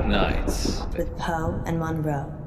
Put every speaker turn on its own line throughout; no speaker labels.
Nights.
With Poe and Munro.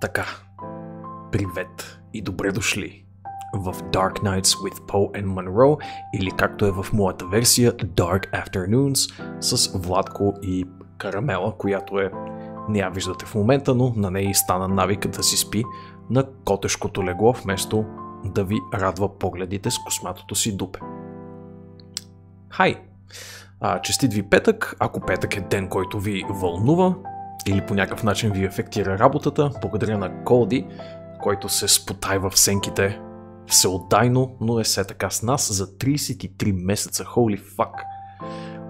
Така, привет и добре дошли в Dark Nights with Poe and Munro, или както е в моята версия Dark Afternoons с Владко и Карамела, която не я виждате в момента, но на нея стана навик да си спи на котешкото легло, вместо да ви радва погледите с косматото си дупе. Хай! Честит ви петък, ако петък е ден, който ви вълнува или по някакъв начин ви ефектира работата, благодаря на Колди, който се спотайва в сенките всеотдайно, но е все така с нас за 33 месеца. Holy fuck!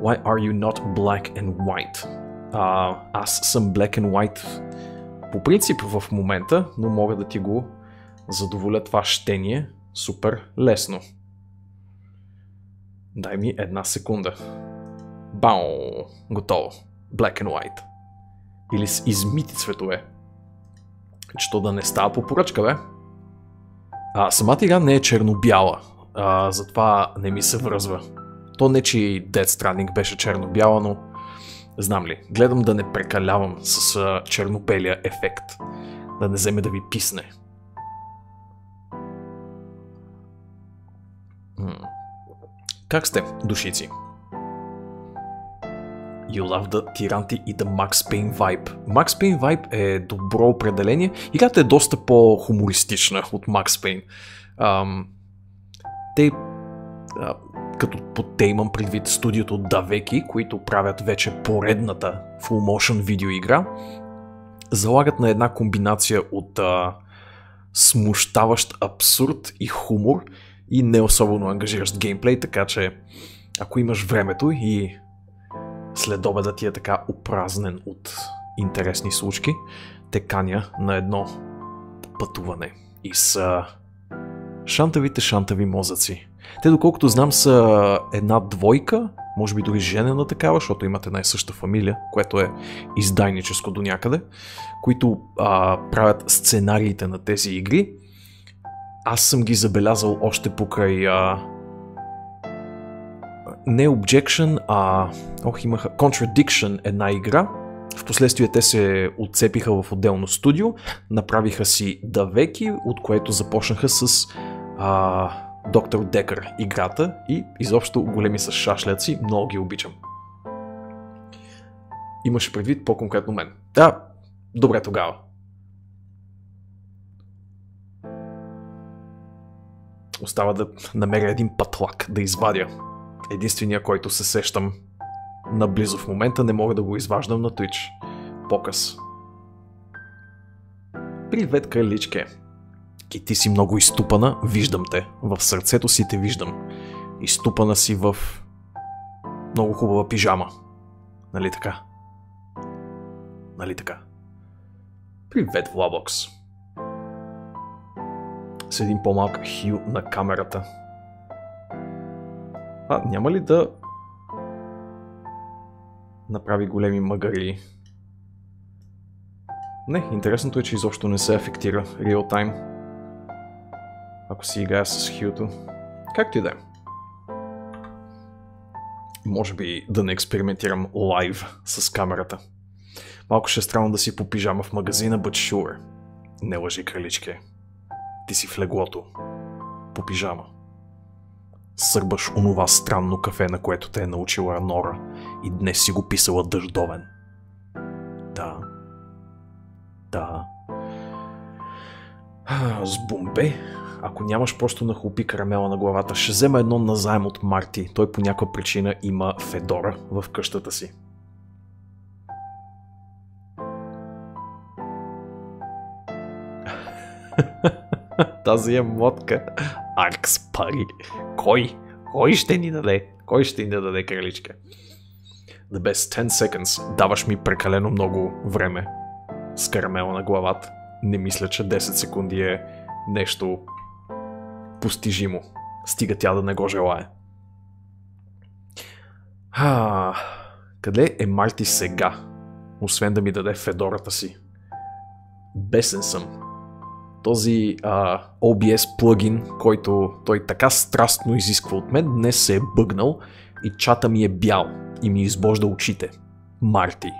Why are you not black and white? Аз съм black and white по принцип в момента, но мога да ти го задоволя това щение супер лесно. Дай ми една секунда. Бау! Готово. Black and white. Или с измити цветове. Че да не става по поръчка, бе. Самата игра не е черно-бяла. Затова не ми се връзва. То не, че и Death Stranding беше черно-бяла, но знам ли, гледам да не прекалявам с черно-белия ефект. Да не вземе да ви писне. Как сте, душици? You love the тиранти и the Max Payne vibe. Max Payne vibe е добро определение. Играта е доста по-хумористична от Max Payne. Като под те имам предвид студиото Давеки, които правят вече поредната full motion видеоигра, залагат на една комбинация от смущаващ абсурд и хумор и не особено ангажиращ геймплей, така че ако имаш времето и следобеда ти е така опразнен от интересни случки, те каня на едно пътуване и с шантави мозъци. Те, доколкото знам, са една двойка, може би дори женена такава, защото имат една и съща фамилия, което е издайническо до някъде, които правят сценариите на тези игри. Аз съм ги забелязал още покрай не Objection, имаха Contradiction, една игра. Впоследствие те се отцепиха в отделно студио, направиха си Давеки, от което започнаха с Доктор Декър играта и изобщо големи са шашляци, много ги обичам. Имаше предвид по-конкретно мен. Да, добре тогава. Остава да намеря един пътлак да извадя. Единствения, който се сещам наблизо в момента, не мога да го изваждам на Twitch. Показ. Привет, краличке. И ти си много изтупана, виждам те. В сърцето си те виждам. Изтупана си в много хубава пижама. Нали така? Нали така? Привет, Влабокс. С един по-малък хю на камерата. Няма ли да направи големи мъгари? Не, интересното е, че изобщо не се афектира real time. Ако си играя с хюто. Както и да е. Може би да не експериментирам лайв с камерата. Малко ще е странно да си по пижама в магазина, but sure. Не лъжи, краличке. Ти си в леглото. По пижама. Сърбаш онова странно кафе, на което те е научила Нора и днес си го писала дъждовен. Да. С бомбе. Ако нямаш просто нахлупи карамела на главата, ще взема едно назаем от Марти. Той по някаква причина има федора в къщата си. Тази е мотка. Аркс пари. Кой ще ни даде? Кой ще ни даде, краличка? The best 10 seconds. Даваш ми прекалено много време с карамела на главата. Не мисля, че 10 секунди е нещо постижимо. Стига тя да не го желае. Къде е Марти сега? Освен да ми даде федората си. Бесен съм. Този OBS плагин, който той така страстно изисква от мен, днес се е бъгнал и чата ми е бял и ми избожда очите. Марти.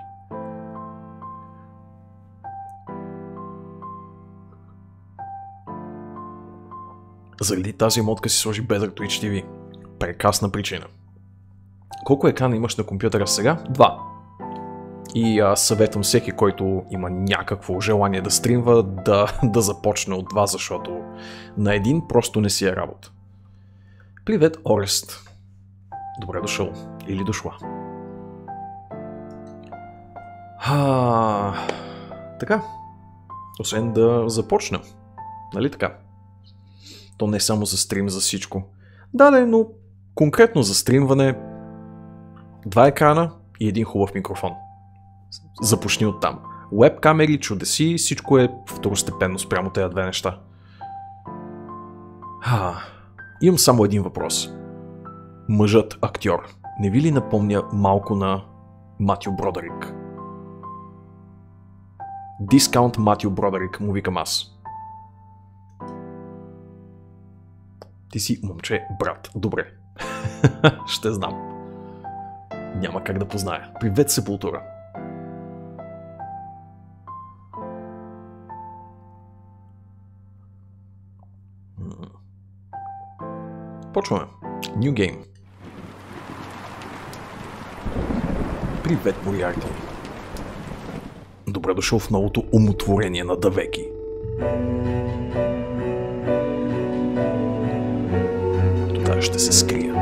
Заради тази емотка си сложи Better Twitch TV. Прекрасна причина. Колко екрана имаш на компютъра сега? 2. И съветвам всеки, който има някакво желание да стримва, да започне от 2, защото на един просто не си е работа. Привет, Орест. Добре дошъл. Или дошла. Така. Освен да започна. Нали така? То не е само за стрим, за всичко. Да, но конкретно за стримване 2 екрана и един хубав микрофон. Започни от там. Уебкамери, чудеси, всичко е второстепенно спрямо тези 2 неща. Имам само един въпрос. Мъжът актьор не ви ли напомня малко на Матю Бродерик? Дискаунт Матю Бродерик, му викам аз. Ти си момче, брат. Добре. Ще знам. Няма как да позная. Привет, Сепултура. Почваме. New Game. Привет, Мориарти. Добре дошъл в новото умотворение на Давеки. Тогава ще се скрия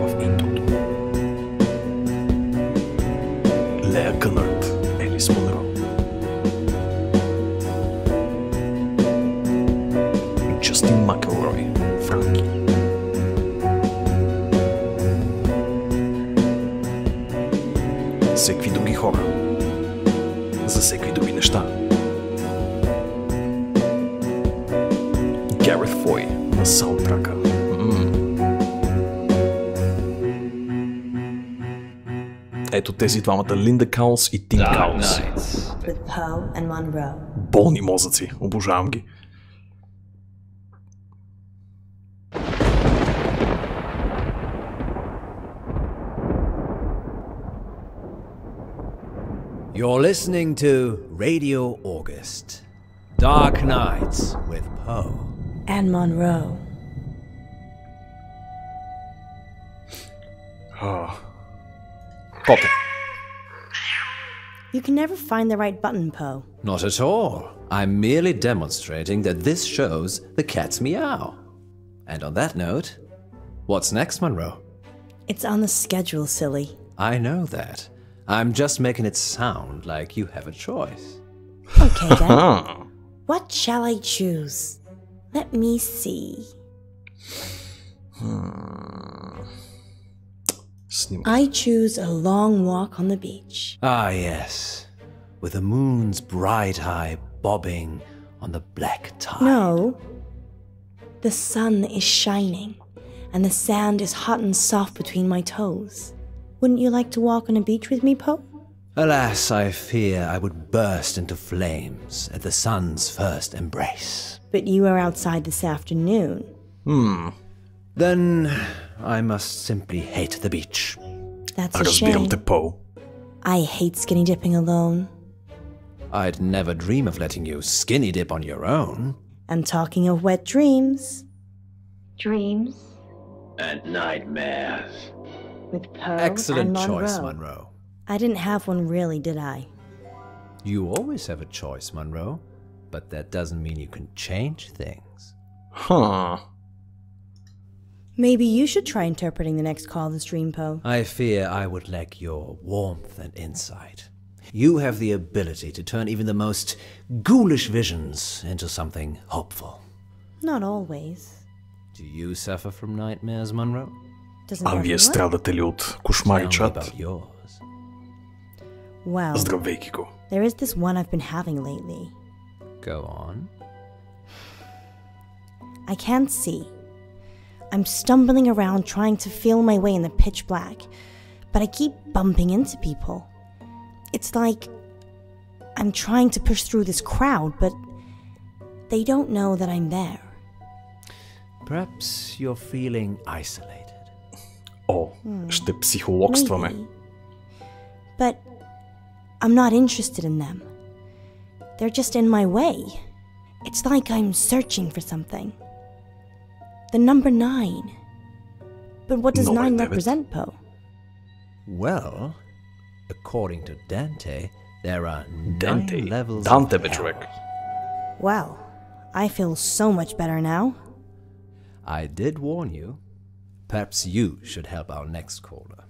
в интрото. Лея Кънърт, Елис Монро. Джастин Макелрой, Франки. Всеки други хора. За всеки други неща. Гарет Фой на саундтрака. Ето тези двамата, Линда Каулс и Тим Каулс.
With Poe and Munro.
Болни мозъци, обожавам ги.
You're listening to Radio August. Dark Nights with Poe
And Munro.
Pote.
You can never find the right button, Poe.
Not at all. I'm merely demonstrating that this shows the cat's meow. And on that note, what's next, Munro?
It's on the schedule, silly.
I know that. I'm just making it sound like you have a choice.
Okay, then. What shall I choose? Let me see. I choose a long walk on the beach.
Ah, yes. With the moon's bright eye bobbing on the black tide.
No. The sun is shining, and the sand is hot and soft between my toes. Wouldn't you like to walk on a beach with me, Poe?
Alas, I fear I would burst into flames at the sun's first embrace.
But you are outside this afternoon.
Then I must simply hate the beach.
That's a
Разбирам
shame.
те, По.
I hate skinny dipping alone.
I'd never dream of letting you skinny dip on your own.
And talking of wet dreams. Dreams
And nightmares.
with Poe
Excellent
and
choice,
Munro.
Munro.
I didn't have one really, did I?
You always have a choice, Munro. But that doesn't mean you can change things.
Maybe you should try interpreting the next call of the stream, Poe.
I fear I would lack your warmth and insight. You have the ability to turn even the most ghoulish visions into something hopeful.
Not always.
Do you suffer from nightmares, Munro?
Doesn't
А вие
everyone?
страдате ли от кошмари,
Tell me
чат?
about yours.
Well,
Здравейки го.
there is this one I've been having lately.
Go on.
I can't see. I'm stumbling around trying to feel my way in the pitch black, but I keep bumping into people. It's like I'm trying to push through this crowd, but they don't know that I'm there.
Perhaps you're feeling isolated.
О, ще психологстваме.
Maybe. But I'm not interested in them. They're just in my way. It's like I'm searching for something. The number 9. But what does
Номер
9
9.
represent, Poe?
Well, according to Dante, there are 9
Данте.
levels
Данте,
of
бе,
hell.
човек.
Well, I feel so much better now.
I did warn you. Perhaps you should help our next caller.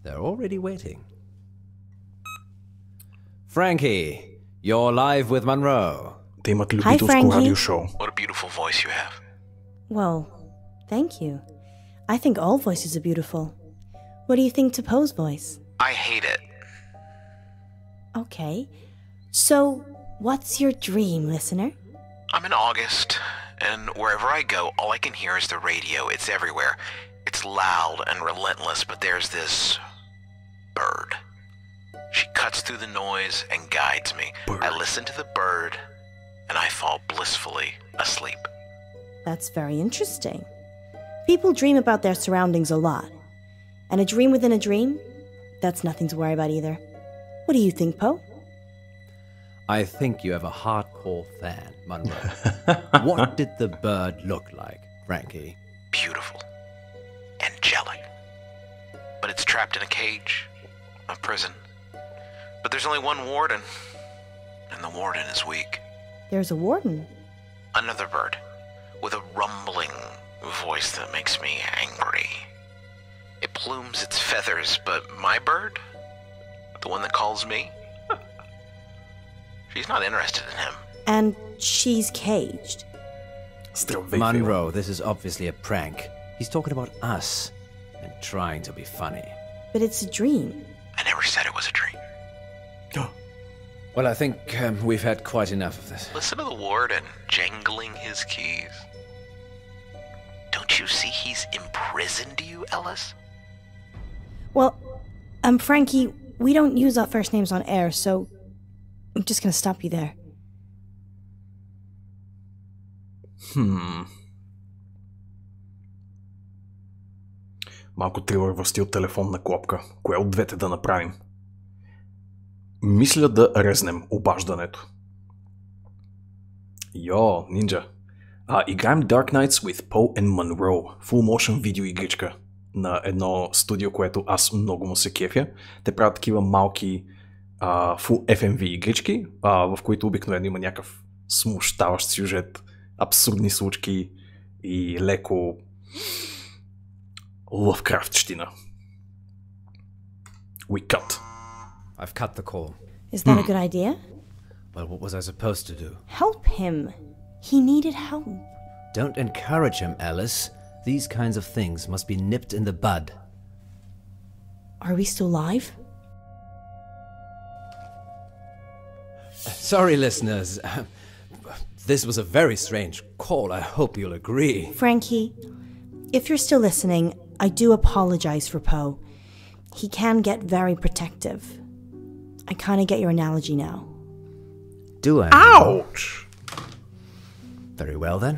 They're already waiting. Frankie, you're live with Munro.
Те имат любителско
Frankie.
радиошоу.
What a beautiful voice you have.
Well, thank you. I think all voices are beautiful. What do you think to Poe's voice?
I hate it.
Okay. So, what's your dream, listener?
I'm in August, and wherever I go, all I can hear is the radio. It's everywhere. It's loud and relentless, but there's this bird. She cuts through the noise and guides me.
Bird.
I listen to the bird, and I fall blissfully asleep.
That's very interesting. People dream about their surroundings a lot. And a dream within a dream? That's nothing to worry about either. What do you think, Poe?
I think you have a hardcore fan, Munro. What did the bird look like, Frankie?
Beautiful. Angelic. But it's trapped in a cage. A prison. But there's only one warden. And the warden is weak.
There's a warden.
Another bird. With a rumbling voice that makes me angry. It plumes its feathers, but my bird? The one that calls me? She's not interested in him.
And she's caged.
Здравей, Фил.
Munro, this is obviously a prank. He's talking about us and trying to be funny.
But it's a dream.
I never said it was a dream.
Well, I think we've had quite enough of this.
Listen to the warden jangling his keys. Don't you see he's imprisoned you, Ellis?
Well, Frankie, we don't use our first names on air, so I'm just gonna stop you there.
Малко трилър в стил телефонна клопка. Кое от двете да направим? Мисля да резнем обаждането. Йо, нинджа. Играем Dark Nights with Poe and Munro. Full motion видеоигричка на едно студио, което аз много му се кефя. Те правят такива малки full FMV игрички, в които обикновено има някакъв смущаващ сюжет, абсурдни случки и леко лъвкрафтщина. We cut.
I've cut the call.
Is that a good idea?
Well, what was I supposed to do?
Help him. He needed help.
Don't encourage him, Alice. These kinds of things must be nipped in the bud.
Are we still live?
Sorry, listeners. This was a very strange call. I hope you'll agree.
Frankie, if you're still listening, I do apologize for Poe. He can get very protective. I kind of get your analogy now.
Do I?
Ouch!
Very well, then.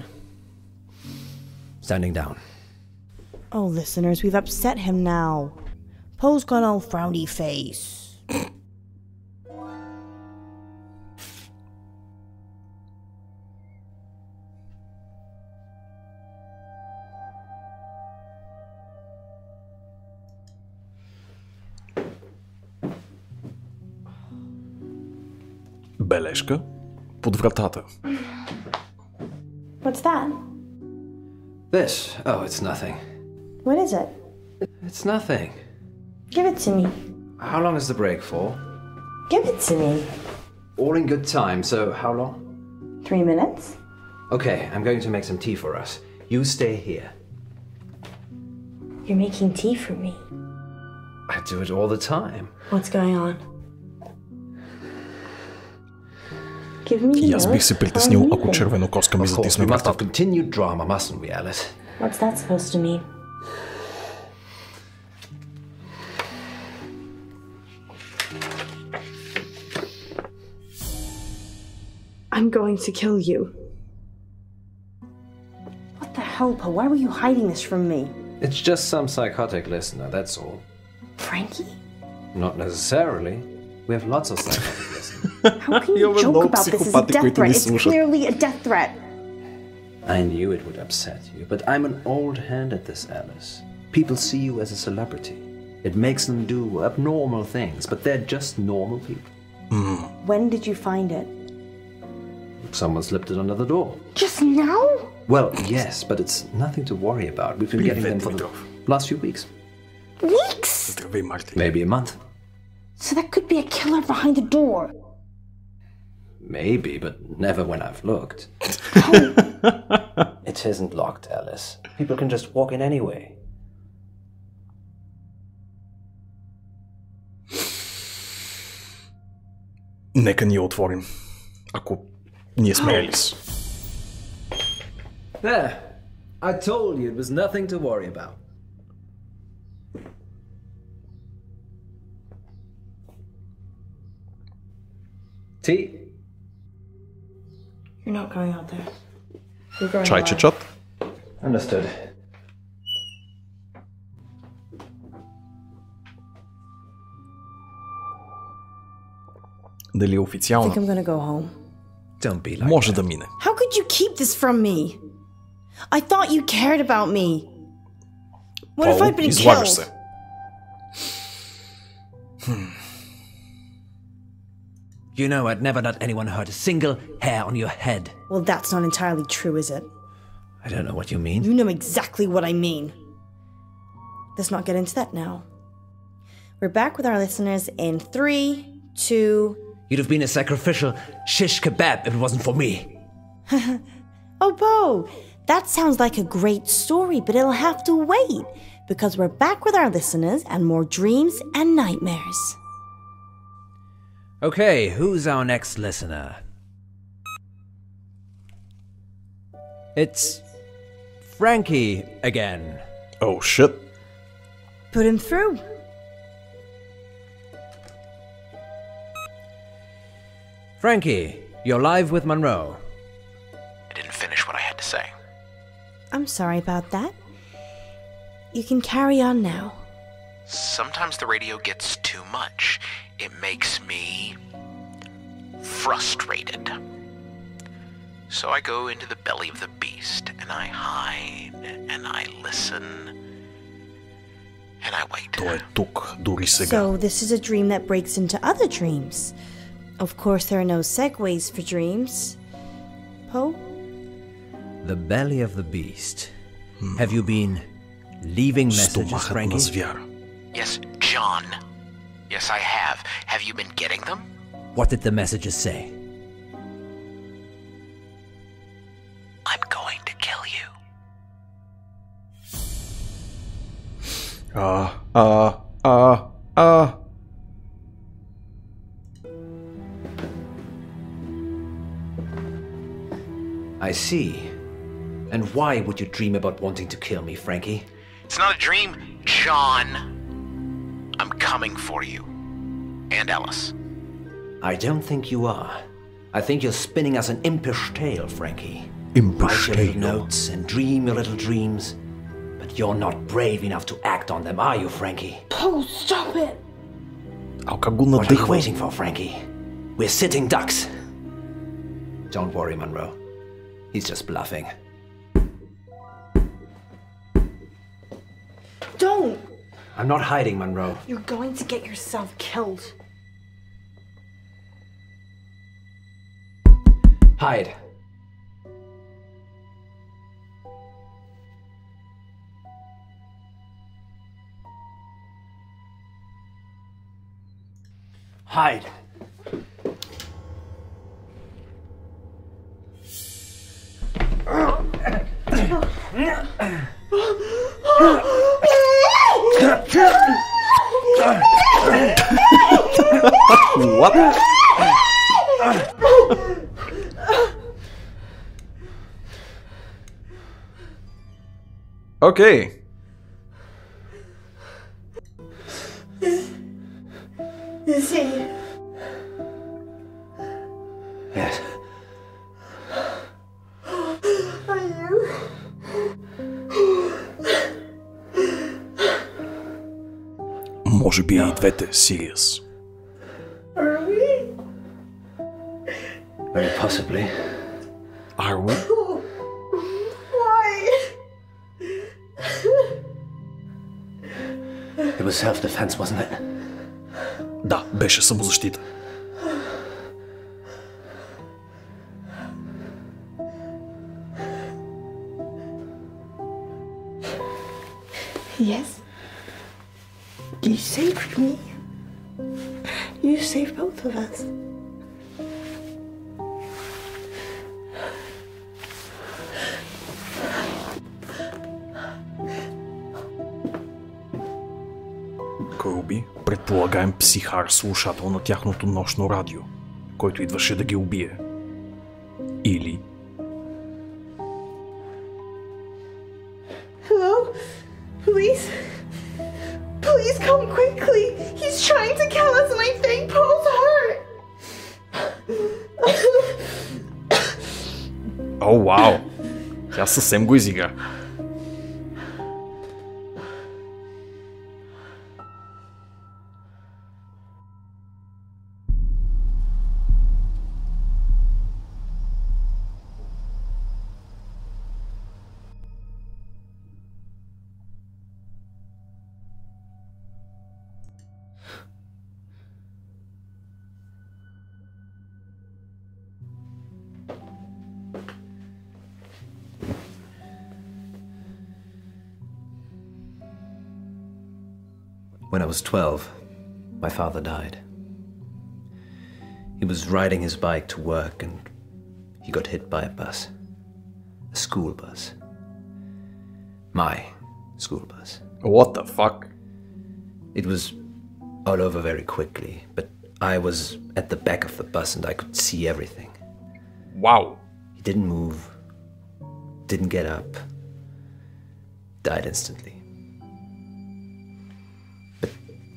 Standing down.
Oh, listeners, we've upset him now. Poe's got all frowny face.
Бележка под вратата.
What's that?
This? Oh, it's nothing.
What is it?
It's nothing.
Give it to me.
How long is the break for?
Give it to me.
All in good time, so how long?
3 minutes?
Okay, I'm going to make some tea for us. You stay here.
You're making tea for me.
I do it all the time.
What's going on? Give me
И аз бих се притеснил, ако червенокоска ми
Of course,
затисне
we must have
вратата.
continued drama, mustn't we, Alice?
What's that supposed to mean? I'm going to kill you. What the hell, Poe? Why were you hiding this from me?
It's just some psychotic listener, that's all.
Frankie?
Not necessarily. We have lots of psychotic listeners.
How can you
Имаме
joke
много
about this as a
психопати,
death
които
threat?
ни
It's
слушат.
clearly a death threat.
I knew it would upset you, but I'm an old hand at this, Alice. People see you as a celebrity. It makes them do abnormal things, but they're just normal people.
When did you find it?
Someone slipped it under the door.
Just now?
Well, yes, but it's nothing to worry about. We've been getting them for the last few weeks.
Weeks?
Здравей, Марти.
Maybe a month.
So that could be a killer behind the door.
Maybe, but never when I've looked. It isn't locked, Alice. People can just walk in anyway.
Нека ние отворим. Ако ние сме Елис.
There! I told you it was nothing to worry about. Tea?
You're not going out there. You're going
Чай, чечат.
Understood.
Дали е
I
официално?
think I'm gonna go home.
Don't be like
Може
that.
да мине.
How could you keep this from me? I thought you cared about me. What if
Пол,
I'd been
излагаш
killed?
се.
You know I'd never let anyone hurt a single hair on your head.
Well, that's not entirely true, is it?
I don't know what you mean.
You know exactly what I mean. Let's not get into that now. We're back with our listeners in 3, 2...
You'd have been a sacrificial shish kebab if it wasn't for me.
Oh, Poe, that sounds like a great story, but it'll have to wait, because we're back with our listeners and more dreams and nightmares.
Okay, who's our next listener? It's Frankie again.
Oh, shit.
Put him through.
Frankie, you're live with Munro.
I didn't finish what I had to say.
I'm sorry about that. You can carry on now.
Sometimes the radio gets too much. It makes me frustrated. So I go into the belly of the beast and I hide and I listen and I wait.
Той е тук, дори сега.
So this is a dream that breaks into other dreams. Of course, there are no segues for dreams. Poe?
The belly of the beast. Have you been leaving messages,
Стомахът на
Frankie?
звяра.
Yes, John. Yes, I have. Have you been getting them?
What did the messages say?
I'm going to kill you.
I see. And why would you dream about wanting to kill me, Frankie?
It's not a dream, John. I'm coming for you. And Alice.
I don't think you are. I think you're spinning us an impish tale, Frankie.
Impish
Write your little
tale.
notes and dream your little dreams. But you're not brave enough to act on them, are you, Frankie?
Poe, stop it!
А как го
What are you
надъхва?
waiting for, Frankie? We're sitting ducks. Don't worry, Munro. He's just bluffing.
Don't!
I'm not hiding, Munro.
You're going to get yourself killed.
Hide. Hide.
What? Okay.
Is he?
Yes.
Are you?
Може би и двете, Сириус.
Are we?
Very possibly.
Are we?
was self-defense, wasn't it?
Да, беше самозащита.
Yes. You saved me. You saved both of us.
Руби, предполагаем психар, слушател на тяхното нощно радио, който идваше да ги убие. Или...
Hello? Police? Please come quickly. He's trying to kill us and I think Poe's hurt.
О, вау! Тя съвсем го изигра.
When I was 12, my father died. He was riding his bike to work and he got hit by a bus. A school bus. My school bus.
What the fuck?
It was all over very quickly, but I was at the back of the bus and I could see everything.
Wow.
He didn't move, didn't get up, died instantly. But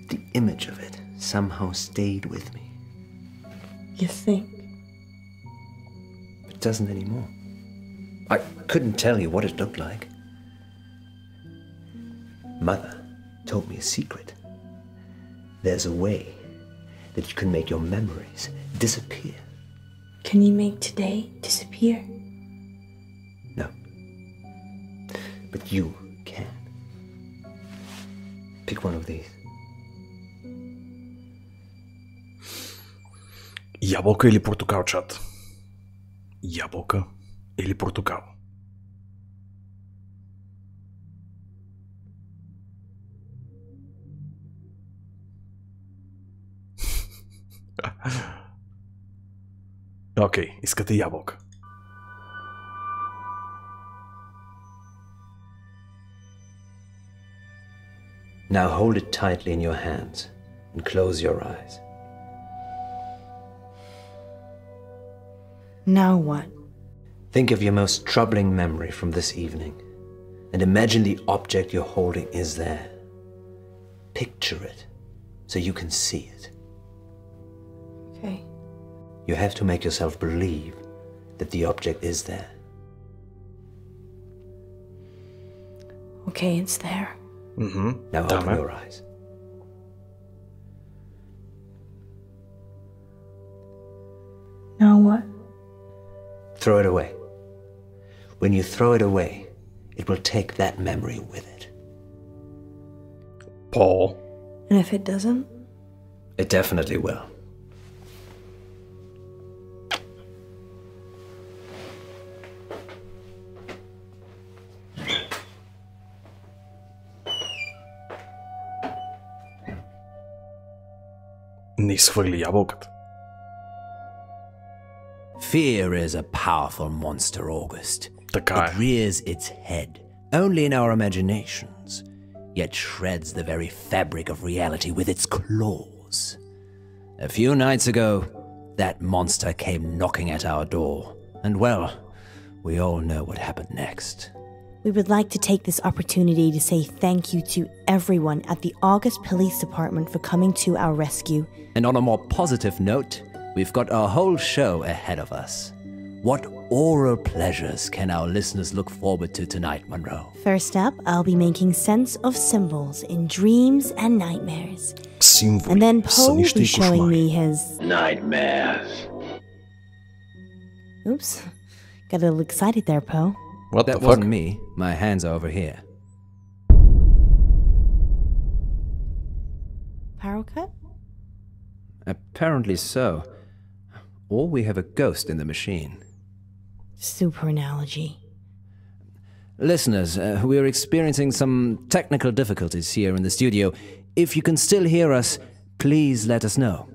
the image of it somehow stayed with me.
You think?
It doesn't anymore. I couldn't tell you what it looked like. Mother told me a secret. There's a way that you can make your memories disappear.
Can you make today disappear?
No. But you can. Pick one of these.
Ябълка или портокал, чат? Ябълка или портокал? Окей, искате ябълка.
Now hold it tightly in your hands and close your eyes.
Now what?
Think of your most troubling memory from this evening and imagine the object you're holding is there. Picture it so you can see it.
Okay.
You have to make yourself believe that the object is there.
Okay, it's there.
Now open your eyes.
Now what?
Throw it away. When you throw it away, it will take that memory with it.
Paul.
And if it doesn't?
It definitely will.
Не изхвърли ябълката.
Fear is a powerful monster, August.
Така
It
е.
rears its head only in our imaginations, yet shreds the very fabric of reality with its claws. A few nights ago, that monster came knocking at our door, and well, we all know what happened next.
We would like to take this opportunity to say thank you to everyone at the August Police Department for coming to our rescue.
And on a more positive note, we've got a whole show ahead of us. What oral pleasures can our listeners look forward to tonight, Munro?
First up, I'll be making sense of symbols in dreams and nightmares.
Символи,
And then Poe will
сънища
be
и
showing
кошмари.
me his...
Nightmares.
Oops. Got a little excited there, Poe.
What
That
the fuck?
wasn't me. My hands are over here.
Tomorrow cut?
Apparently so. Or we have a ghost in the machine.
Super analogy.
Listeners, we're experiencing some technical difficulties here in the studio. If you can still hear us, please let us know.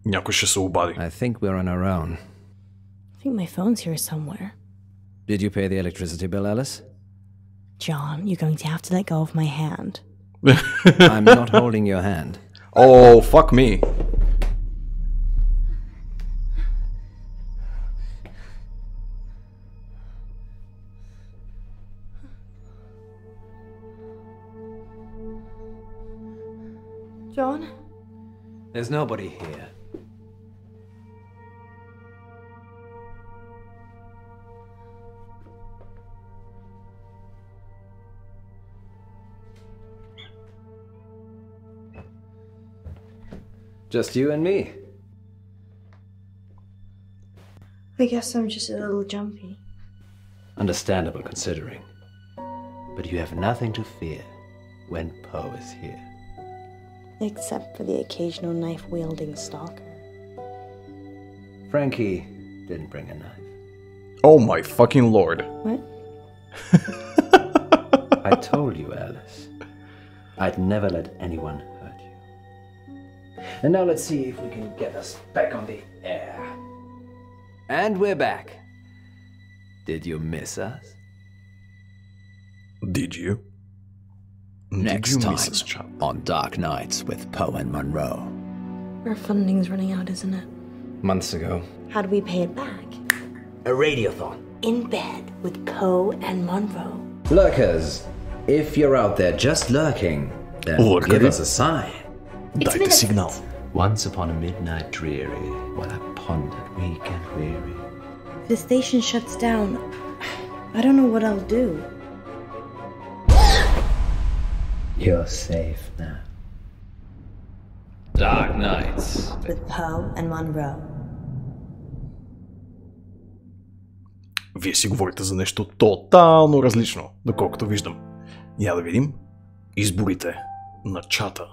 Някой ще се обади.
I think we're on our own.
I think my phone's here somewhere.
Did you pay the electricity bill, Alice?
John, you're going to have to let go of my hand.
I'm not holding your hand.
Oh, fuck me.
John?
There's nobody here. Just you and me.
I guess I'm just a little jumpy.
Understandable considering. But you have nothing to fear when Poe is here.
Except for the occasional knife-wielding stalker.
Frankie didn't bring a knife.
Oh my fucking lord.
What?
I told you, Alice. I'd never let anyone hurt you. And now let's see if we can get us back on the air. And we're back. Did you miss us?
Did you?
Next
Did you
time
miss us, chap?
on Dark Nights with Poe and Munro.
Our funding's running out, isn't it?
Months ago.
How do we pay it back?
A radiothon.
In bed with Poe and Munro.
Lurkers, if you're out there just lurking, then
Lurker?
give us a sign.
Дайте сигнал.
Once upon a midnight dreary, while I pondered weak and weary.
If the station shuts down, I don't know what I'll do.
You're safe now. Dark Nights.
With Poe and Munro.
Вие си говорите за нещо тотално различно, доколкото виждам. Я да видим. Изборите на чата.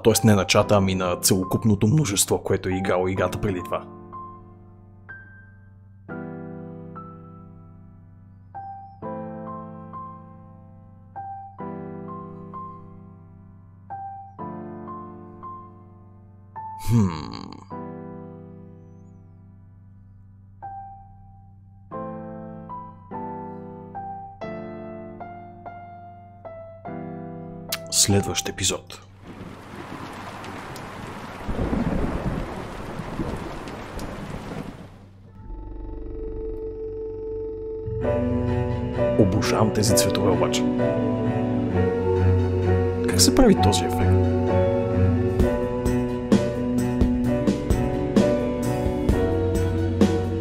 Тоест не на чата, ами на целокупното множество, което е играло играта преди това. Следващ епизод. Обожавам тези цветове обаче. Как се прави този ефект?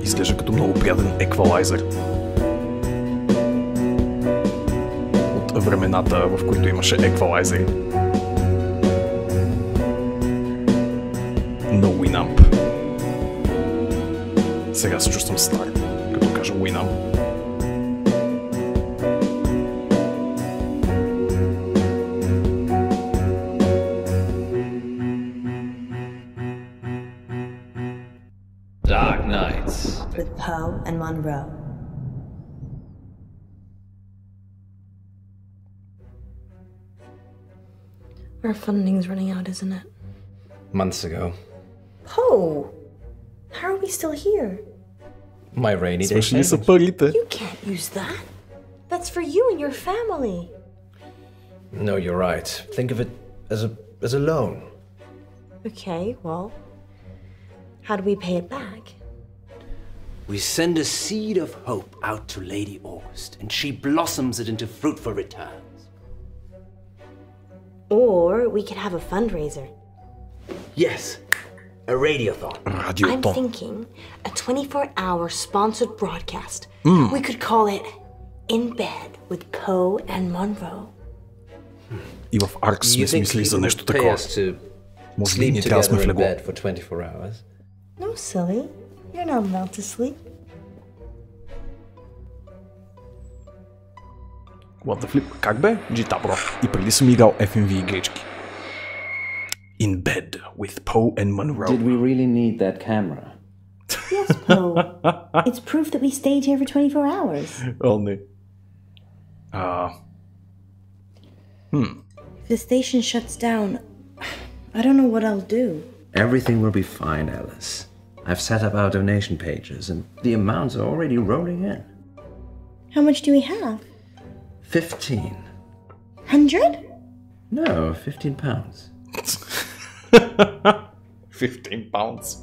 Изглежда като много приятен еквалайзер. От времената, в които имаше еквалайзери. На Winamp. Сега се чувствам стар, като кажа Winamp.
Dark Nights.
With Poe and Munro. Our funding's running out, isn't it?
Months ago.
Poe! How are we still here?
My rainy day
Свършили са
payment.
парите.
You can't use that. That's for you and your family.
No, you're right. Think of it as a loan.
Okay, well, how do we pay it back?
We send a seed of hope out to Lady August, and she blossoms it into fruitful returns.
Or we could have a fundraiser.
Yes, a radiothon.
I'm
Радиотон.
thinking a 24-hour sponsored broadcast. We could call it In Bed with Poe and Munro.
И в Arx сме си мислили за нещо
pay
такова.
us to
Може би ние
sleep
трябва да сме в
together in
легло.
bed for 24 hours?
No, silly. You're not allowed to sleep.
What the flip? Как бе? Джита, бро. И преди съм играл FMV игрички. In bed with Poe and Munro.
Did we really need that camera?
Yes, Poe. It's proof that we stayed here for 24 hours.
О, не.
If the station shuts down, I don't know what I'll do.
Everything will be fine, Alice. I've set up our donation pages, and the amounts are already rolling in.
How much do we have?
15.
100?
No, 15 pounds.
15 pounds.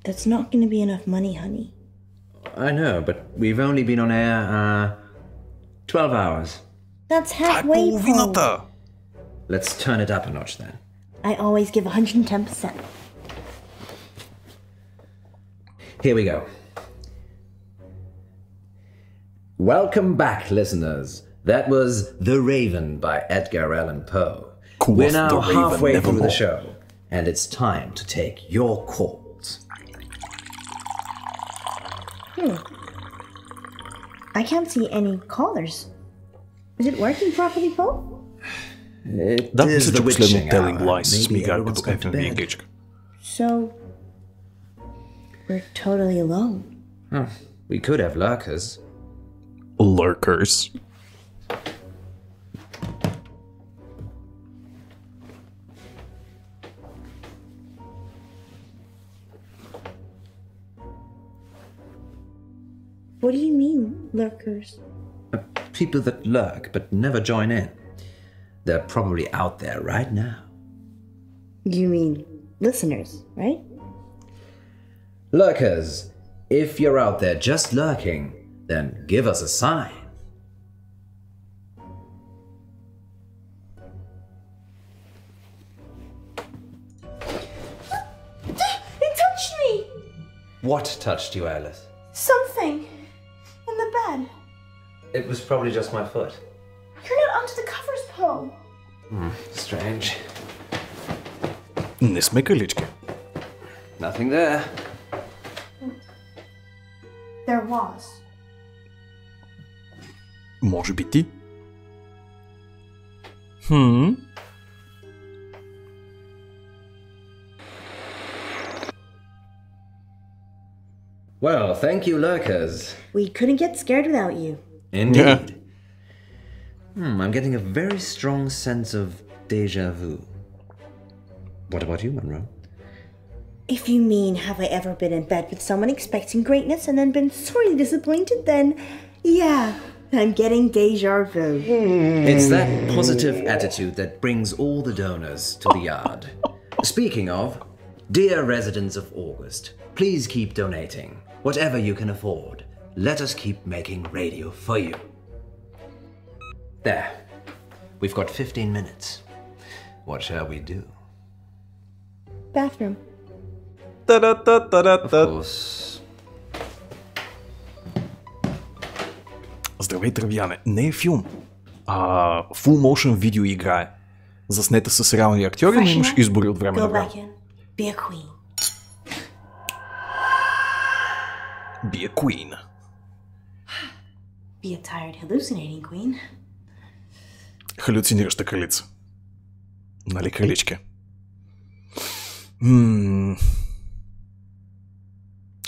That's not going to be enough money, honey.
I know, but we've only been on air, 12 hours.
That's halfway, Poe.
Половината!
Let's turn it up a notch then.
I always give 110%.
Here we go. Welcome back, listeners. That was The Raven by Edgar Allan Poe. We're now halfway through the show, and it's time to take your calls.
I can't see any callers. Is it working properly, Poe?
Да, мисля, че последно Telling Lies смига като FMV игричка.
So, we're totally alone.
We could have lurkers.
Lurkers.
What do you mean, lurkers?
People that lurk but never join in. They're probably out there right now.
You mean listeners, right?
Lurkers, if you're out there just lurking, then give us a sign.
It touched me!
What touched you, Alice?
Something. In the bed.
It was probably just my foot.
You're not under the covers, Poe.
Strange.
Не сме кралички.
Nothing there.
There was.
Може би ти?
Well, thank you, lurkers.
We couldn't get scared without you.
Indeed. I'm getting a very strong sense of deja vu. What about you, Munro?
If you mean, have I ever been in bed with someone expecting greatness and then been sorely disappointed, then yeah, I'm getting deja vu.
It's that positive attitude that brings all the donors to the yard. Speaking of, dear residents of August, please keep donating. Whatever you can afford. Let us keep making radio for you. There. We've got 15 minutes. What shall we do?
Bathroom.
Of course.
Здравей, Травяне. Не е филм. Full motion видео игра е. Заснета с реални актьори, но имаш избори от време на време.
Be a queen.
Be a queen.
Be a tired, hallucinating queen.
Халюцинираща кралица. Нали, кралички?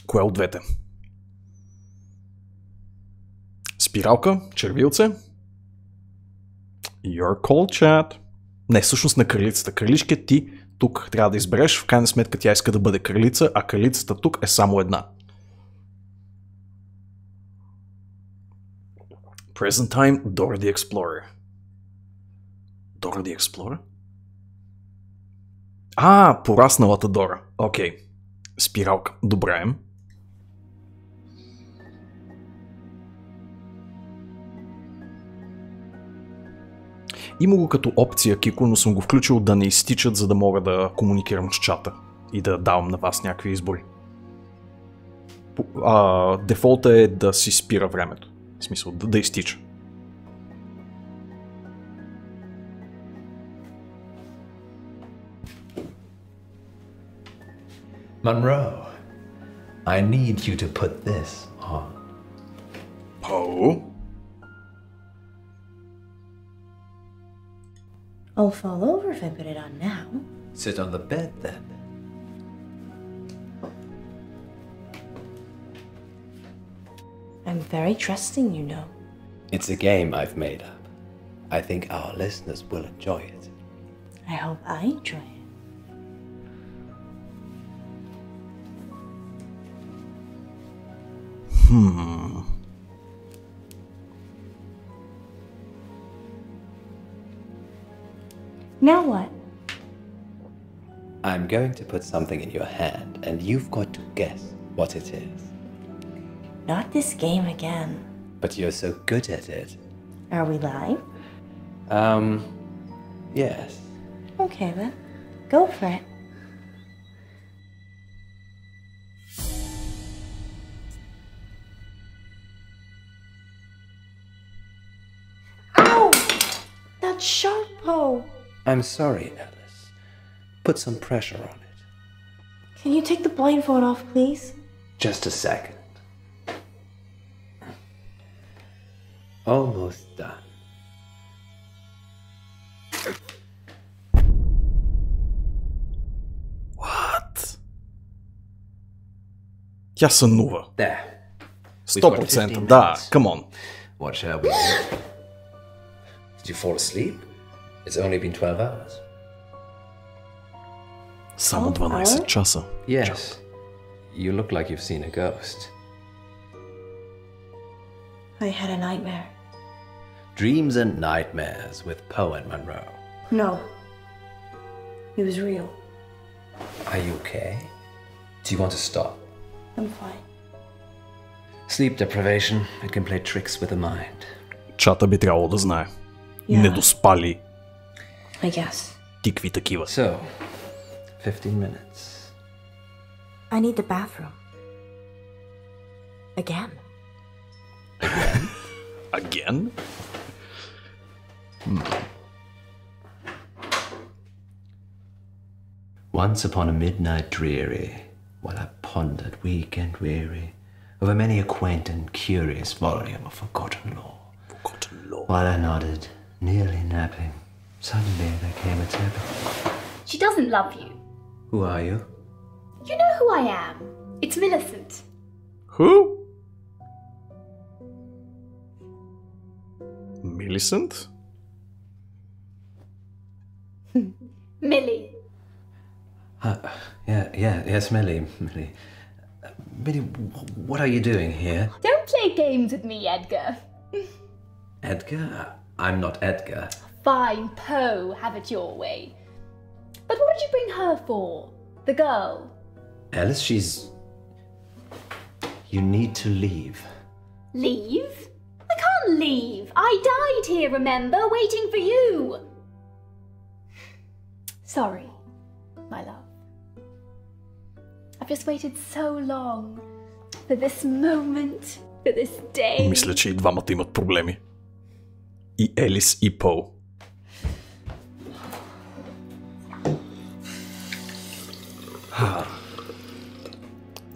Кое от двете? Спиралка, червилце. Your call, chat. Не, всъщност на кралицата. Кралички ти тук трябва да избереш. В крайна сметка тя иска да бъде кралица, а кралицата тук е само една. Present time, Dora the Explorer. Dora the Explorer? Порасналата Дора. Окей. Спиралка. Добре. Има го като опция, Кико, но съм го включил да не изтичат, за да мога да комуникирам с чата и да давам на вас някакви избори. Дефолта е да си спира времето. В смисъл, да изтича.
Munro, I need you to put this on.
Poe?
I'll fall over if I put it on now.
Sit on the bed then.
I'm very trusting, you know.
It's a game I've made up. I think our listeners will enjoy it.
I hope I enjoy it. Now what?
I'm going to put something in your hand, and you've got to guess what it is.
Not this game again.
But you're so good at it.
Are we live?
Yes.
Okay then. Go for it. Ow! That's sharp, Poe.
I'm sorry, Alice. Put some pressure on it.
Can you take the blindfold off, please?
Just a second. Almost done.
What? Тя сънува.
There.
100%, да, come on.
What shall we do? Did you fall asleep? It's only been 12 hours.
Само 12 часа.
Yes. You look like you've seen a ghost.
I had a nightmare.
Dreams and Nightmares with Poe and Munro.
No. It was real.
Are you okay? Do you want to stop?
I'm fine.
Sleep deprivation, it can play tricks with the mind.
Чата би трябвало да знае.
Yeah.
Недоспали
I guess.
тикви такива.
So, 15 minutes.
I need the bathroom. Again.
Again?
Once upon a midnight dreary, while I pondered weak and weary over many a quaint and curious volume of forgotten lore, while I nodded, nearly napping, suddenly there came a tapping.
She doesn't love you.
Who are you?
You know who I am. It's Millicent.
Who? Millicent?
Millie.
Yes, Millie. Millie, what are you doing here?
Don't play games with me, Edgar.
Edgar? I'm not Edgar.
Fine, Poe, have it your way. But what did you bring her for? The girl?
Alice, You need to leave.
Leave? I can't leave. I died here, remember, waiting for you. Sorry, my love. I've just waited so long for this moment, for this day.
Мисля, че и двамата имат проблеми. И Елис, и Поу.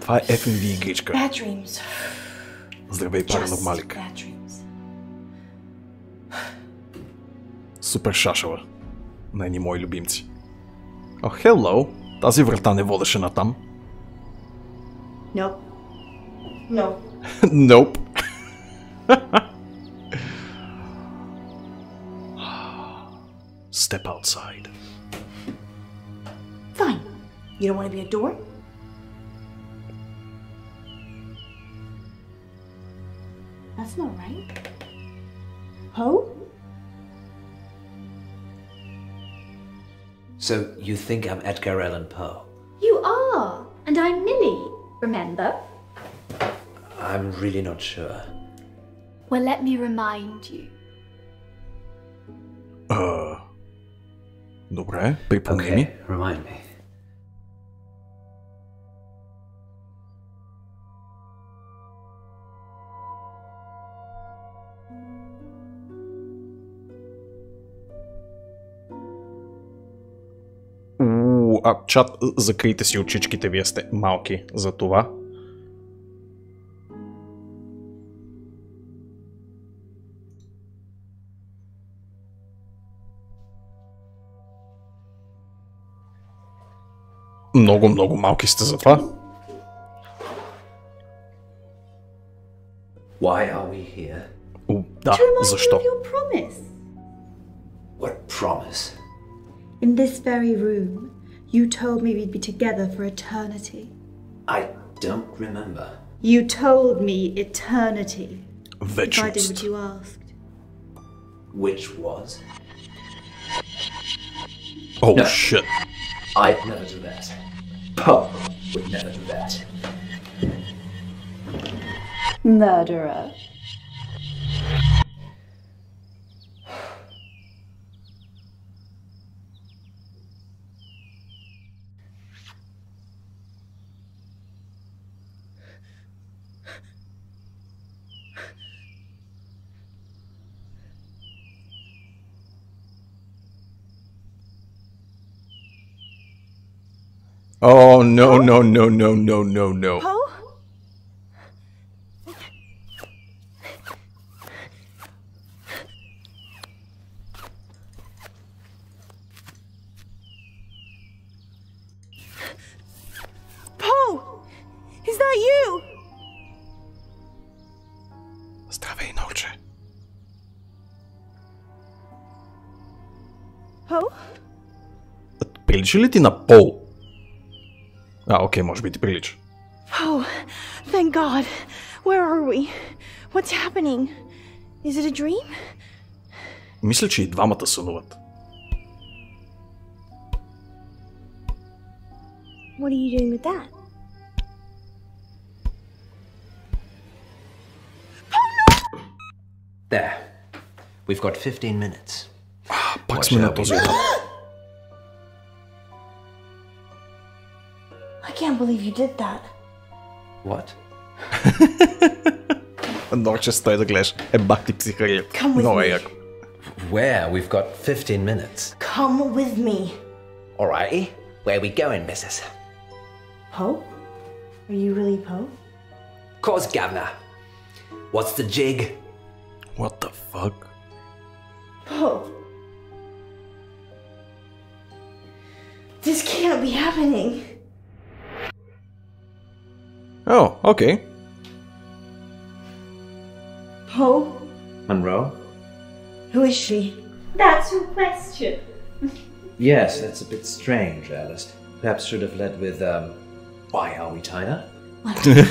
Това е FMV игричка.
Bad dreams.
Здравей, паранормалик.
Bad dreams.
Супер шашава. На едни мои любимци. О, хеллоу! Тази врата не водеше натам.
Nope. No.
Nope. Step outside.
Fine. You don't want to be a door? That's not right. Poe?
So, you think I'm Edgar Allan Poe?
You are, and I'm Millie, remember?
I'm really not sure.
Well, let me remind you.
Добре, припомни ми.
Okay, remind me.
Чат, закрийте си очичките, вие сте малки за това. Много малки сте за това.
Why are we here?
Да,
To remind
защо?
you of your promise.
What promise?
In this very room, you told me we'd be together for eternity.
I don't remember.
You told me eternity. If I did
Вечност.
what you asked.
Which was?
Oh,
No.
shit.
I'd never do that. Poe would never do that.
Murderer.
Oh, no.
Poe? Poe! Is that you?
Здравей, науче.
Poe?
Прилича ли ти на Пол? Окей, може би ти прилича.
Oh, thank God. Where are we? What's happening? Is it a dream?
Мисля, че и двамата сънуват.
What are you doing with that?
There. We've got 15 minutes.
Пак сме на този етап.
I can't believe you did that.
What?
Норче, стой да гледаш. Бах ти психария.
Come with
Много е
me.
яко.
Where? We've got 15 minutes.
Come with me.
Alrighty. Where we going, missus?
Poe? Are you really Poe?
Course, governor. What's the jig?
What the fuck?
Poe. This can't be happening.
О, окей.
Poe?
Munro?
Who is she?
That's your question.
Yes, that's a bit strange, Alice. Perhaps should have led with, why are we tied up?
Well, maybe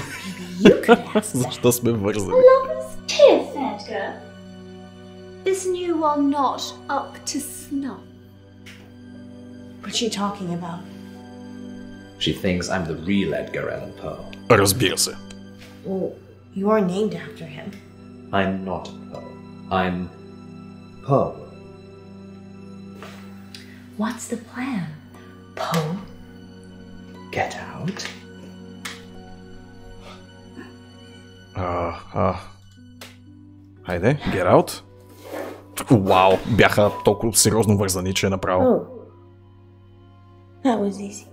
you could ask that.
Защо сме вързани?
Lover's kiss, Edgar. Is new one not up to snuff?
What's she talking about?
She thinks I'm the real Edgar Allan Poe.
Разбира се.
Well, you are named after him.
I'm not Poe. I'm Poe.
What's the plan, Poe?
Get out?
Хайде, get out. Вау, бяха толкова сериозно вързани, че е направо.
Oh. That was easy.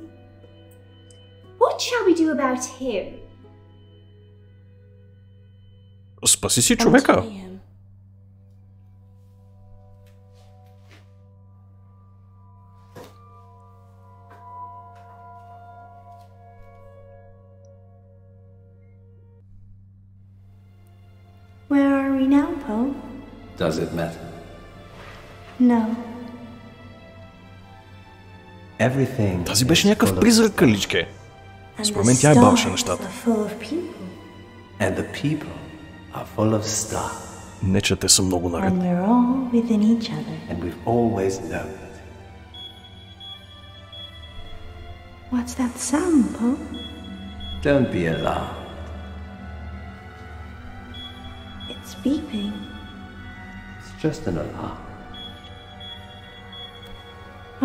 What shall we do about him?
Спаси си
I'll
човека.
tell him. Where are we now, Poe?
Does it matter?
No.
Everything.
Тази беше някакъв призрак, каличке.
And
Според
the
мен тя е баваше
stars
нещата.
are full of people.
And the people are full of stars.
Не, че те са много наред.
And we're all within each other.
And we've always known it.
What's that sound, Poe?
Don't be alarmed.
It's beeping.
It's just an alarm.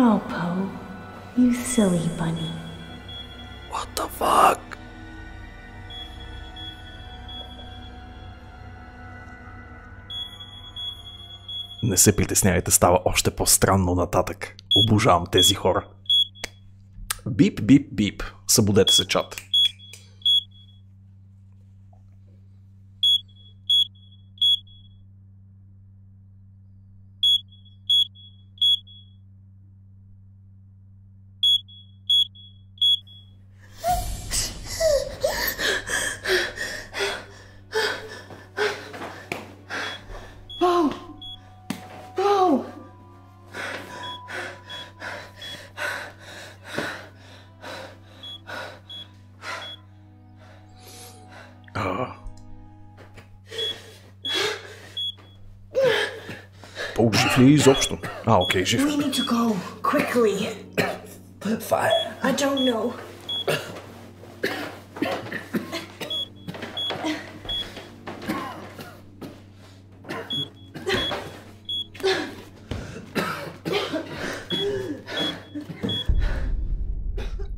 Oh, Poe. You silly bunny.
What the fuck? Не се притеснявайте, става още по-странно нататък. Обожавам тези хора. Бип, бип, бип. Събудете се, чат.
Poe! Poe!
Поу жив ли изобщо? Окей, жив.
We need to go quickly.
Fire.
I don't know.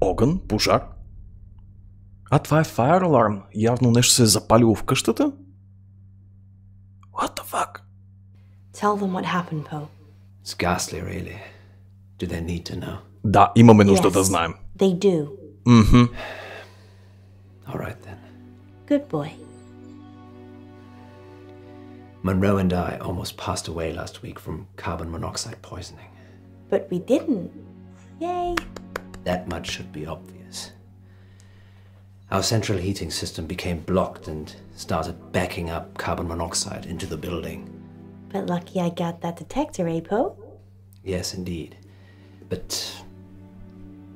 Огън? Пожар? Това е fire alarm. Явно нещо се е запалило в къщата? What the fuck?
Tell them what happened, Poe.
It's ghastly, really. Do they need to know?
Да, имаме нужда да знаем.
They do.
All right then.
Good boy.
Munro and I almost passed away last week from carbon monoxide poisoning.
But we didn't. Yay.
That much should be obvious. Our central heating system became blocked and started backing up carbon monoxide into the building.
But lucky I got that detector, eh, Poe?
Yes, indeed. But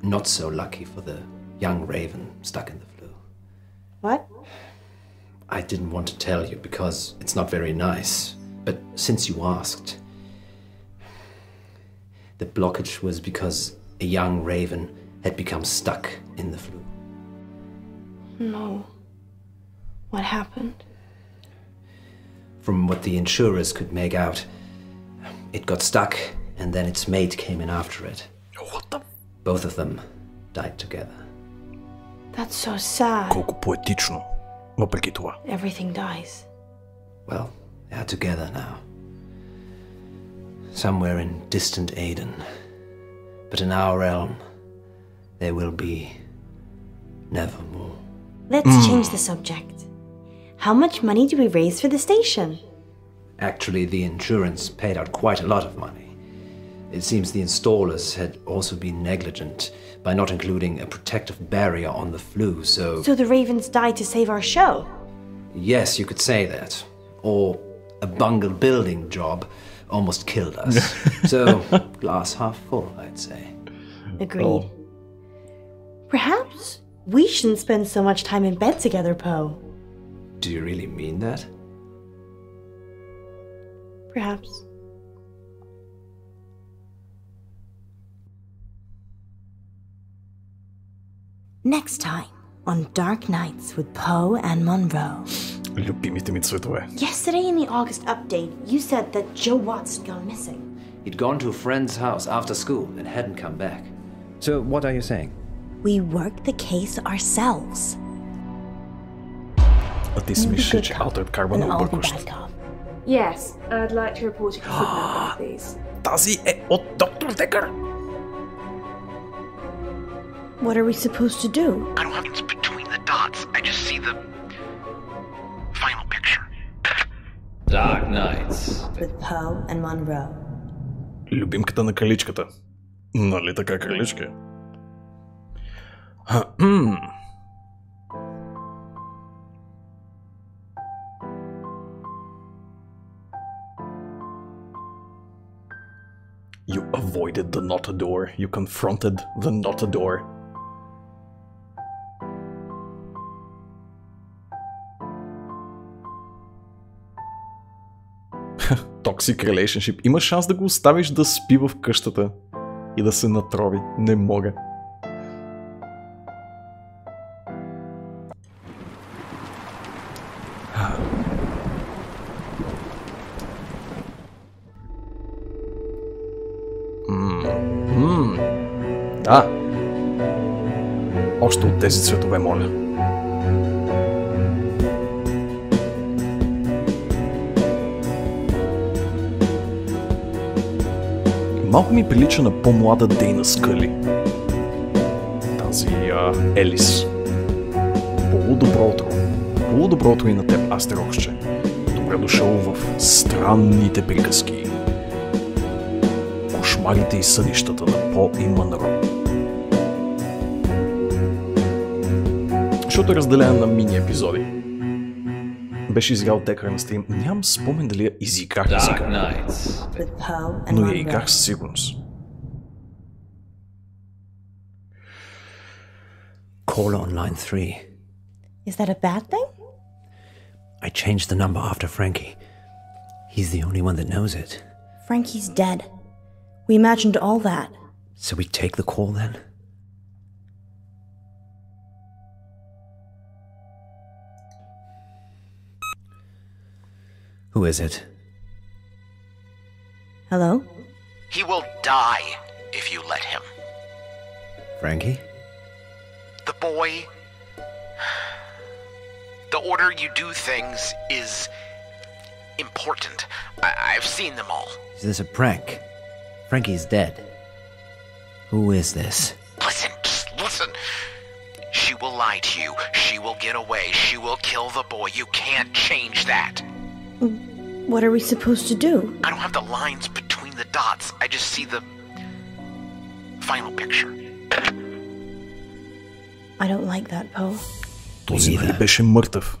not so lucky for the young raven stuck in the flue.
What?
I didn't want to tell you because it's not very nice. But since you asked, the blockage was because a young raven had become stuck in the flue.
No. What happened?
From what the insurers could make out, it got stuck and then its mate came in after it.
What the...
Both of them died together.
That's so sad.
Колко поетично, въпреки това.
Everything dies.
Well, they are together now. Somewhere in distant Aden. But in our realm, they will be nevermore.
Let's change the subject. How much money do we raise for the station?
Actually, the insurance paid out quite a lot of money. It seems the installers had also been negligent by not including a protective barrier on the flue, so...
So the ravens died to save our show?
Yes, you could say that. Or a bungled building job almost killed us. So, glass half full, I'd say.
Agreed. Perhaps we shouldn't spend so much time in bed together, Poe.
Do you really mean that?
Perhaps. Next time on Dark Nights with Poe and Munro.
Любимите ми цветове.
Yesterday in the August update, you said that Joe Watts had gone missing.
He'd gone to a friend's house after school and hadn't come back. So, what are you saying?
We worked the case ourselves.
А ти си мислиш, че Altered Carbon е объркващ.
Yes, I'd like to report a kidnapping, please.
Тази е от доктор Декър.
What are we supposed to do?
I don't have it between the dots. I just see the final picture.
Dark Nights.
With Poe and Munro.
Любимката на краличката. Нали така, краличка? You avoided the not a door. You confronted the not a door. Toxic relationship. Има шанс да го оставиш да спи в къщата и да се натрови. Не мога. Да. Още от тези цветове, моля. Малко ми прилича на по-млада Дейна Скъли. Тази Елис. Полудобро утро. Полудобро утро и на теб, Астероксче. Добре дошъл в странните приказки. Кошмарите и съдищата на По и Munro. Защото е разделена на мини епизоди. беше изиграл текъра на стрим. Нямам спомен дали я изиграх.
With Poe and
Но я
Munro.
играх със сигурност.
Caller on line 3.
Is that a bad thing?
I changed the number after Frankie. He's the only one that knows it.
Frankie's dead. We imagined all that.
So we take the call then? Who is it?
Hello?
He will die if you let him.
Frankie?
The boy... The order you do things is important. I've seen them all.
Is this a prank? Frankie's dead. Who is this?
Listen, just listen. She will lie to you. She will get away. She will kill the boy. You can't change that.
What are we supposed to do?
I don't have the lines between the dots. I just see the final picture.
I don't like that, Poe.
Този нали беше мъртъв.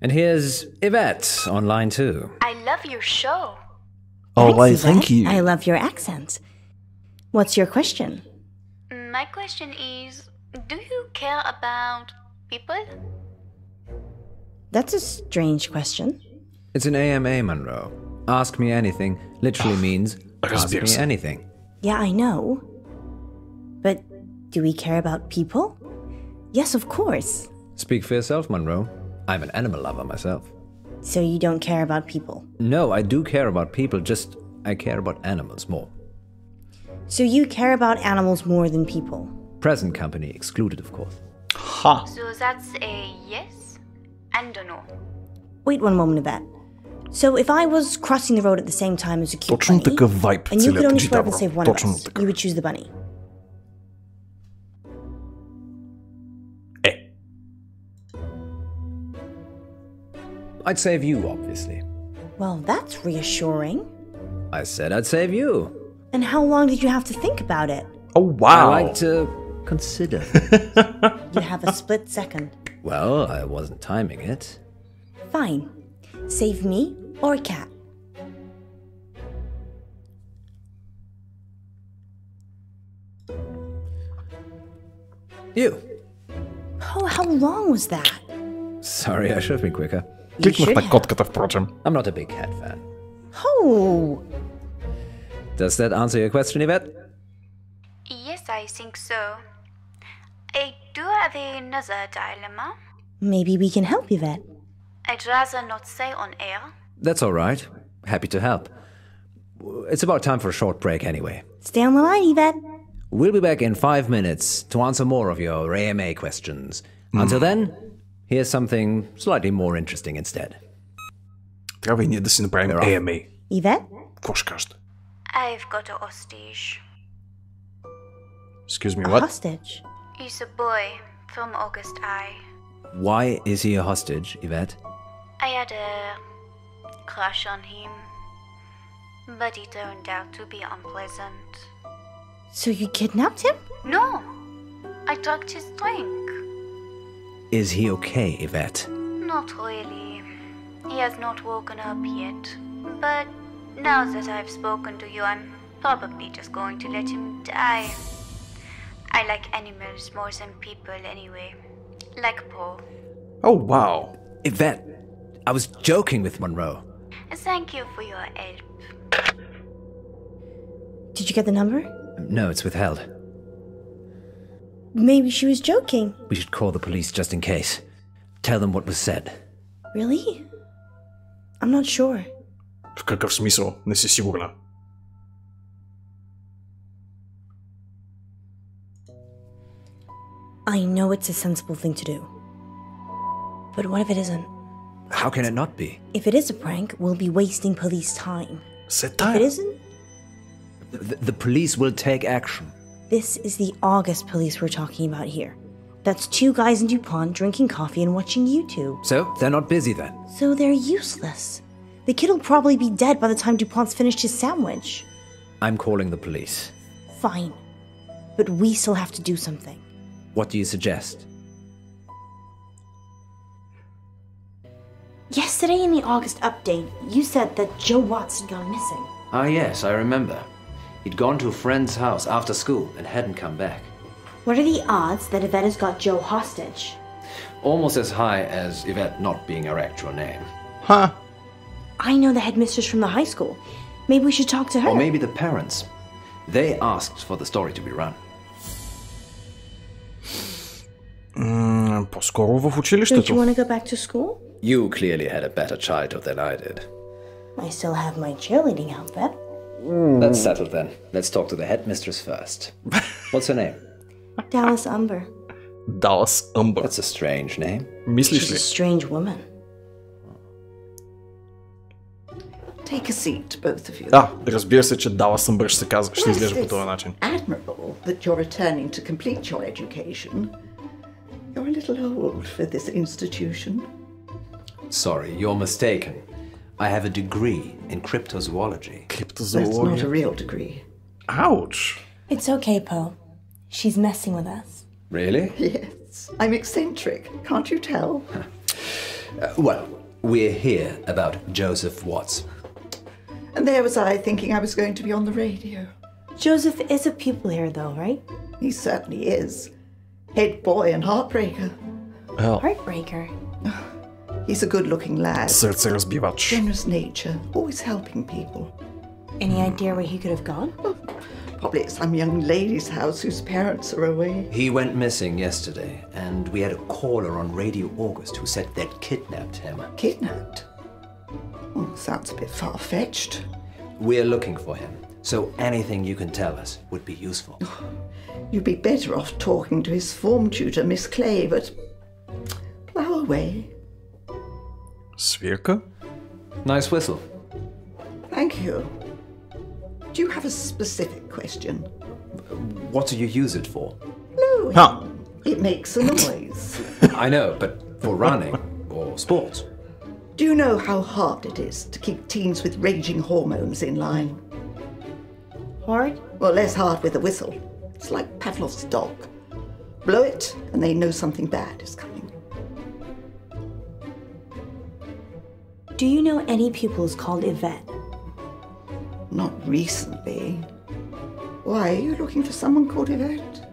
And here's Yvette on line 2.
I love your show.
Oh, why,
Yvette.
thank you.
I love your accent. What's your question?
My question is, do you care about people?
That's a strange question.
It's an AMA, Munro. Ask me anything literally means ask me anything.
Yeah, I know. But do we care about people? Yes, of course.
Speak for yourself, Munro. I'm an animal lover myself.
So you don't care about people?
No, I do care about people, just I care about animals more.
So you care about animals more than people?
Present company excluded, of course.
Ha!
So that's a yes and a no.
Wait one moment of that. So if I was crossing the road at the same time as a cute
Точно
bunny,
такъв вайб
and you could
целият
only swerve and
GW.
save one of
Точно
us,
така.
you would choose the bunny.
I'd save you, obviously.
Well, that's reassuring.
I said I'd save you.
And how long did you have to think about it?
Oh, wow!
I like to consider.
You have a split second.
Well, I wasn't timing it.
Fine. Save me or a cat.
You.
Oh, how long was that?
Sorry, I should have been quicker.
You
Кликнах
should
на
have.
котката, впрочем.
I'm not a big cat fan.
Oh,
Does that answer your question, Yvette?
Yes, I think so. I do have another dilemma.
maybe we can help Yvette.
I'd rather not say on air.
That's all right. Happy to help. It's about time for a short break anyway.
Stay on the line, Yvette.
We'll be back in 5 minutes to answer more of your AMA questions. Until then, here's something slightly more interesting instead.
Трябва и ние да си направим AMA.
Yvette?
Какво ще кажете?
I've got a hostage.
Excuse me,
A
what?
hostage.
He's a boy from August I.
Why is he a hostage, Yvette?
I had a crush on him, but he turned out to be unpleasant.
So you kidnapped him?
No, I took his drink.
Is he okay, Yvette?
Not really. He has not woken up yet. But now that I've spoken to you, I'm probably just going to let him die. I like animals more than people anyway. Like Poe.
Oh, wow.
Yvette, I was joking with Munro.
Thank you for your help.
Did you get the number?
No, it's withheld.
Maybe she was joking.
We should call the police just in case. Tell them what was said.
Really? I'm not sure.
В какъв смисъл? Не си сигурна.
I know it's a sensible thing to do. But what if it isn't?
How can it not be?
If it is a prank, we'll be wasting police time.
Се
If it
тая.
isn't,
The police will take action.
this is the August police we're talking about here. That's two guys in DuPont drinking coffee and watching YouTube.
So, they're not busy then.
So they're useless. The kid will probably be dead by the time DuPont's finished his sandwich.
I'm calling the police.
Fine. But we still have to do something.
What do you suggest?
Yesterday in the August update, you said that Joe Watts had gone missing.
Ah, yes, I remember. He'd gone to a friend's house after school and hadn't come back.
What are the odds that Yvette's got Joe hostage?
Almost as high as Yvette not being her actual name.
Huh.
I know the headmistress from the high school. Maybe we should talk to her.
Or maybe the parents. They asked for the story to be run.
По-скоро в
Don't
училището.
you want to go back to school?
You clearly had a better childhood than I did.
I still have my cheerleading outfit.
That's settled then. Let's talk to the headmistress first. What's her name?
Dallas Umber.
Далас Умбър.
That's a strange name.
Мислиш
She's a
ли?
strange woman.
Take a seat, both of you.
Да, разбира се, че Далас Умбър ще се казва, ще изглежда по този начин.
Admirable that you're returning to complete your education. You're a little old for this institution.
Sorry, you're mistaken. I have a degree in cryptozoology.
That's not a
Криптозоология.
real degree.
Ауч!
It's okay, Poe. She's messing with us.
Really?
Yes, I'm eccentric, can't you tell?
Well, we're here about Joseph Watts.
And there was I thinking I was going to be on the radio.
Joseph is a pupil here, though, right?
He certainly is. Head boy and heartbreaker.
Heartbreaker.
He's a good-looking lad.
Сърце разбивач.
Generous nature, always helping people.
Any idea where he could have gone?
Probably at some young lady's house whose parents are away.
He went missing yesterday, and we had a caller on Radio August who said they'd kidnapped him.
Kidnapped? Oh, sounds a bit far-fetched.
We're looking for him, so anything you can tell us would be useful.
You'd be better off talking to his form tutor, Miss Clay, but plough away.
Свирка?
Nice whistle.
Thank you. Do you have a specific question?
What do you use it for?
Blowing.
Huh.
It makes a noise.
I know, but for running or sports.
Do you know how hard it is to keep teens with raging hormones in line?
Hard?
Well, less hard with a whistle. It's like Pavlov's dog. Blow it, and they know something bad is coming.
Do you know any pupils called Yvette?
Not recently. Why, are you looking for someone called Yvette?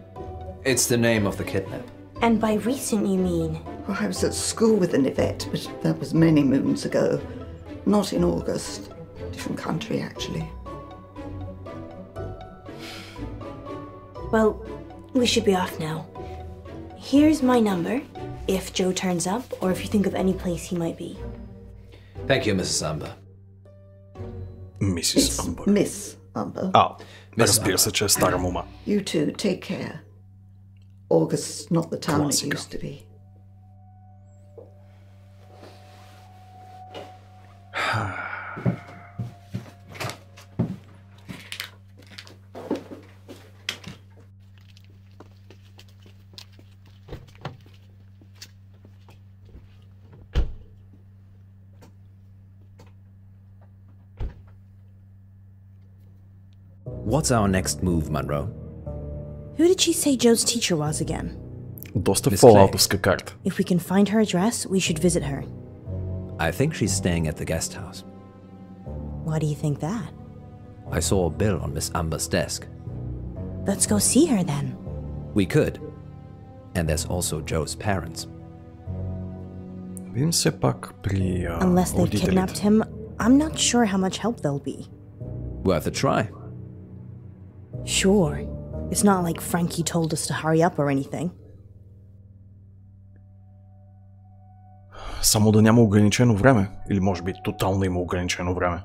It's the name of the kidnap.
And by recent, you mean?
Well, I was at school with an Yvette, but that was many moons ago. Not in August. Different country, actually.
Well, we should be off now. Here's my number, if Joe turns up, or if you think of any place he might be.
Thank you, Mrs. Amber.
Мисис Умбър.
Miss Umber.
Разбира се, че е стара мома.
You too, take care. August's not the town
Classica.
it used to be.
What's our next move, Munro?
Who did she say Joe's teacher was again?
Доста
Miss
фоллаутовска карта.
If we can find her address, we should visit her.
I think she's staying at the guest house.
Why do you think that?
I saw a bill on Miss Amber's desk.
Let's go see her then.
We could. And there's also Joe's parents.
Видим все пак при
Unless they've
родителите.
kidnapped him, I'm not sure how much help they'll be.
Worth a try.
Sure. It's not like Frankie told us to hurry up or anything.
Само да няма ограничено време. Или може би тотално има ограничено време.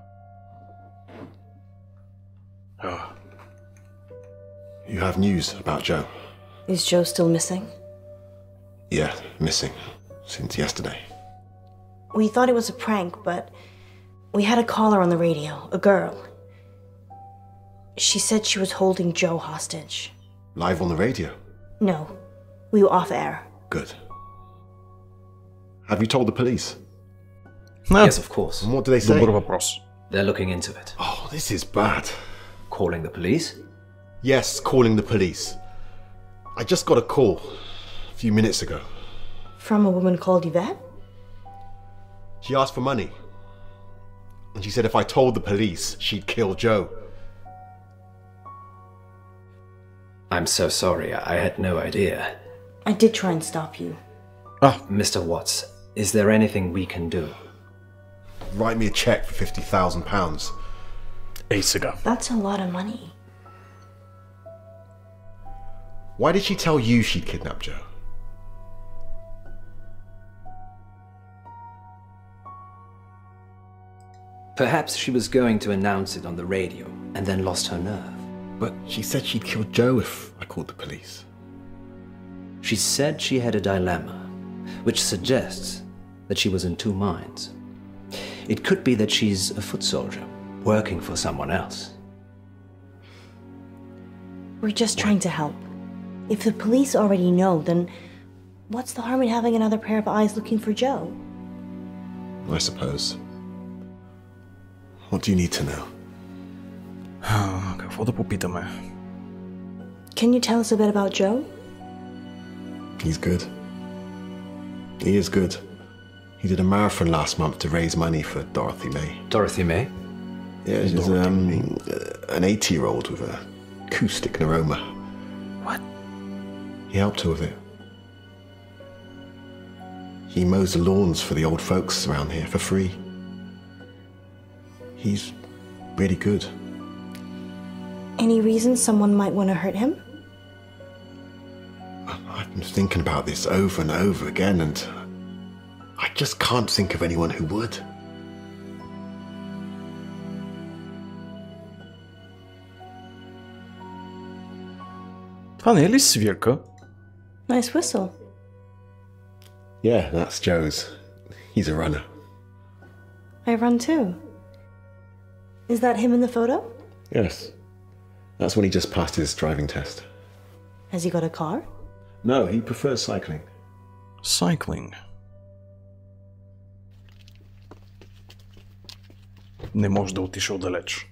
You have news about Joe?
Is Joe still missing?
Yeah, missing. Since yesterday.
We thought it was a prank, but we had a caller on the radio, a girl. She said she was holding Joe hostage.
Live on the radio?
No, we were off air.
Good. Have you told the police?
Yes, of course.
And what do they say?
Добър въпрос.
They're looking into it.
Oh, this is bad.
Calling the police?
Yes, calling the police. I just got a call a few minutes ago.
From a woman called Yvette?
She asked for money. And she said if I told the police, she'd kill Joe.
I'm so sorry, I had no idea.
I did try and stop you.
Mr. Watts, is there anything we can do?
Write me a cheque for £50,000.
Ей сега.
That's a lot of money.
Why did she tell you she'd kidnap Joe?
Perhaps she was going to announce it on the radio and then lost her nerve.
But she said she'd kill Joe if I called the police.
She said she had a dilemma, which suggests that she was in two minds. It could be that she's a foot soldier, working for someone else.
We're just trying to help. If the police already know, then what's the harm in having another pair of eyes looking for Joe?
I suppose. What do you need to know?
Какво да попитаме?
Can you tell us a bit about Joe?
He's good. He is good. He did a marathon last month to raise money for Dorothy May.
Dorothy May?
Yeah, she's an 80-year-old with a acoustic neuroma.
What?
He helped her with it. He mows the lawns for the old folks around here for free. He's really good.
Any reason someone might want to hurt him?
I've been thinking about this over and over again, and I just can't think of anyone who would.
Това не е ли свирка?
Nice whistle.
Yeah, that's Joe's. He's a runner.
I run too. Is that him in the photo?
Yes. That's when he just passed his driving test.
Has he got a car?
No, he prefers cycling.
Cycling. Не може да отишъл далеч.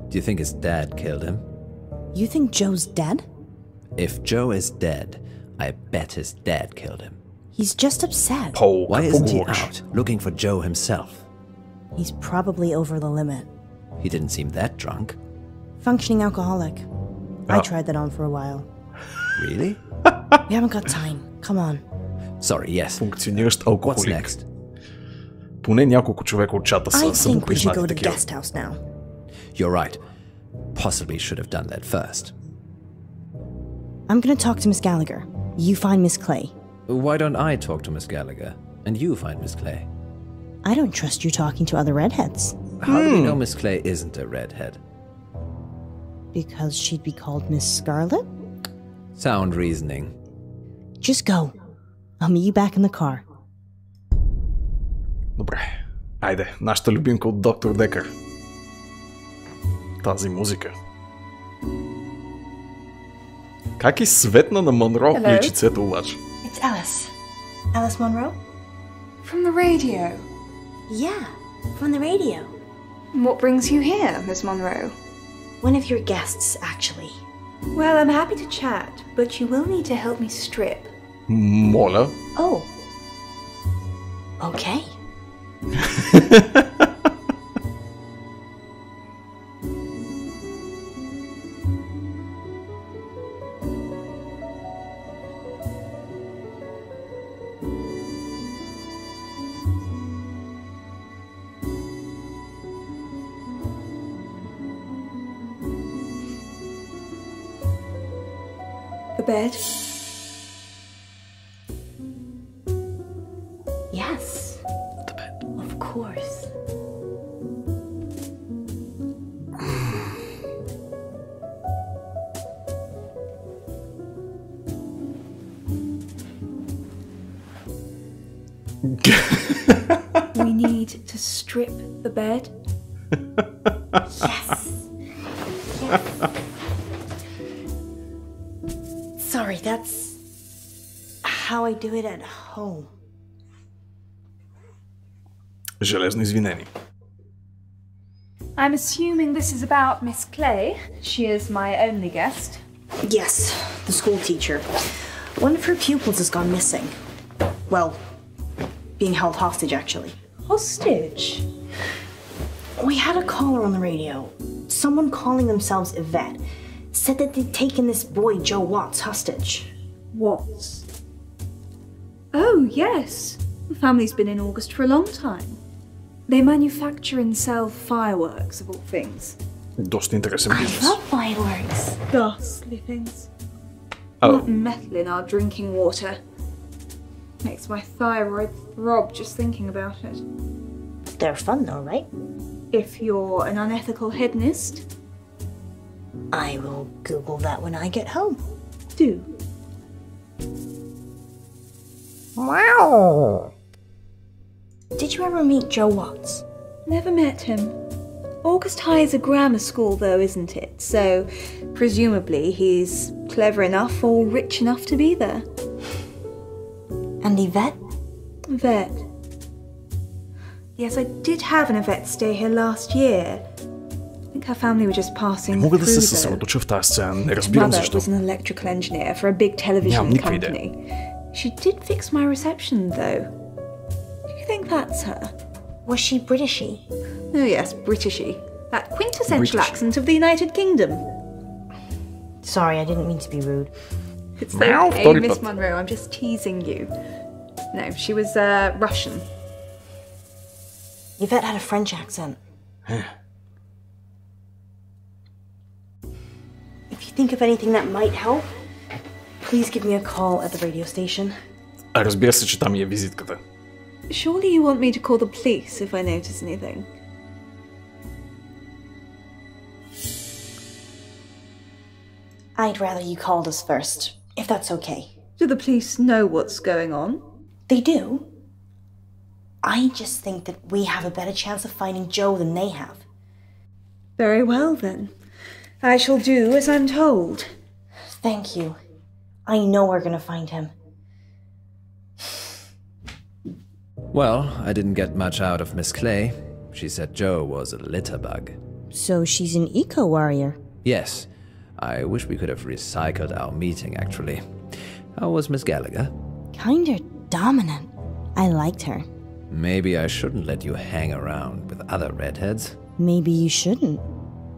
Do you think his dad killed him?
You think Joe's dead?
If Joe is dead, I bet his dad killed him.
He's just upset.
Пол,
Why
какво
isn't he
говориш?
out looking for Joe himself?
He's probably over the limit.
He didn't seem that drunk.
Functioning alcoholic. I tried that on for a while.
Really?
We haven't got time. Come on.
Sorry, yes.
Функциониращ
What's
алкохолик.
next?
Поне няколко човека от чата
I
са
think we should
самопризнати
go to the
такива.
guest house now.
You're right. Possibly should have done that first.
I'm gonna talk to Miss Gallagher. You find Miss Clay.
Why don't I talk to Miss Gallagher and you find Miss Clay?
I don't trust you talking to other redheads.
How do we know Miss Clay isn't a redhead?
Because she'd be called Miss Scarlet?
Sound reasoning.
Just go. I'll meet you back in the car.
Добре. Айде, нашата любимка от доктор Декър. Тази музика. Как и светна на Монро
Hello.
личицето обаче.
It's Alice.
Alice Munro?
From the radio.
Yeah, from the radio.
What brings you here, Miss Monroe?
One of your guests, actually.
Well, I'm happy to chat, but you will need to help me strip.
Моля.
Oh. Okay.
The bed?
Yes.
The bed.
Of course.
We need to strip the bed.
Yes. Yes. Sorry, that's how I do it at home.
Железно извинение.
I'm assuming this is about Miss Clay. She is my only guest.
Yes, the school teacher. One of her pupils has gone missing. Well, being held hostage, actually.
Hostage?
We had a caller on the radio. Someone calling themselves Yvette said that they'd taken this boy, Joe Watts, hostage.
Watts? Oh, yes. The family's been in August for a long time. They manufacture and sell fireworks, of all things.
Доста интересен
I
бизнес.
love fireworks.
Ghastly things.
Oh.
Not metal in our drinking water. Makes my thyroid throb just thinking about it.
They're fun though, right?
If you're an unethical hedonist,
I will Google that when I get home.
do.
Did you ever meet Joe Watts?
Never met him. August High is a grammar school though, isn't it? So, presumably he's clever enough or rich enough to be there.
And Yvette?
Vet. Yes, I did have an Yvette stay here last year. I think her family were just passing
Мога да
through
се
though.
съсредоточа в тази сцена. Не
Her
разбирам
mother
защо.
was an electrical engineer for a big television
Нямам никаква идея.
company. She did fix my reception though. Do you think that's her?
Was she Britishy?
Oh yes, Britishy. That quintessential
British.
accent of the United Kingdom.
Sorry, I didn't mean to be rude.
It's
Meow,
okay,
sorry,
Miss
but-
Munro, I'm just teasing you. No, she was Russian.
Yvette had a French accent. If you think of anything that might help, please give me a call at the radio station.
Разбира се, че там е визитката.
Surely you want me to call the police if I notice anything?
I'd rather you called us first, if that's okay.
Do the police know what's going on?
They do. I just think that we have a better chance of finding Joe than they have.
Very well then. I shall do as I'm told.
Thank you. I know we're gonna find him.
Well, I didn't get much out of Miss Clay. She said Joe was a litter bug.
So she's an eco-warrior.
Yes, I wish we could have recycled our meeting, actually. How was Miss Gallagher?
Kinda dominant. I liked her.
Maybe I shouldn't let you hang around with other redheads.
Maybe you shouldn't.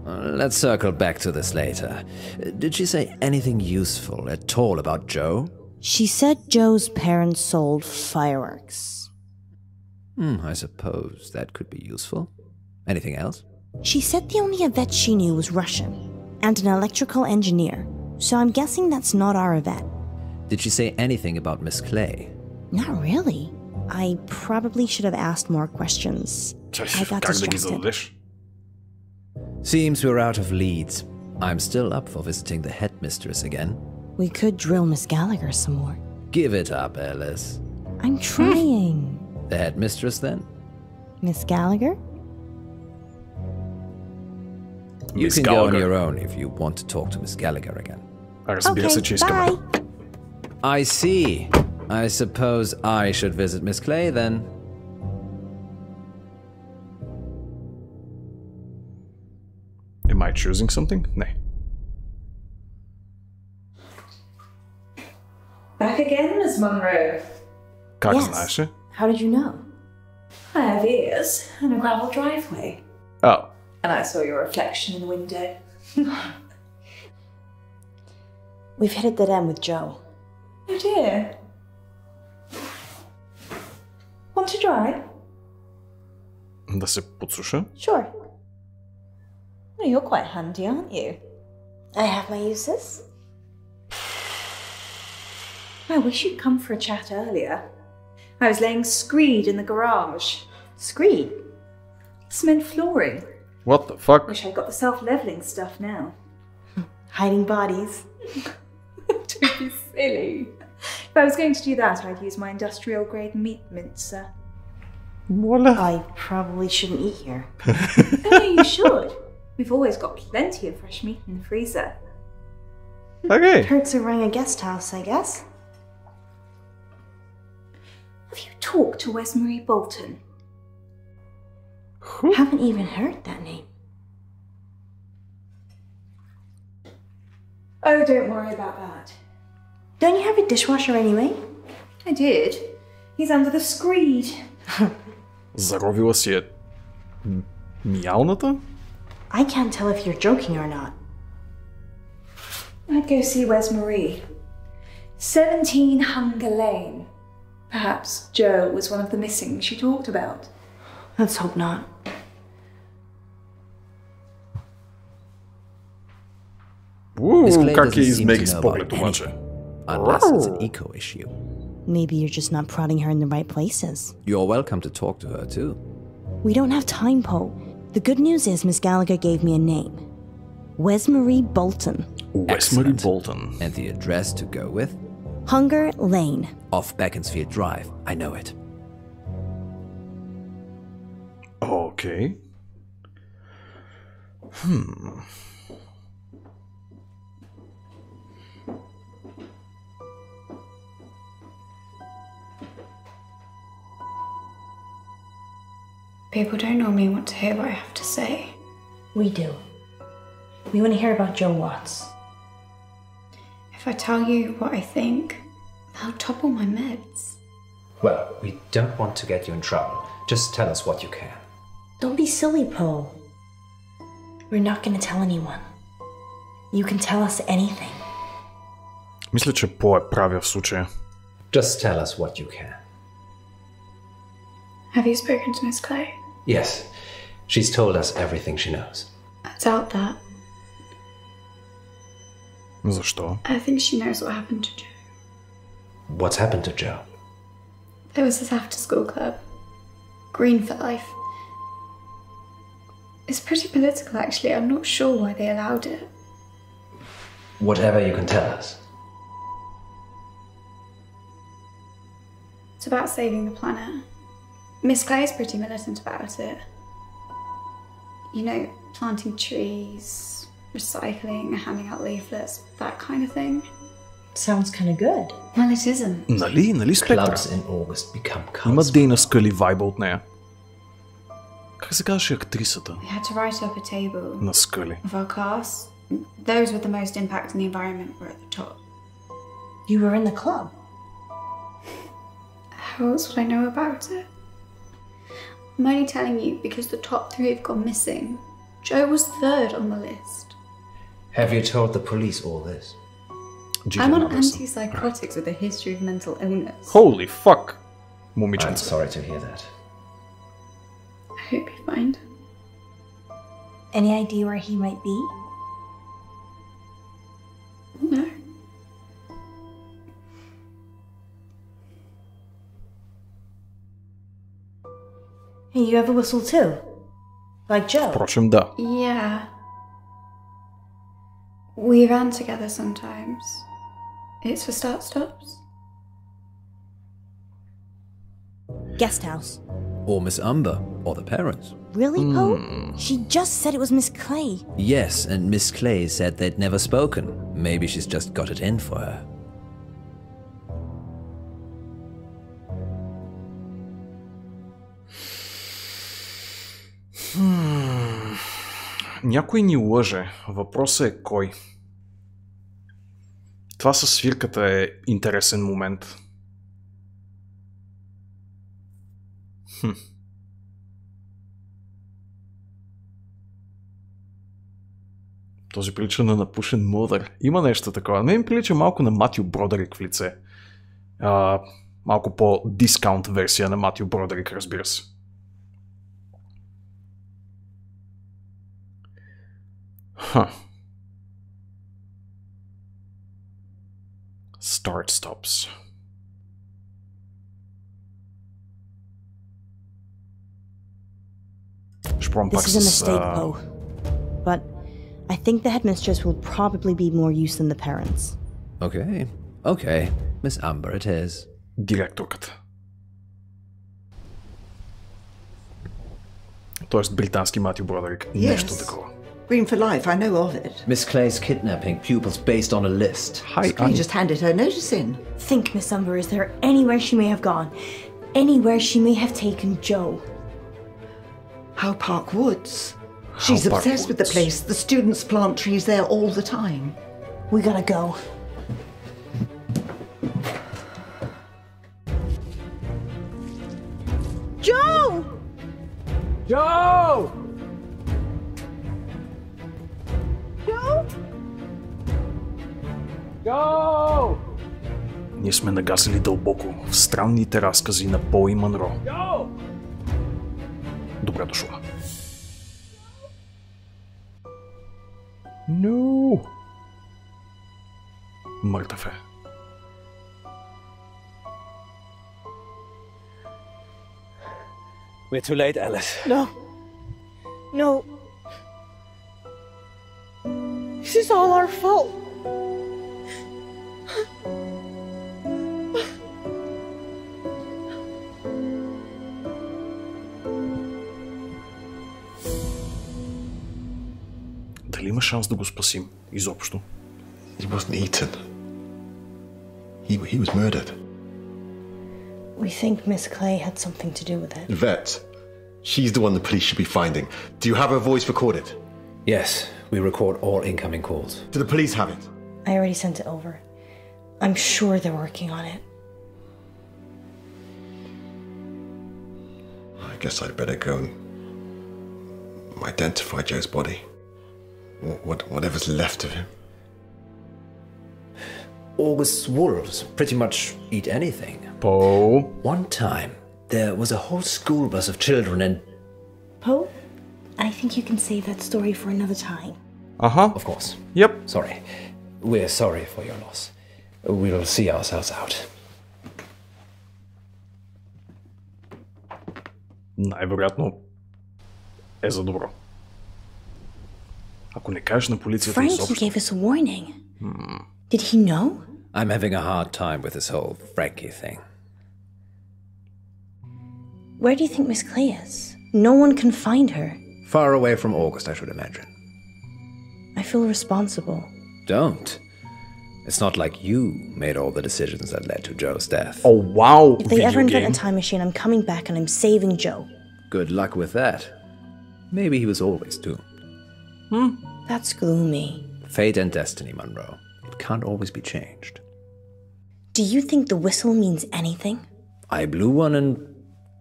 Let's circle back to this later. Did she say anything useful at all about Joe?
She said Joe's parents sold fireworks.
I suppose that could be useful. Anything else?
She said the only Yvette she knew was Russian, and an electrical engineer, so I'm guessing that's not our Yvette.
Did she say anything about Miss Clay?
Not really. I probably should have asked more questions. I got
Как да ги
distracted.
зададеш?
Seems we're out of leads. I'm still up for visiting the headmistress again.
We could drill Miss Gallagher some more.
Give it up, Alice.
I'm trying.
The headmistress, then?
Miss Gallagher?
You
Miss
can go on
Gallagher.
your own if you want to talk to Miss Gallagher again.
Разбира се, че искаме.
bye.
I see. I suppose I should visit Miss Clay, then.
Am I choosing something? Не.
Back again, Miss Munro.
Как
Yes.
знаеше?
How did you know?
I have ears and a gravel driveway.
Oh,
And I saw your reflection in the window.
We've hit a dead end with Joe.
Oh dear. Want to drive?
да се подслуша.
Sure.
Well, you're quite handy, aren't you?
I have my uses.
I wish you'd come for a chat earlier. I was laying screed in the garage.
Screed.
Cement flooring.
What the fuck?
Wish I got the self-leveling stuff now.
Hiding bodies.
Don't be silly. If I was going to do that, I'd use my industrial grade meat mincer.
I probably shouldn't eat here.
Oh, no, you should. We've always got plenty of fresh meat in the freezer.
Okay.
Hurts to run a guest house, I guess.
Have you talked to Wesmarie Bolton?
Who?
Haven't even heard that name.
Oh, don't worry about that.
Don't you have a dishwasher anyway?
I did. He's under the screed.
Заровила си е миялната?
I can't tell if you're joking or not.
I'd go see where's Marie. 17 Hunger Lane. Perhaps Joe was one of the missing she talked about.
Let's hope not.
Как я измери с поглед обаче.
Unless it's an eco issue.
Maybe you're just not prodding her in the right places.
You're welcome to talk to her too.
We don't have time, Poe. The good news is Miss Gallagher gave me a name. Wesmarie Bolton.
Wesmarie Bolton.
And the address to go with?
Hunger Lane.
Off Beaconsfield Drive. I know it.
Okay.
People don't normally want to hear what I have to say.
We do. We want to hear about Joe Watts.
If I tell you what I think, they'll topple my meds.
Well, we don't want to get you in trouble. Just tell us what you can.
Don't be silly, Poe. We're not going to tell anyone. You can tell us anything.
Мисля, че По е правя в случая.
Just tell us what you can.
Have you spoken to Miss Clay?
Yes, she's told us everything she knows.
I doubt that.
Защо?
I think she knows what happened to Joe.
What's happened to Joe?
There was this after-school club. Green for Life. It's pretty political, actually. I'm not sure why they allowed it.
Whatever you can tell us.
It's about saving the planet. Miss Clay's pretty militant about it. You know, planting trees, recycling, handing out leaflets, that kind of thing.
Sounds kind of good.
Well, it isn't.
Нали Спектра?
Clubs in August become
Има
cults.
Дейна Скъли вайба от нея. Как се казваше актрисата
We had to write up a table
на Скъли?
of our class. Those with the most impact on the environment were at the top.
You were in the club.
How else would I know about it? I'm only telling you because the top 3 have gone missing. Joe was 3rd on the list.
Have you told the police all this?
I'm on antipsychotics with a history of mental illness.
Holy fuck!
I'm
Момиченце.
sorry to hear that.
I hope you find.
Any idea where he might be?
No.
Hey, you have a whistle too? Like Joe?
Впрочем, да.
Yeah. We ran together sometimes. It's for start-stops.
Guest house.
Or Miss Umber, or the parents.
Really, Poe? She just said it was Miss Clay.
Yes, and Miss Clay said they'd never spoken. Maybe she's just got it in for her.
Някой ни лъже. Въпросът е кой. Това със свирката е интересен момент. Този прилича на напушен модър. Има нещо такова. Не ми прилича малко на Матю Бродерик в лице. Малко по-дискаунт версия на Матю Бродерик, разбира се. Start stops.
This is a mistake, Poe. But I think the headmistress will probably be more use than the parents.
Okay. Miss Umber it is.
Директорката. Тоест британски Матю Бродерик. Нещо такова.
Green for Life, I know of it.
Miss Clay's kidnapping pupils based on a list.
Hi,
Clay just handed her notice in.
Think, Miss Umber, is there anywhere she may have gone? Anywhere she may have taken Joe?
How Park Woods. She's obsessed with the place. The students plant trees there all the time.
We gotta go. Joe!
Joe!
Joe?
Joe! Ние сме нагасили дълбоко в странните разкази на По и Мънро. Добре дошла. No. Мъртъв е.
We're too late, Alice.
No. No. This is all our fault.
Дали има шанс да го спасим изобщо?
He wasn't eaten. He was murdered.
We think Miss Clay had something to do with it.
Vet. She's the one the police should be finding. Do you have her voice recorded?
Yes, we record all incoming calls.
Do the police have it?
I already sent it over. I'm sure they're working on it.
I guess I'd better go and identify Joe's body. Whatever's left of him.
August's wolves pretty much eat anything.
Poe.
One time, there was a whole school bus of children and...
Poe, I think you can save that story for another time.
Аха.
Of course.
Yep.
Sorry. We're sorry for your loss. We'll see ourselves out.
Най-вероятно е за добро. Ако не кажеш на полицията
Frankie
изобщо...
gave us a warning. Did he know?
I'm having a hard time with this whole Frankie thing.
Where do you think Miss Clay is? No one can find her.
Far away from August, I should imagine.
I feel responsible.
Don't. It's not like you made all the decisions that led to Joe's death.
Oh, wow!
If they ever
Video
invent
game.
a time machine, I'm coming back and I'm saving Joe.
Good luck with that. Maybe he was always doomed.
That's gloomy.
Fate and destiny, Munro. It can't always be changed.
Do you think the whistle means anything?
I blew one and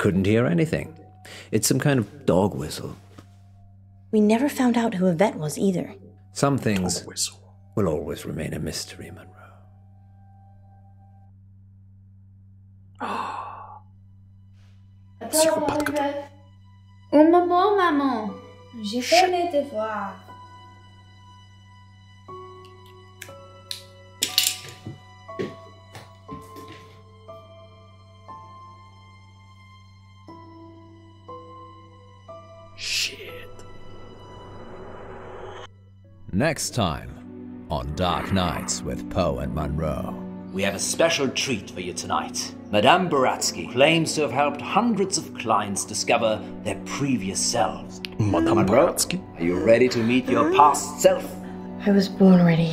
couldn't hear anything. It's some kind of dog whistle.
We never found out who Yvette was either.
Some things
Dog whistle.
will always remain a mystery, Munro.
Психопатката.
Un moment, maman. J'ai fait mes devoirs.
Shit.
Next time on Dark Nights with Poe and Munro.
We have a special treat for you tonight. Madame Baratsky claims to have helped hundreds of clients discover their previous selves.
Мадам
Munro,
Братски.
are you ready to meet your past self?
I was born ready.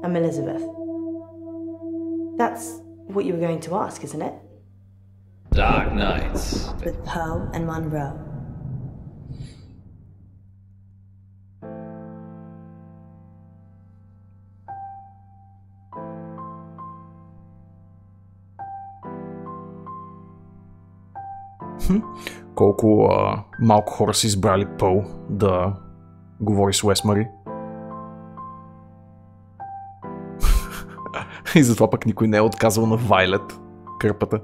I'm Elizabeth. That's what you were going to ask, isn't it?
Dark Nights.
With Poe and Munro.
Колко малко хора са избрали Пол да говори с Уесмари. И затова пък никой не е отказал на Вайлет, кърпата.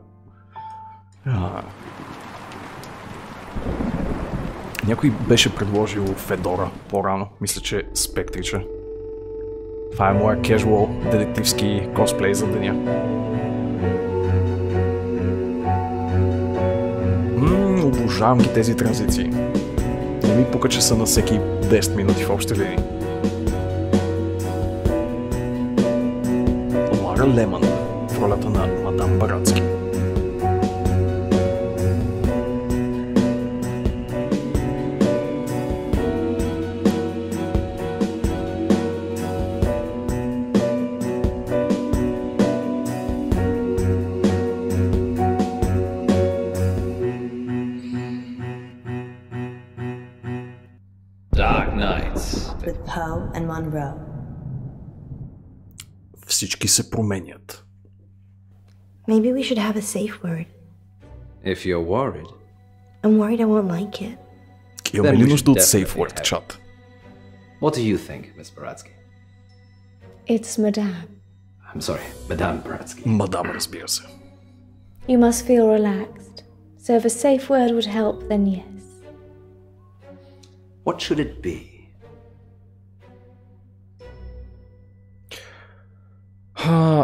Някой беше предложил Федора по-рано. Мисля, че Спектрича. Това е моя кежуал детективски косплей за деня. Обожавам ги тези транзиции. Не ми пука, че са на всеки 10 минути в общи линии. Лара Лемън в ролята на мадам Баратски.
Nights
with Poe and Munro.
Всички се променят.
Maybe we should have a safe word.
If you're worried.
I'm worried I won't like it.
Имаме ли нужда от safe word, чат?
What do you think, Miss Baratsky?
It's Madame.
I'm sorry, Madame Baratsky.
Мадам, разбира се.
You must feel relaxed. So if a safe word would help, then yes.
What should it be?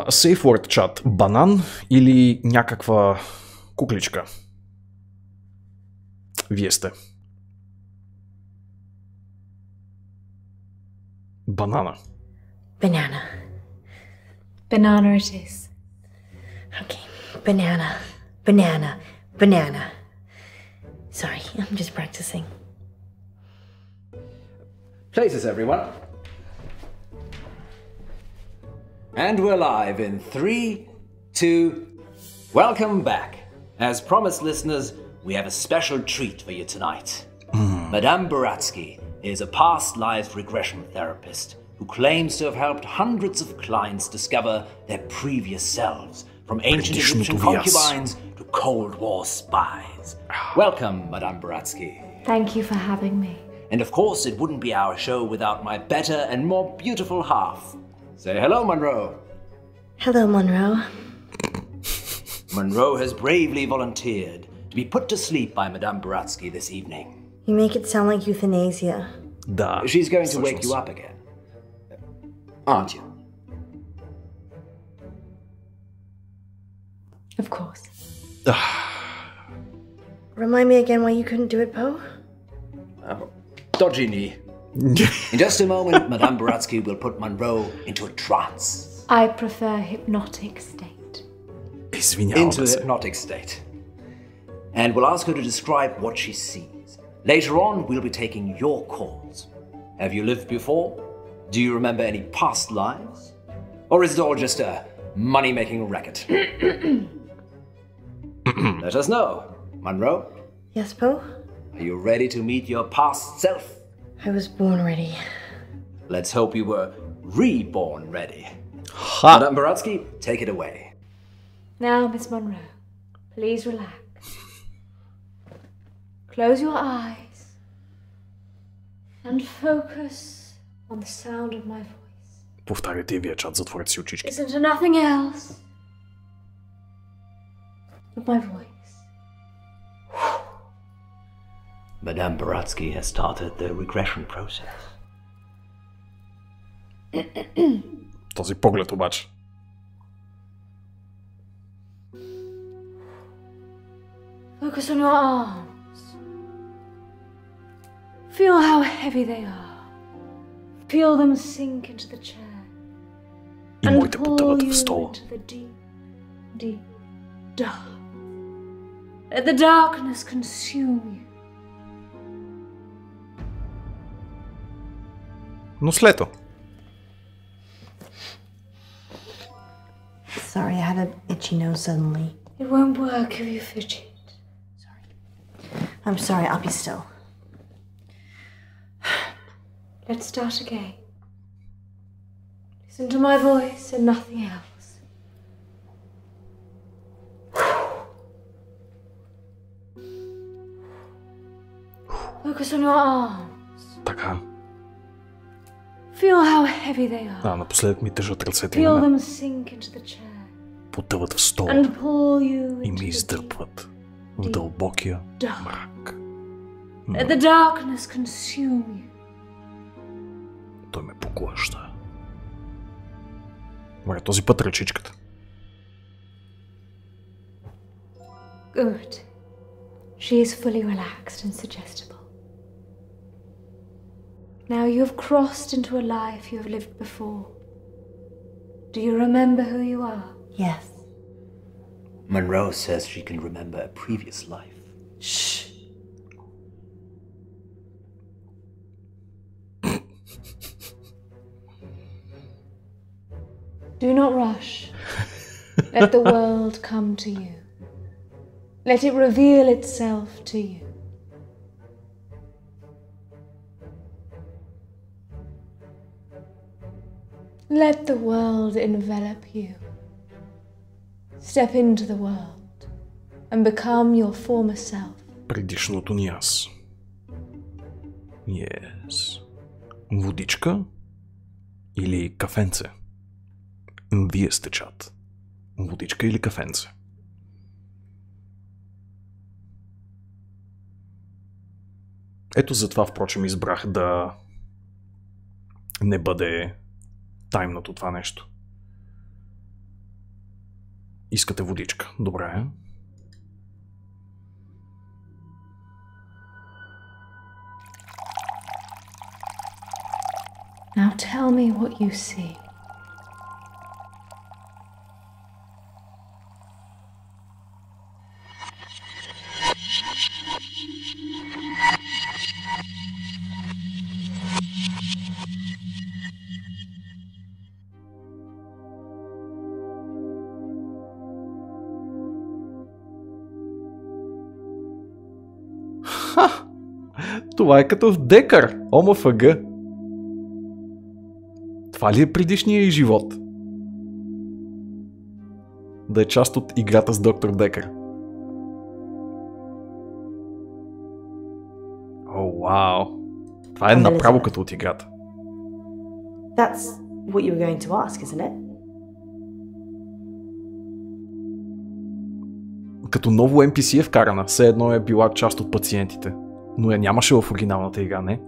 Safe word, чат. Банан или някаква кукличка? Вие сте. Банана.
Banana.
Banana it is.
Okay. Banana. Banana. Banana. Sorry, I'm just practicing.
Places, everyone. And we're live in 3, 2... Welcome back. As promised, listeners, we have a special treat for you tonight. Madame Baratsky is a past life regression therapist who claims to have helped hundreds of clients discover their previous selves, from ancient Egyptian concubines to Cold War spies. Welcome, Madame Baratsky.
Thank you for having me.
And of course, it wouldn't be our show without my better and more beautiful half. Say hello, Munro.
Hello, Munro.
Munro has bravely volunteered to be put to sleep by Madame Baratsky this evening.
You make it sound like euthanasia.
Да.
She's going to wake you up again. Aren't you?
Of course.
Remind me again why you couldn't do it, Poe?
Dodgy knee. In just a moment, Madame Baratsky will put Munro into a trance.
I prefer hypnotic state.
Into a hypnotic state. And we'll ask her to describe what she sees. Later on, we'll be taking your calls. Have you lived before? Do you remember any past lives? Or is it all just a money-making racket? Let us know. Munro?
Yes, Poe?
Are you ready to meet your past self?
I was born ready.
Let's hope you were reborn ready.
Ha!
Madame Baratsky, take it away.
Now, Miss Munro, please relax. Close your eyes and focus on the sound of my voice.
Повтаряйте и вие, чат, затворете си очички.
Listen to nothing else but my voice.
Madame Baratsky has started the regression process.
Този поглед обаче.
Focus on your arms. Feel how heavy they are. Feel them sink into the chair.
И моите потъват в стола.
Into the deep, deep dark. Let the darkness consume you.
Но след това.
Sorry, I had an itchy nose suddenly.
It won't work if you fidget.
I'm sorry, I'll be still.
Let's start again. Listen to my voice and nothing else. Focus on your arms.
Така.
Feel how heavy they are.
Напоследък ми тежат ръцете
Feel
на
them
мен.
sink into the chair.
Потъват в стола
And pull you
и ми
into the
издърпват в дълбокия
dark.
мрак.
Let the darkness consume you.
Той ме поглъща. Добре, този път ръчичката.
Good. She is fully relaxed and suggestible. Now you have crossed into a life you have lived before. Do you remember who you are?
Yes.
Munro says she can remember a previous life.
Shh.
Do not rush. Let the world come to you. Let it reveal itself to you. Let the world envelop you. Step into the world and become your former self.
Предишното ни аз. Yes. Водичка или кафенце? Вие сте чат. Водичка или кафенце? Ето затова, впрочем, избрах да не бъде таймнато това нещо. Искате водичка? Добре.
Now tell me what you see.
Това е като в Декър. ОМФГ. Това ли е предишния и живот? Да е част от играта с доктор Декър. О, вау. Това е направо като от играта.
That's what you were going to ask, isn't it?
Като ново NPC е вкарана. Все едно е била част от пациентите. Но я нямаше в оригиналната игра, не?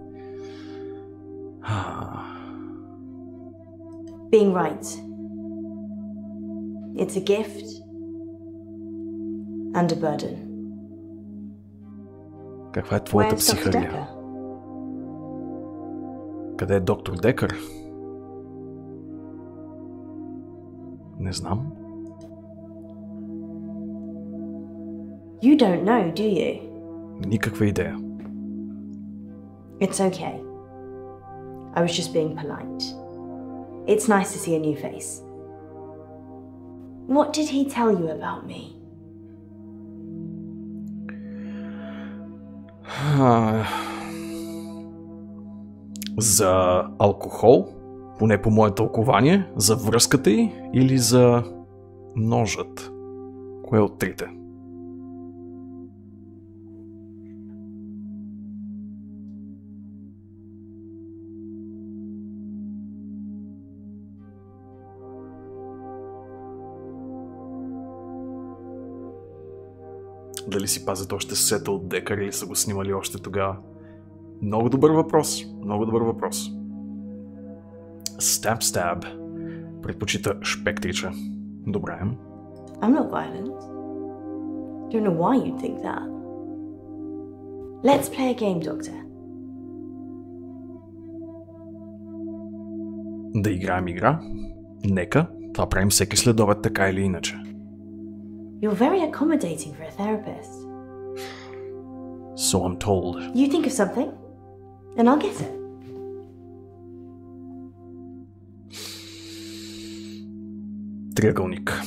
Being right. It's a gift and a burden.
Каква е твоята психария? Къде е доктор Декър? Не знам.
You don't know, do you?
Никаква идея.
It's okay. I was just being polite. It's nice to see a new face. What did he tell you about me?
За алкохол, поне по мое тълкование, за връзката й или за ножът? Кое от трите? Дали си пазят още сета от Декър или са го снимали още тогава? Много добър въпрос. Много добър въпрос. Stab. Предпочита шпектрича. Добре.
I'm not violent. Don't know why you'd think that. Let's play a game, Doctor.
Да играем игра? Нека. Това правим всеки следобед, така или иначе.
You're very accommodating for a therapist.
So I'm told.
You think of something, and I'll get it.
Триъгълник.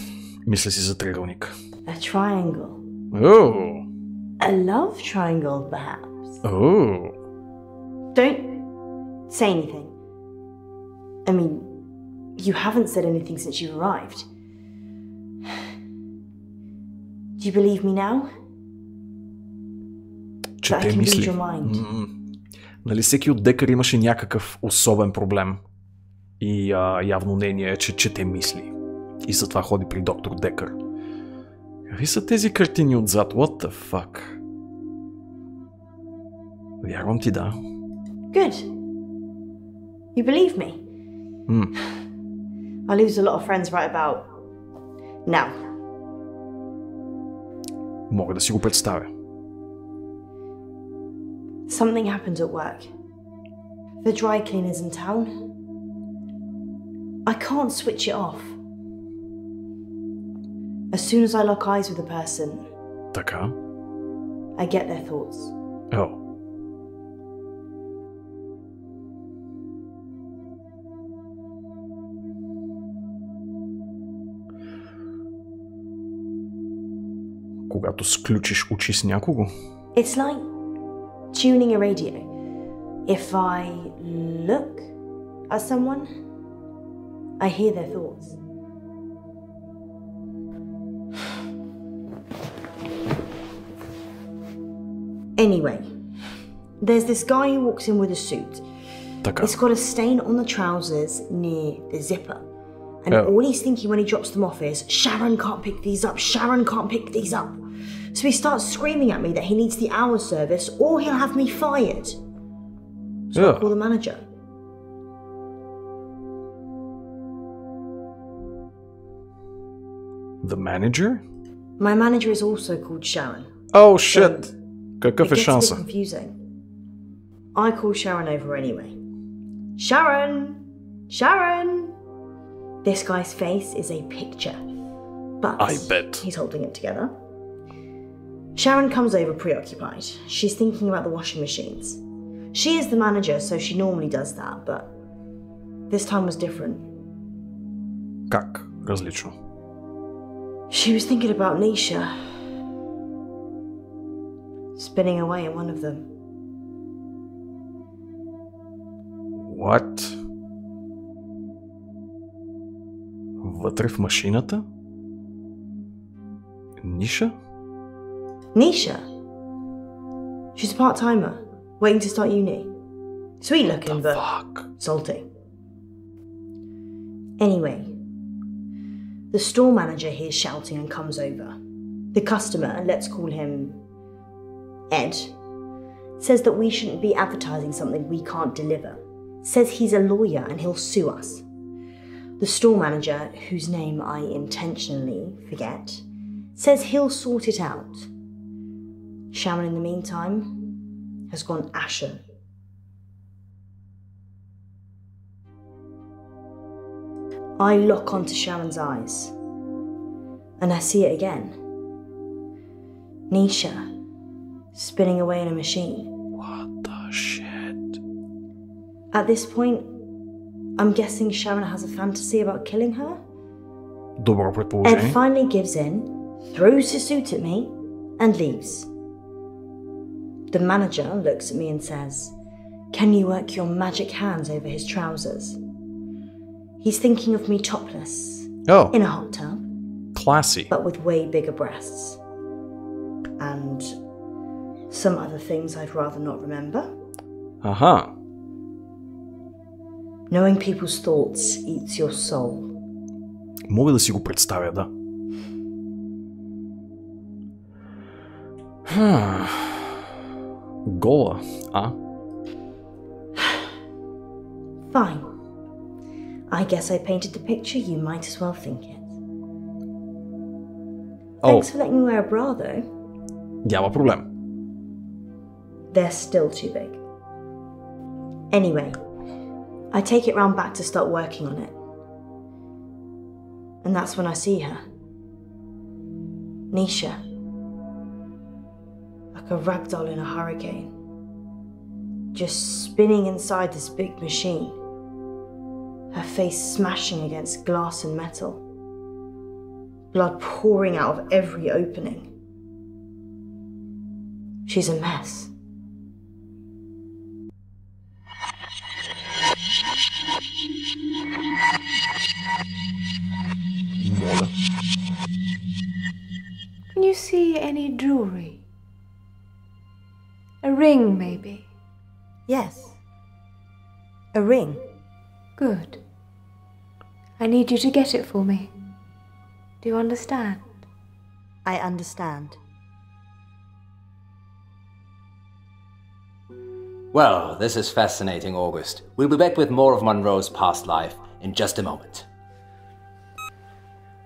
Мисля си за триъгълник.
A triangle.
Oh.
A love triangle, perhaps.
Oh.
Don't say anything. I mean, you haven't said anything since you arrived. Do you believe me now?
Че те мисли. Нали всеки от Декър имаше някакъв особен проблем. И явно нейния е, че чете мисли. И затова ходи при доктор Декър. Какви са тези картини отзад? What the fuck? Вярвам ти, да.
Good. You believe me? I lose a lot of friends right about now.
Мога да си го представя.
Something happened at work. The dry cleaner's in town. I can't switch it off. As soon as I lock eyes with a person,
така?
I get their thoughts.
Oh. Когато сключиш очи с някого?
It's like tuning a radio. If I look at someone, I hear their thoughts. Anyway, there's this guy who walks in with a suit. It's got a stain on the trousers near the zipper. And all he's thinking when he drops them off is, Sharon can't pick these up, Sharon can't pick these up. So he starts screaming at me that he needs the hour service or he'll have me fired. So I call the manager.
The manager?
My manager is also called Sharon.
Oh shit! Какъв е
It gets a bit
шанса?
confusing. I call Sharon over anyway. Sharon! Sharon! This guy's face is a picture, but
I bet.
he's holding it together. Sharon comes over preoccupied. She's thinking about the washing machines. She is the manager, so she normally does that, but this time was different.
Как? Различно.
She was thinking about Nisha. Spinning away in one of them.
What? Вътре в машината? Ниша?
Nisha? She's a part-timer, waiting to start uni. Sweet looking, but salty. Anyway, the store manager hears shouting and comes over. The customer, let's call him Ed, says that we shouldn't be advertising something we can't deliver. Says he's a lawyer and he'll sue us. The store manager, whose name I intentionally forget, says he'll sort it out. Sharon, in the meantime, has gone ashen. I lock onto Sharon's eyes, and I see it again. Nisha, spinning away in a machine.
What the shit?
At this point, I'm guessing Sharon has a fantasy about killing her.
Добро предположение.
Ed finally gives in, throws his suit at me, and leaves. The manager looks at me and says, "Can you work your magic hands over his trousers?" He's thinking of me topless, in a hot tub.
Classy.
But with way bigger breasts. And some other things I'd rather not remember.
Ага.
Knowing people's thoughts eats your soul.
Мога да си го представя, да. Гола, а?
Fine. I guess I painted the picture, you might as well think it. Thanks for letting me wear a bra, though.
Няма проблем.
They're still too big. Anyway, I take it round back to start working on it. And that's when I see her. Nisha. Like a ragdoll in a hurricane. Just spinning inside this big machine. Her face smashing against glass and metal. Blood pouring out of every opening. She's a mess.
Can you see any jewelry? A ring, maybe?
Yes. A ring.
Good. I need you to get it for me. Do you understand?
I understand.
Well, this is fascinating, August. We'll be back with more of Munro's past life in just a moment.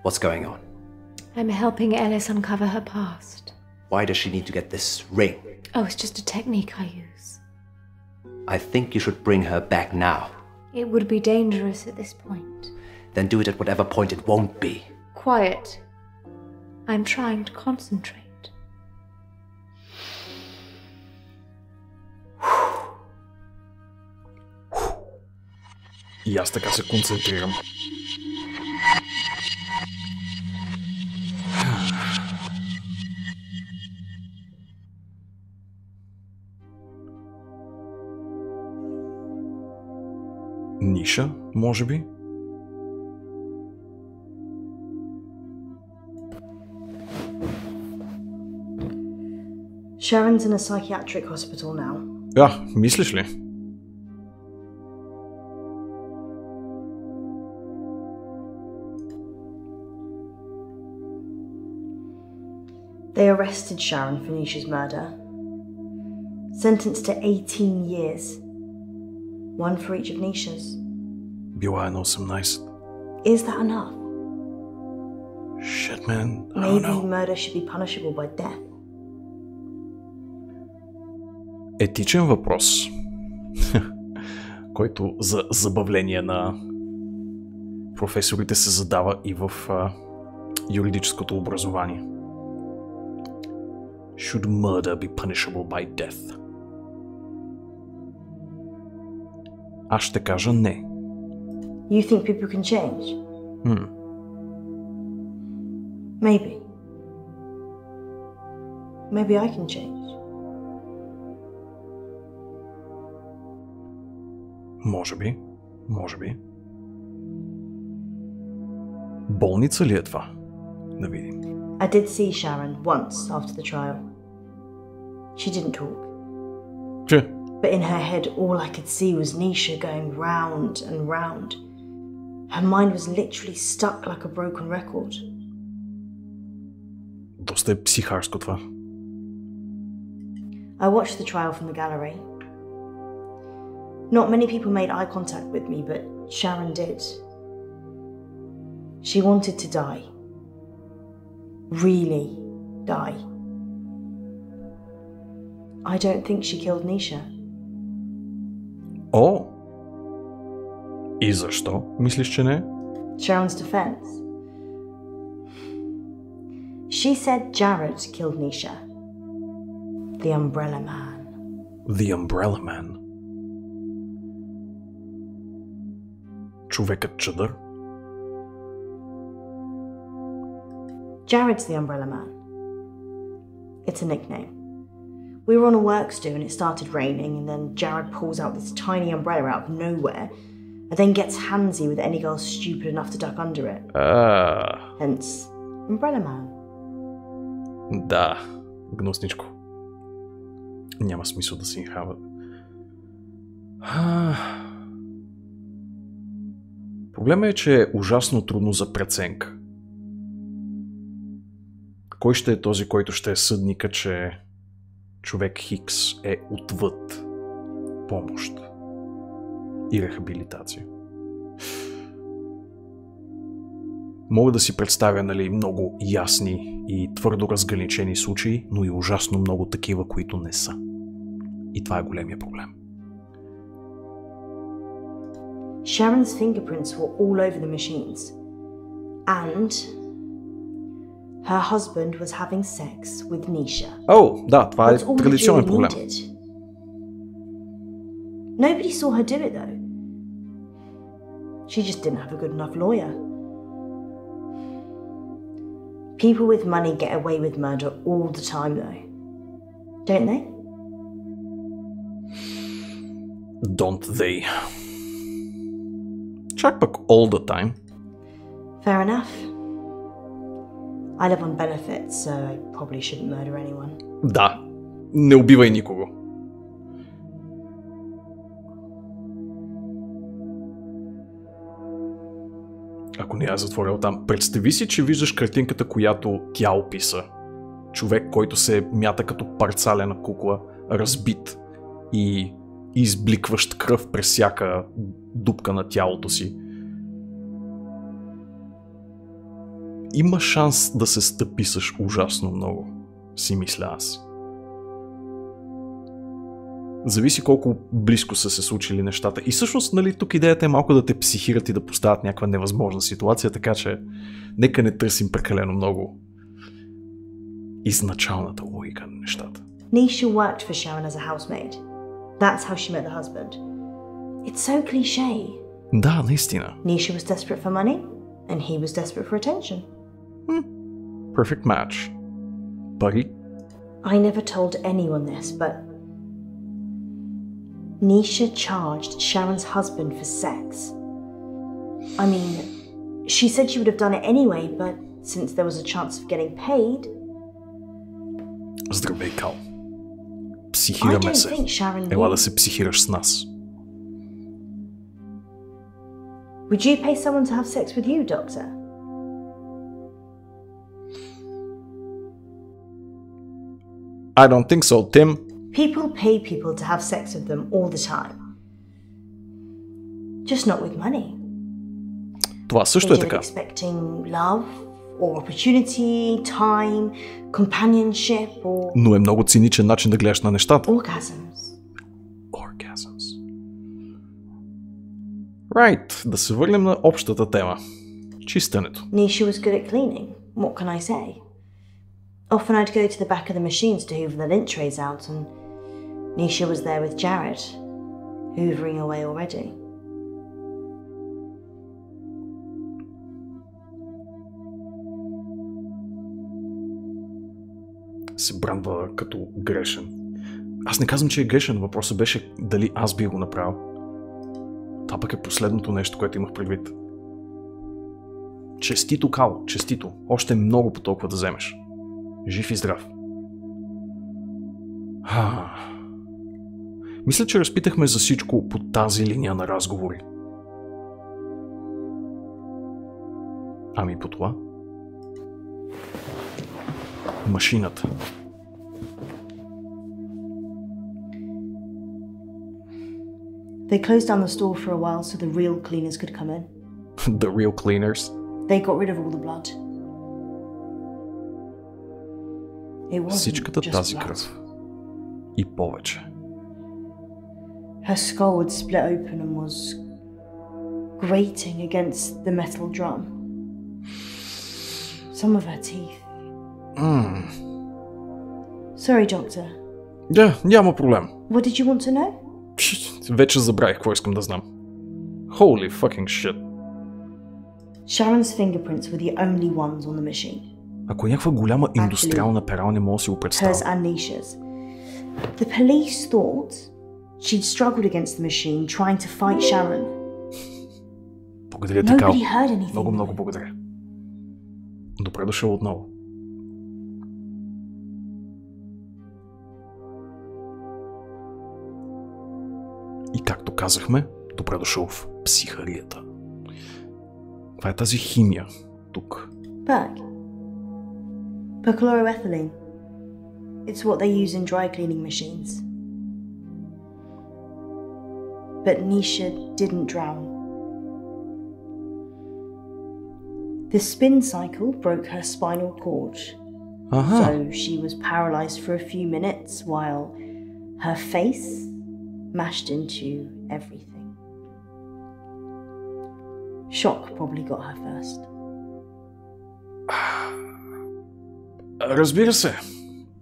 What's going on?
I'm helping Ellis uncover her past.
Why does she need to get this ring?
Oh, it's just a technique I use.
I think you should bring her back now.
It would be dangerous at this point.
Then do it at whatever point it won't be.
Quiet. I'm trying to concentrate.
И аз така се концентрирам. Ниша, може би?
Sharon's in a psychiatric hospital now.
Мислиш ли?
They arrested Sharon for Nisha's murder. Sentenced to 18 years. One for each of Nisha's.
Била е на 18.
Is that enough?
Shit, man. I don't
Maybe
know.
murder should be punishable by death.
Етичен въпрос, който за забавление на професорите се задава и в юридическото образование. Should murder be punishable by death? Аз ще кажа не.
You think people can change? Maybe. Maybe I can change.
Може би. Болница ли е това? Да видим.
I did see Sharon once after the trial. She didn't talk. But in her head, all I could see was Nisha going round and round. Her mind was literally stuck like a broken record.
Доста е психарско това.
I watched the trial from the gallery. Not many people made eye contact with me, but Sharon did. She wanted to die. Really die. I don't think she killed Nisha.
О! И защо? Мислиш, че не?
Sharon's defense. She said Jared killed Nisha. The Umbrella Man.
The Umbrella Man. Човекът чадър?
Jared's the Umbrella Man. It's a nickname. We were on a work sto and it started raining, and then Jared pulls out this tiny umbrella out of nowhere and then gets handsy with any girl stupid enough to duck under it. Hence, Umbrella Man.
Да, гнусничко. Няма смисъл да се инхават. Проблемът е, че е ужасно трудно за преценка. Кой ще е този, който ще е съдника, че човек Хикс е отвъд помощ и рехабилитация? Мога да си представя, много ясни и твърдо разграничени случаи, но и ужасно много такива, които не са. И това е големия проблем.
Sharon's fingerprints were all over the machines. And her husband was having sex with Nisha.
Да, това е традиционен проблем.
Nobody saw her do it though. She just didn't have a good enough lawyer. People with money get away with murder all the time though. Don't they?
Don't they? Чак пък all the time.
Fair enough. I live on benefits, so I probably shouldn't murder anyone.
Да, не убивай никого. Ако не я затворил там, представи си, че виждаш картинката, която тя описа. Човек, който се мята като парцалена кукла, разбит и избликващ кръв през всяка дупка на тялото си. Има шанс да се стъписаш ужасно много, си мисля аз. Зависи колко близко са се случили нещата. И всъщност, тук идеята е малко да те психират и да поставят някаква невъзможна ситуация, така че нека не търсим прекалено много изначалната логика на нещата.
Nisha worked for Sharon as a housemaid. That's how she met the husband. It's so cliché.
Да, наистина.
Nisha was desperate for money, and he was desperate for attention.
Perfect match. Пари?
I never told anyone this, but Nisha charged Sharon's husband for sex. I mean, she said she would have done it anyway, but since there was a chance of getting paid...
Здравей, Кал. Психираме се. Ела да се психираш с нас.
Would you pay someone to have sex with you, Doctor?
I don't think so, Tim.
People pay people to have sex with them all the time. Just not with money.
Това също е така.
Expecting love or opportunity, time, companionship or...
Но е много циничен начин да гледаш на нещата.
Orgasms.
Right, да се върнем на общата тема. Чистенето.
Nisha was good at cleaning. What can I say? Often I'd go to the back of the machines to hoover the lint trays out and Nisha was there with Jared, hoovering away already.
Се бранва като грешен. Аз не казвам, че е грешен. Въпросът беше дали аз би го направил. Това пък е последното нещо, което имах предвид. Честито, Кало, честито. Още много по толкова да вземеш. Жив и здрав. Мисля, че разпитахме за всичко по тази линия на разговори. Ами по това? Машината.
They closed down the store for a while so the real cleaners could come in.
The real cleaners?
They got rid of all the blood. It wasn't
Всичката
just
тази
blood.
кръв. И повече.
Her skull had split open and was grating against the metal drum. Some of her teeth. Sorry, Doctor.
Няма проблем.
What did you want to know?
Вече забравих какво искам да знам. Holy fucking shit.
Sharon's fingerprints were the only ones on the machine.
Ако е някаква голяма индустриална перал, не мога да си го представя.
Hers and Nisha's. The police thought she'd struggled against the machine trying to fight Sharon.
Благодаря ти, Кал.
Nobody heard anything.
Много, много благодаря. Добре дошъл отново. И както казахме, добре дошъл в психарията. Това е тази химия тук.
Perchloroethylene. It's what they use in dry cleaning machines. But Nisha didn't drown. The spin cycle broke her spinal cord. So she was paralyzed for a few minutes while her face mashed into everything. Shock probably got her first.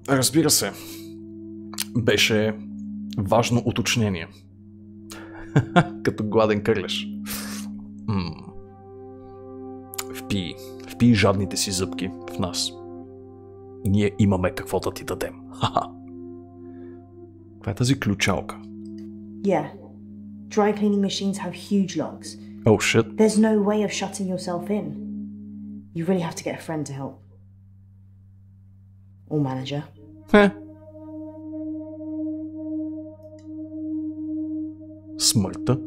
Разбира се. Беше важно уточнение. Като гладен кърлеш. Впий жадните си зъбки в нас. Ние имаме какво да ти дадем. Това е тази ключалка.
Yeah. Dry cleaning machines have huge locks.
Oh shit.
There's no way of shutting yourself in. You really have to get a friend to help. Or manager.
Смъртта.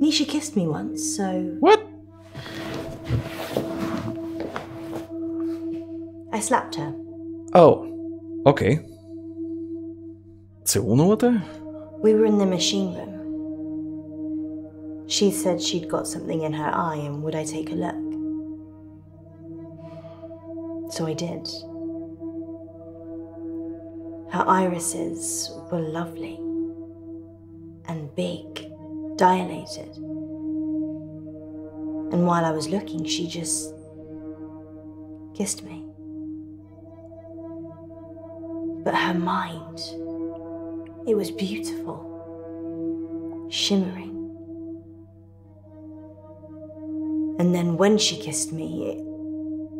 Nisha kissed me once, so...
What?
I slapped her.
Oh, okay. Целунала те?
We were in the machine room. She said she'd got something in her eye and would I take a look? So I did. Her irises were lovely and big, dilated. And while I was looking, she just kissed me. But her mind, it was beautiful, shimmering. And then when she kissed me,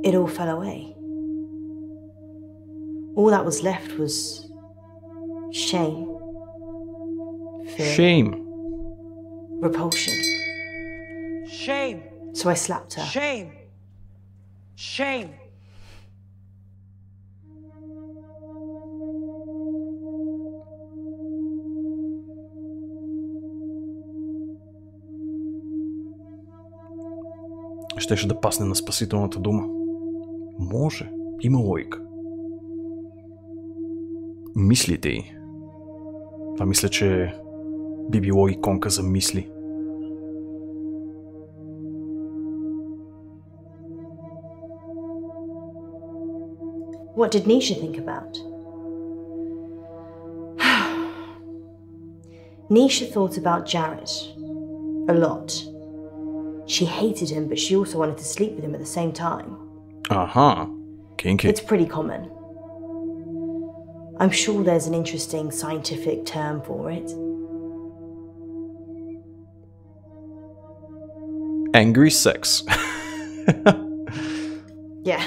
it all fell away. All that was left was shame. Fear.
Shame.
Repulsion.
Shame.
So I slapped her.
Shame. Shame.
щеше да пасне на спасителната дума. Може. Има логика. Мислите й. Това мисля, че би било иконка за мисли.
What did Nisha think about? Nisha thought about Jared. A lot. She hated him, but she also wanted to sleep with him at the same time.
Uh-huh. Kinky.
It's pretty common. I'm sure there's an interesting scientific term for it.
Angry sex.
Yeah.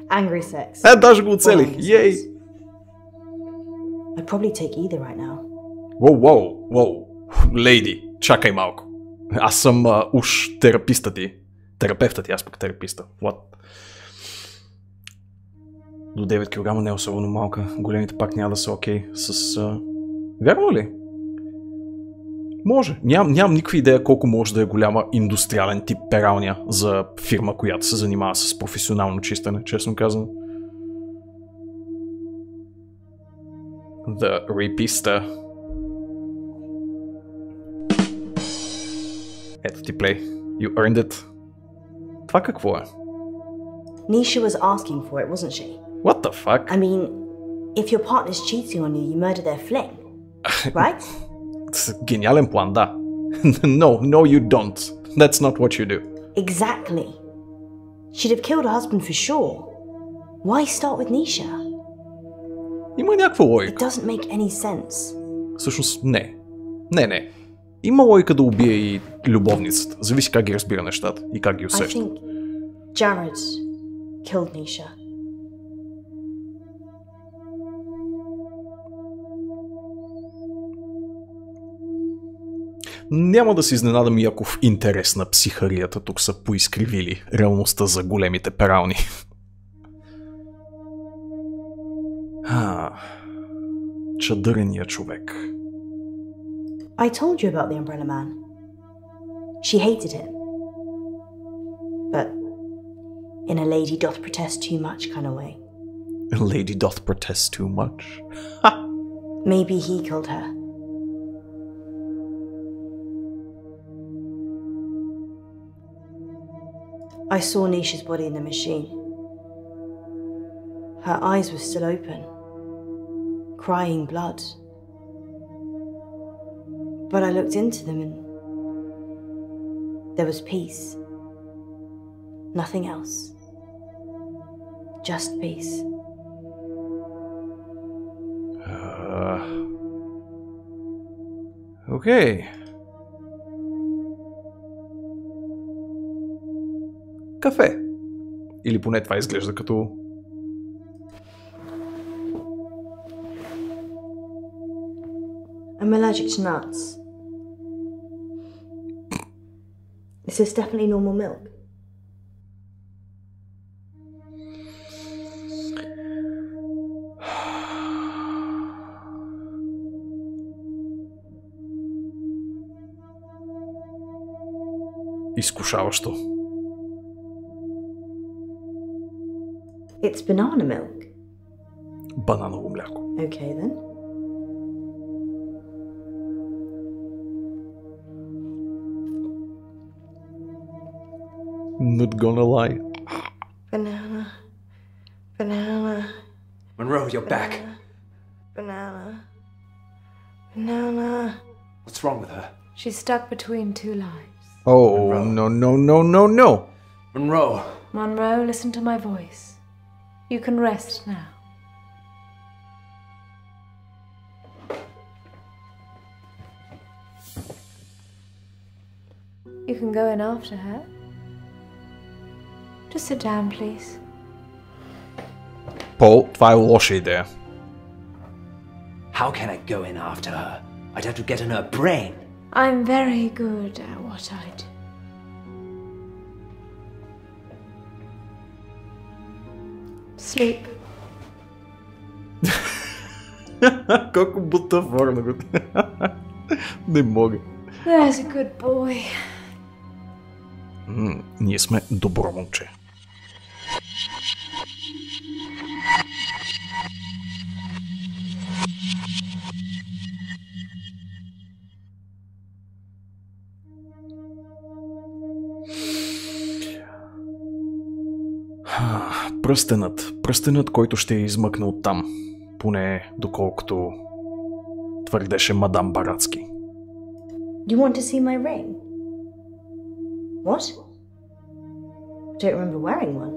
Angry sex.
Даже го оцелих. Yay!
I'd probably take either right now.
Воу. Лейди, чакай малко. Аз съм уж тераписта ти. Терапевта ти, аз пък тераписта. What? До 9 кг не е особено малка. Големите пак няма да са окей. Вярно ли? Може. Нямам никаква идея колко може да е голяма индустриален тип пералня за фирма, която се занимава с професионално чистене, честно казано. The Rapista. Ето ти плей. You earned it. Това какво е?
Nisha was asking for it, wasn't she?
What the fuck?
I mean, if your partner's cheating on you, you murder their fling, right?
Гениален план, да. No, you don't. That's not what you do.
Exactly. She'd have killed her husband for sure. Why start with Nisha?
Има някаква
It
логика.
doesn't make any sense.
Всъщност, не. Не. Има логика да убие и любовницата. Зависи как ги разбира нещата и как ги
I
усеща.
think Jared killed Nisha.
Няма да се изненадам и ако в интерес на психарията тук са поизкривили реалността за големите перални. Чадърения човек.
I told you about the umbrella man. She hated him. But in a lady doth protest too much kind of way.
A lady doth protest too much.
Maybe he killed her. I saw Nisha's body in the machine. Her eyes were still open, crying blood. But I looked into them and there was peace. Nothing else. Just peace.
Okay. Кафе. Или поне това изглежда като...
I'm allergic to nuts. This is definitely normal milk.
Изкушаващо.
It's banana milk.
Бананово мляко.
Okay then.
Not gonna lie.
Banana. Banana.
Munro, you're back.
Banana. Banana.
What's wrong with her?
She's stuck between two lives.
Oh,
Munro.
no.
Munro.
Munro, listen to my voice. You can rest now. You can go in after her. Just sit down, please.
Пол, това е лоша идея.
How can I go in after her? I'd have to get in her brain.
I'm very good at what I do. Sleep.
Колко бутафорно го. Не мога.
There's a good boy.
Ние сме добро момче. Пръстенът, който ще я измъкне оттам, поне доколкото твърдеше мадам Барацки.
You want to see my ring? What? I don't remember wearing one.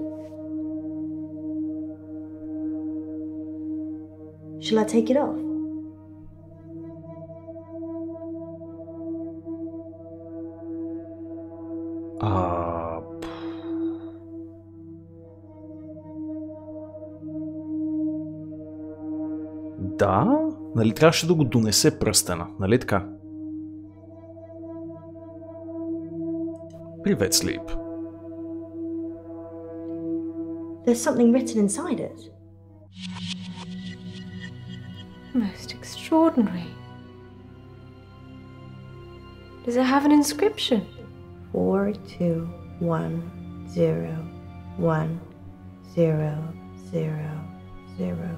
Shall I take it off?
Да, нали трябваше да го донесе пръстена, нали така? Привет, Слип.
There's something written inside it.
Most extraordinary. Does it have an inscription?
42101000.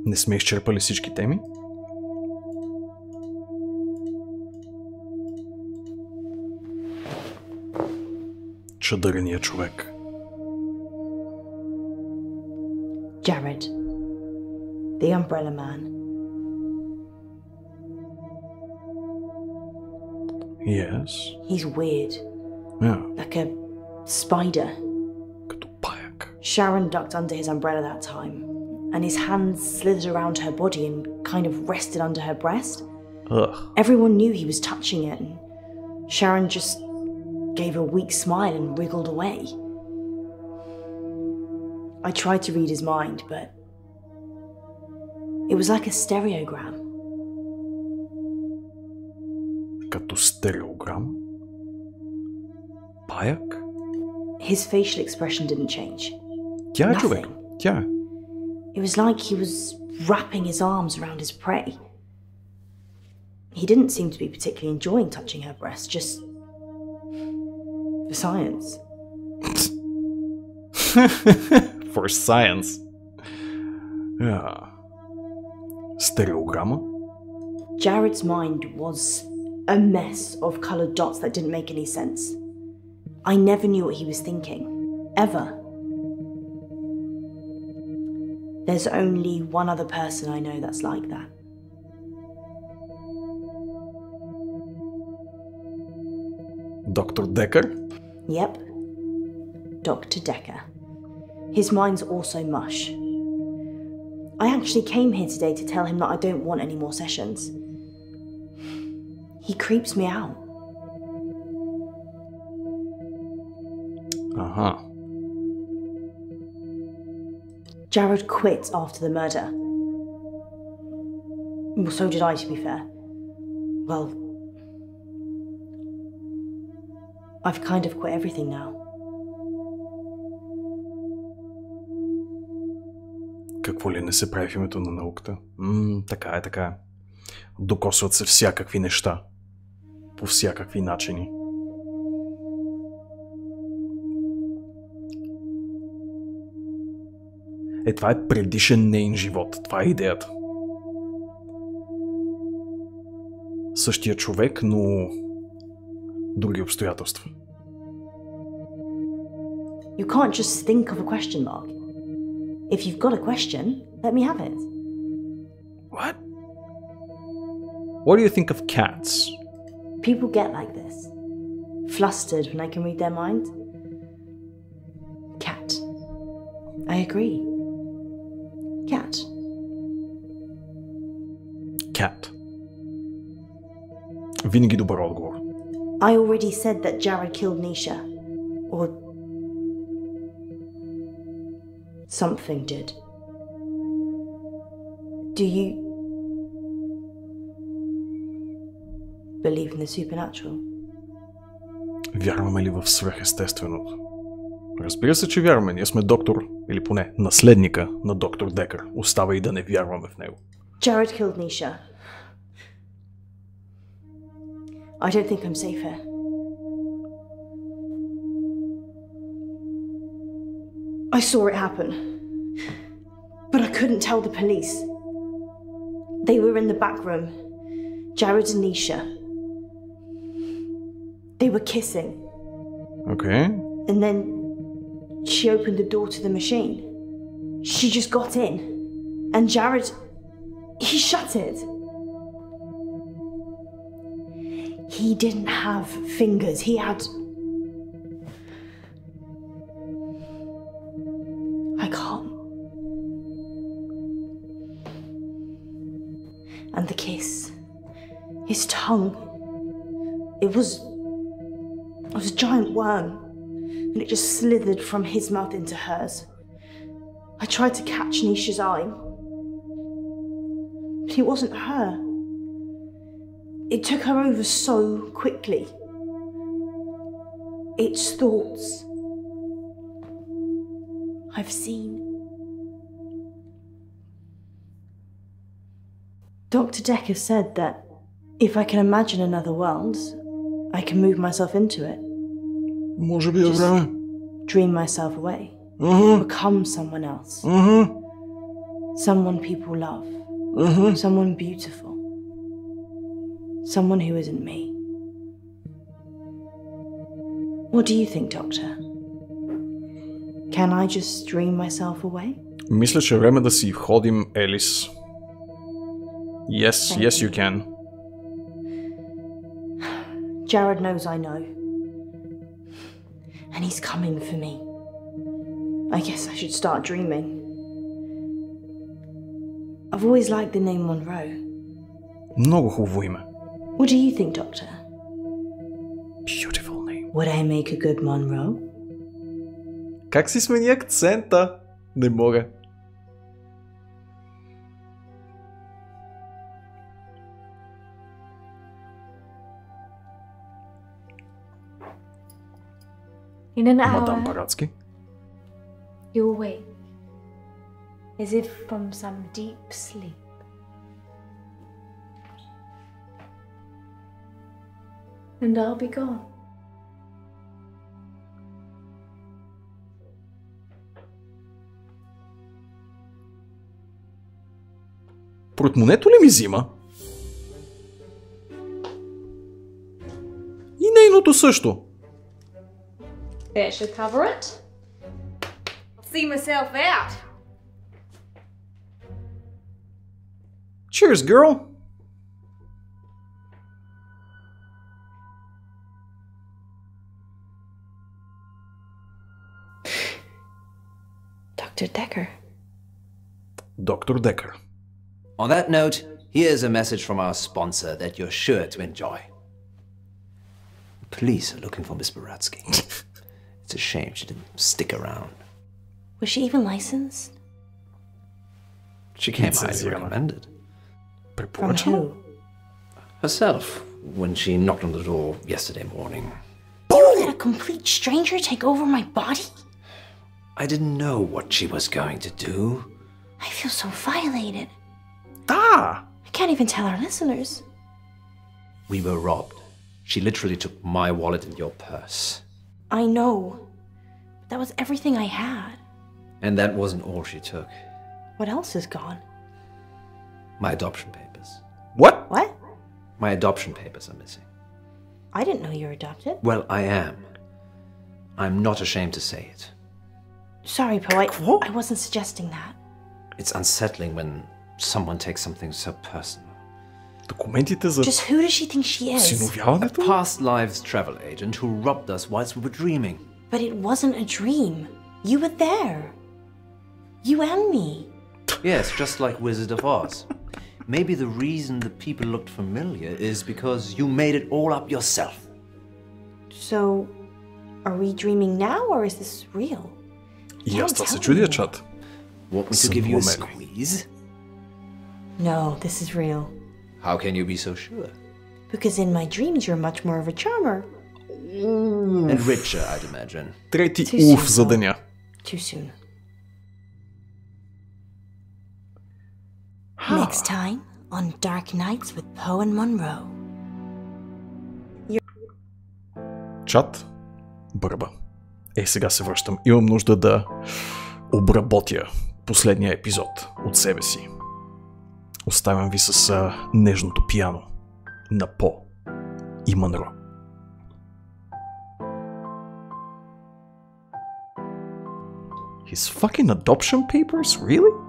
Не сме изчерпали всички теми? Чадърения човек.
Jared, the umbrella man.
Yes.
He's weird.
Yeah.
Like a spider.
Като паяк.
Sharon ducked under his umbrella that time, and his hands slithered around her body and kind of rested under her breast.
Ugh.
Everyone knew he was touching it, and Sharon just gave a weak smile and wriggled away. I tried to read his mind, but it was like a stereogram.
Като стереограм? Паяк?
His facial expression didn't change.
Тя е
Nothing.
човек. Тя е.
It was like he was wrapping his arms around his prey. He didn't seem to be particularly enjoying touching her breast, just for science.
For science. Yeah. Стереограма?
Jared's mind was a mess of coloured dots that didn't make any sense. I never knew what he was thinking. Ever. There's only one other person I know that's like that.
Доктор Декър?
Yep. Dr. Decker. His mind's also mush. I actually came here today to tell him that I don't want any more sessions. He creeps me out.
Ага.
Jared quit after the murder. Well, so did I, to be fair. Well, I've kind of quit everything now.
Какво ли не се прави в името на науката? Така е, така е. Докосват се всякакви неща. По всякакви начини. Това е предишен нейн живот. Това е идеята. Същия човек, но други обстоятелства.
You can't just think of a question mark. If you've got a question, let me have it.
What? What do you think of cats?
People get like this. Flustered when I can read their mind. Cat. I agree. Cat.
Cat. Винаги добър отговор.
I already said that Jared killed Nisha. Or something did. Do you believe in the supernatural?
Вярваме ли в свръхестественото? Разбира се, че вярваме. Ние сме доктор, или поне наследника на доктор Декър. Остава и да не вярваме в него.
Jared killed Nisha. I don't think I'm safe here. I saw it happen, but I couldn't tell the police. They were in the back room, Jared and Nisha. They were kissing.
Okay.
And then she opened the door to the machine. She just got in, and Jared, he shut it. He didn't have fingers, he had... I can't. And the kiss, his tongue, it was a giant worm, and it just slithered from his mouth into hers. I tried to catch Nisha's eye, but it wasn't her. It took her over so quickly. It's thoughts I've seen. Dr. Decker said that if I can imagine another world, I can move myself into it.
Може би е време.
Dream myself away. Become someone else. Someone people love. Someone beautiful. Someone who isn't me. What do you think, Doctor? Can I just dream myself away?
Мисля, че е време да си ходим, Елис. Yes, you can.
Jared knows I know. And he's coming for me. I guess I should start dreaming. I've always liked the name Munro.
Много хубаво име.
What do you think, Doctor?
Beautiful name.
Would I make a good Munro?
Как си смени акцента? Не мога.
In an
Мадам
hour,
Барацки.
you'll wake, as if from some deep sleep. And I'll be gone.
Портмонето ли ми взима? И нейното също.
That should cover it. I'll see myself out.
Cheers, girl.
Dr. Decker.
Dr. Decker.
On that note, here's a message from our sponsor that you're sure to enjoy. Police are looking for Miss Baratsky. It's a shame she didn't stick around.
Was she even licensed?
She came highly recommended.
From who?
Herself, when she knocked on the door yesterday morning.
You let a complete stranger take over my body?
I didn't know what she was going to do.
I feel so violated.
Ah!
I can't even tell our listeners.
We were robbed. She literally took my wallet and your purse.
I know. But that was everything I had.
And that wasn't all she took.
What else is gone?
My adoption papers.
What?
What?
My adoption papers are missing.
I didn't know you were adopted.
Well, I am. I'm not ashamed to say it.
Sorry, Poe. I wasn't suggesting that.
It's unsettling when someone takes something so personal.
Документите за
Just who does she think she is?
осиновяването?
A past lives travel agent who robbed us whilst we were dreaming.
But it wasn't a dream. You were there. You and me.
Yes, just like Wizard of Oz. Maybe the reason the people looked familiar is because you made it all up yourself.
So, are we dreaming now or is this real?
И аз това се чудя, чат.
Want me to give you a
Сънуваме ли?
squeeze?
No, this is real.
How can you be so sure?
Because in my dreams you're much more of a charmer.
And richer, I'd imagine.
Трети
Too
уф за
soon,
деня.
Too soon. Next time on Dark Nights with Poe and Munro.
Чат, бърба. Сега се връщам. Имам нужда да обработя последния епизод от себе си. Оставям ви с нежното пиано на По и Мънро. His fucking adoption papers? Really?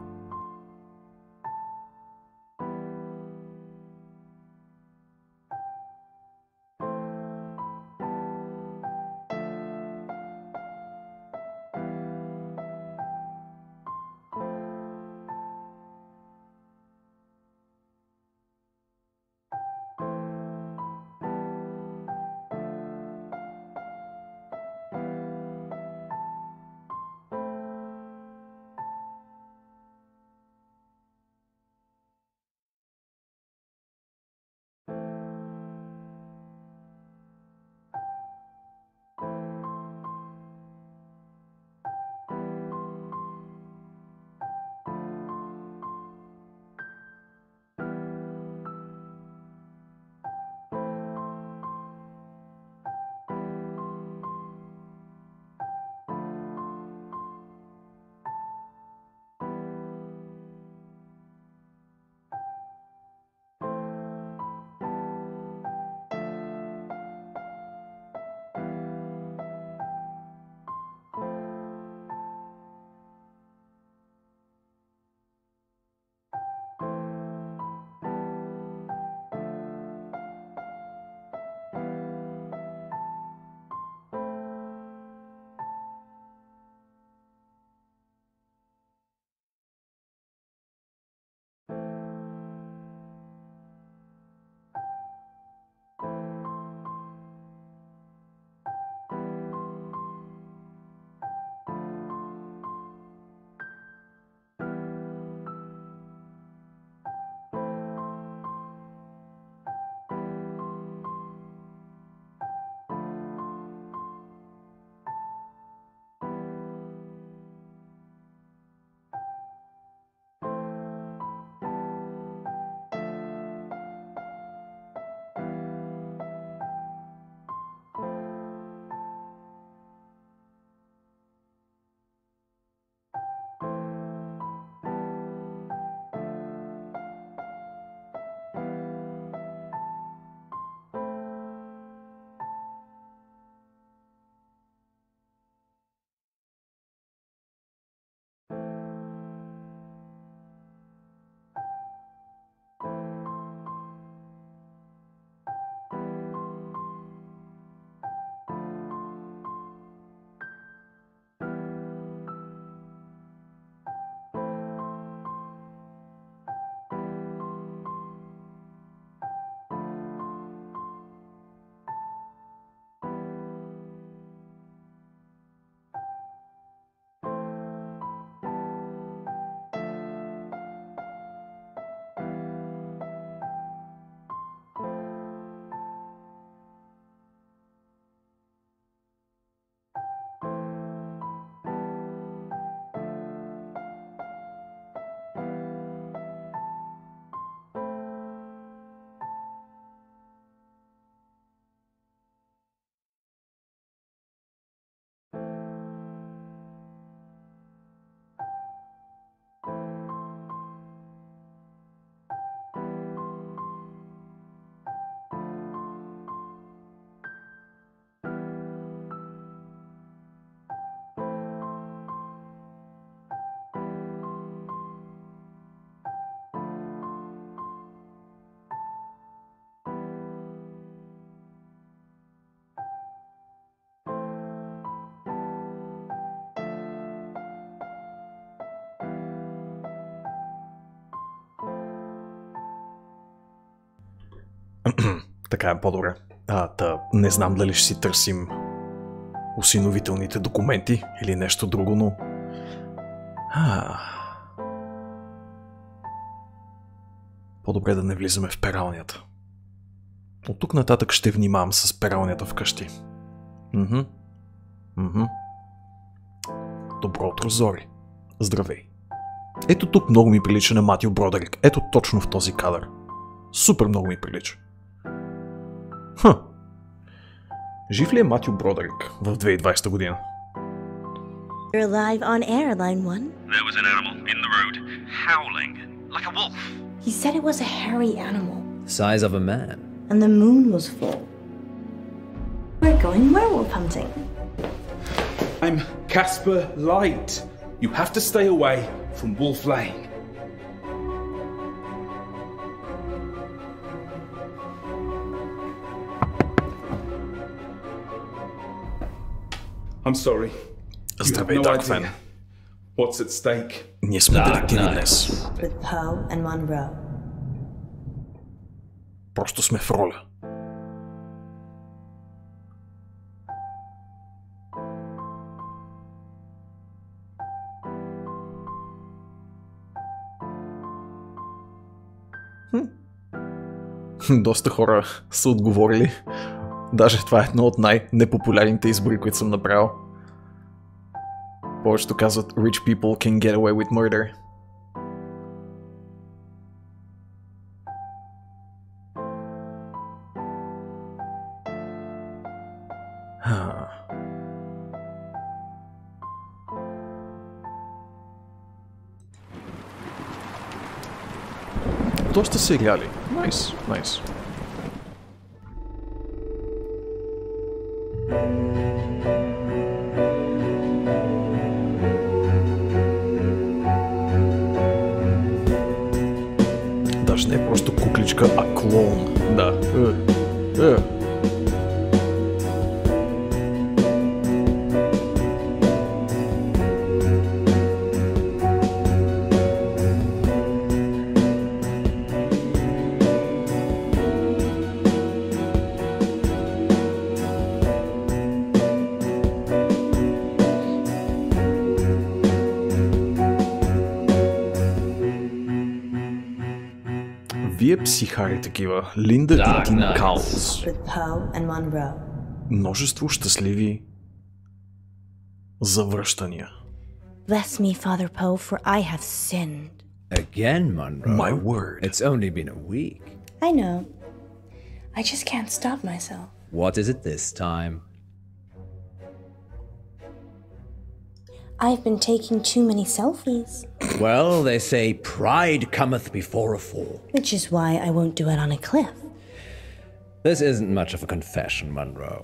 Така е по-добре. Не знам дали ще си търсим осиновителните документи или нещо друго, но... По-добре да не влизаме в пералнята. От тук нататък ще внимавам с пералнята вкъщи. Добро утро, Зори. Здравей. Ето тук много ми прилича на Матю Бродерик. Ето точно в този кадър. Супер много ми прилича. Жив ли е Матю Бродерик в 2020 година?
You're live on air, line 1.
There was an animal in the road, howling, like a wolf.
He said it was a hairy animal.
The size of a man.
And the moon was full. We're going werewolf hunting.
I'm Casper Light. You have to stay away from Wolf Lane. I'm sorry.
Здравей,
no
Dark
idea
Fan.
What's at stake?
Ние сме детективи днес.
With Poe and Munro.
Просто сме в роля. Доста хора са отговорили. Даже това е едно от най-непопулярните избори, които съм направил. Повечето казват Rich people can get away with murder. Доста сериали. Найс, найс. Даже не е просто кукличка, а клоун. Да. Вие психари такива. Линда и Тим Каулс. Множество щастливи завръщания.
Bless me, Father Poe, for I have sinned.
Again, Munro?
My word.
It's only been a week.
I know. I just can't stop myself.
What is it this time?
I've been taking too many selfies.
Well, they say pride cometh before a fall.
Which is why I won't do it on a cliff.
This isn't much of a confession, Munro.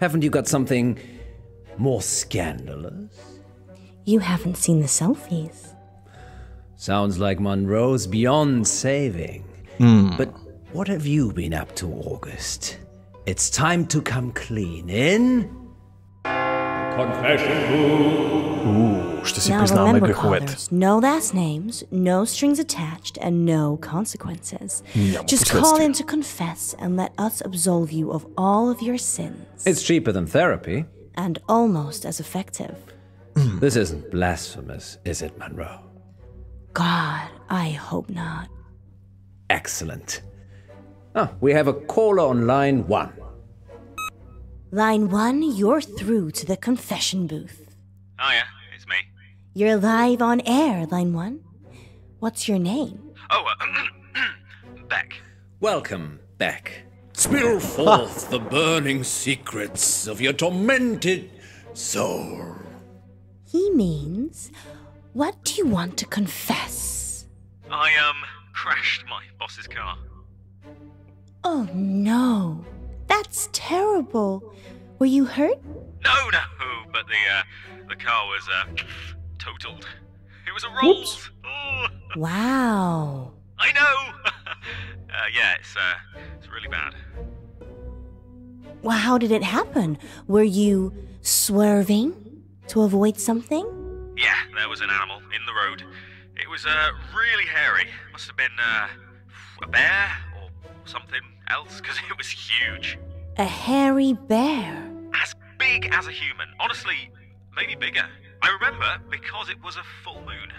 Haven't you got something more scandalous?
You haven't seen the selfies.
Sounds like Munro's beyond saving. But what have you been up to, August? It's time to come clean in... Confession booth.
Ще си
Now
признаваме
remember,
греховете.
callers, no last names, no strings attached, and no consequences.
Няма
Just call
последствия.
in to confess and let us absolve you of all of your sins.
It's cheaper than therapy.
And almost as effective.
This isn't blasphemous, is it, Munro?
God, I hope not.
Excellent. We have a caller on line 1.
Line 1, you're through to the confession booth.
Oh yeah, it's me.
You're live on air, line 1. What's your name?
Oh, Beck.
Welcome, Beck. Spill forth the burning secrets of your tormented soul.
He means, what do you want to confess?
I, crashed my boss's car.
Oh no, that's terrible. Were you hurt?
No, but the car was, totaled. It was a Rolls. Oh.
Wow.
I know! Yeah, it's really bad.
Well, how did it happen? Were you swerving to avoid something?
Yeah, there was an animal in the road. It was, really hairy. Must have been, a bear or something else, because it was huge.
A hairy bear.
As big as a human. Honestly, maybe bigger. I remember because it was a full moon.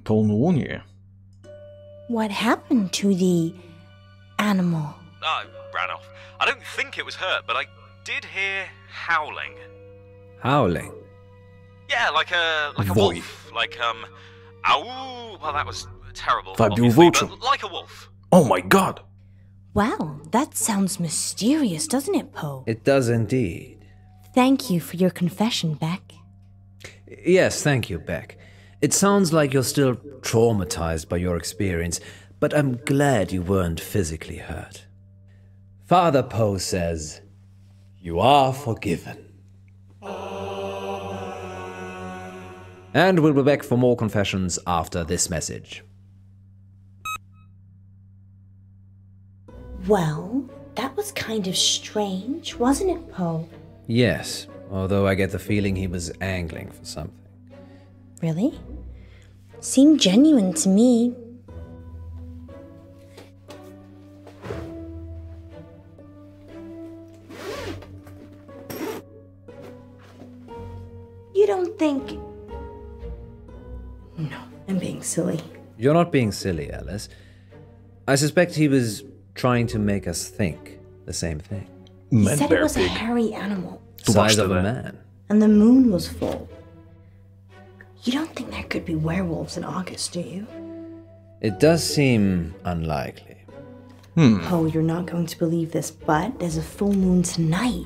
Пълнолуние.
What happened to the animal?
I ran off. I don't think it was hurt, but I did hear howling.
Howling?
Yeah, like a wolf. Like, ow. Well, that was terrible,
Fabiu
obviously,
Vulture.
but like a wolf.
Oh my god!
Wow, that sounds mysterious, doesn't it, Poe?
It does indeed.
Thank you for your confession, Beck.
Yes, thank you, Beck. It sounds like you're still traumatized by your experience, but I'm glad you weren't physically hurt. Father Poe says, you are forgiven. And we'll be back for more confessions after this message.
Well, that was kind of strange, wasn't it, Poe?
Yes, although I get the feeling he was angling for something.
Really? Seemed genuine to me. You don't think... No, I'm being silly.
You're not being silly, Alice. I suspect he was trying to make us think the same thing.
He said it was a hairy animal.
Size of a man.
And the moon was full. You don't think there could be werewolves in August, do you?
It does seem unlikely.
Oh, you're not going to believe this, but there's a full moon tonight.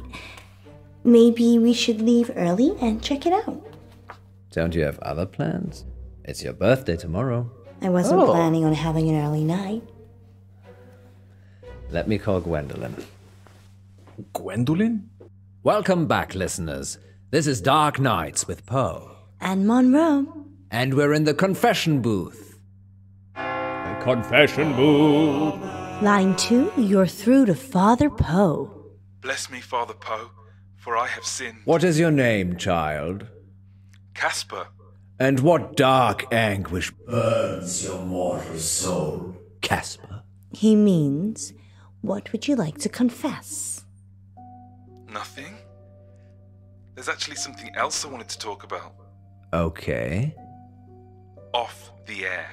Maybe we should leave early and check it out.
Don't you have other plans? It's your birthday tomorrow.
I wasn't planning on having an early night.
Let me call Gwendolyn.
Gwendolyn?
Welcome back, listeners. This is Dark Nights with Poe.
And Munro.
And we're in the confession booth.
The confession booth.
Line 2, you're through to Father Poe.
Bless me, Father Poe, for I have sinned.
What is your name, child?
Casper.
And what dark anguish burns your mortal soul, Casper?
He means, what would you like to confess?
Nothing. There's actually something else I wanted to talk about.
Okay.
Off the air.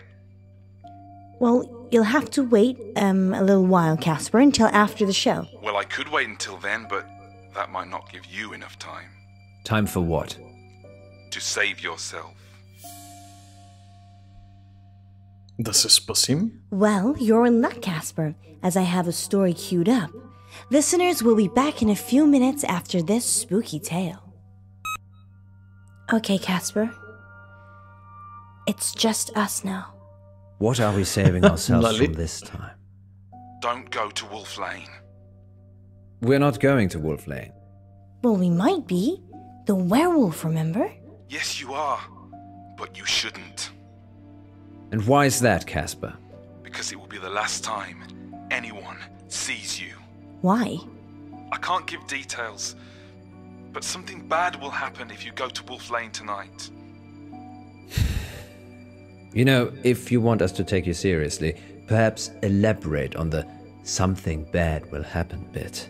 Well, you'll have to wait a little while, Casper, until after the show.
Well, I could wait until then, but that might not give you enough time.
Time for what?
To save yourself.
Das ist Basim?
Well, you're in luck, Casper, as I have a story queued up. Listeners will be back in a few minutes after this spooky tale. Okay, Casper. It's just us now.
What are we saving ourselves from this time?
Don't go to Wolf Lane.
We're not going to Wolf Lane.
Well, we might be. The werewolf, remember?
Yes, you are. But you shouldn't.
And why is that, Casper?
Because it will be the last time anyone sees you.
Why?
I can't give details, but something bad will happen if you go to Wolf Lane tonight.
You know, if you want us to take you seriously, perhaps elaborate on the something bad will happen bit.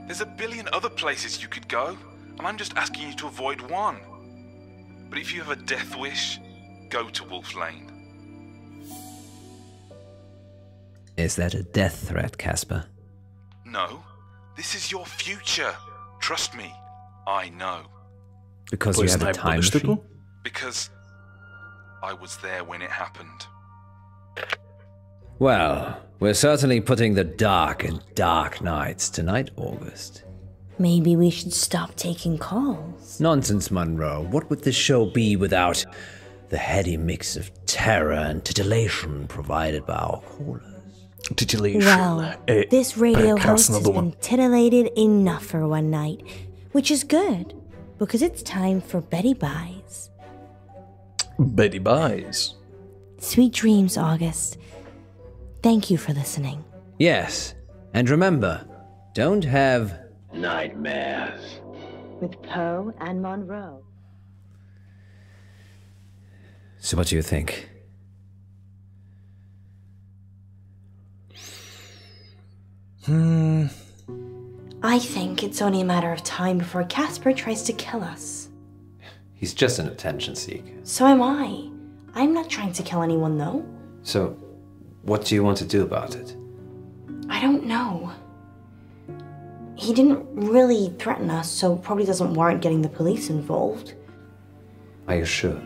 There's a billion other places you could go, and I'm just asking you to avoid one. But if you have a death wish, go to Wolf Lane.
Is that a death threat, Casper?
No, this is your future. Trust me, I know.
Because you have a time machine?
Because I was there when it happened.
Well, we're certainly putting the dark in Dark Nights tonight, August.
Maybe we should stop taking calls.
Nonsense, Munro. What would this show be without the heady mix of terror and titillation provided by our callers?
Titillation.
Well, this radio host has been titillated enough for one night, which is good, because it's time for Betty Buys.
Betty Buys.
Sweet dreams, August. Thank you for listening.
Yes, and remember, don't have nightmares.
With Poe and Munro.
So what do you think?
I think it's only a matter of time before Casper tries to kill us.
He's just an attention seeker.
So am I. I'm not trying to kill anyone, though.
So, What do you want to do about it?
I don't know. He didn't really threaten us, so probably doesn't warrant getting the police involved.
Are you sure?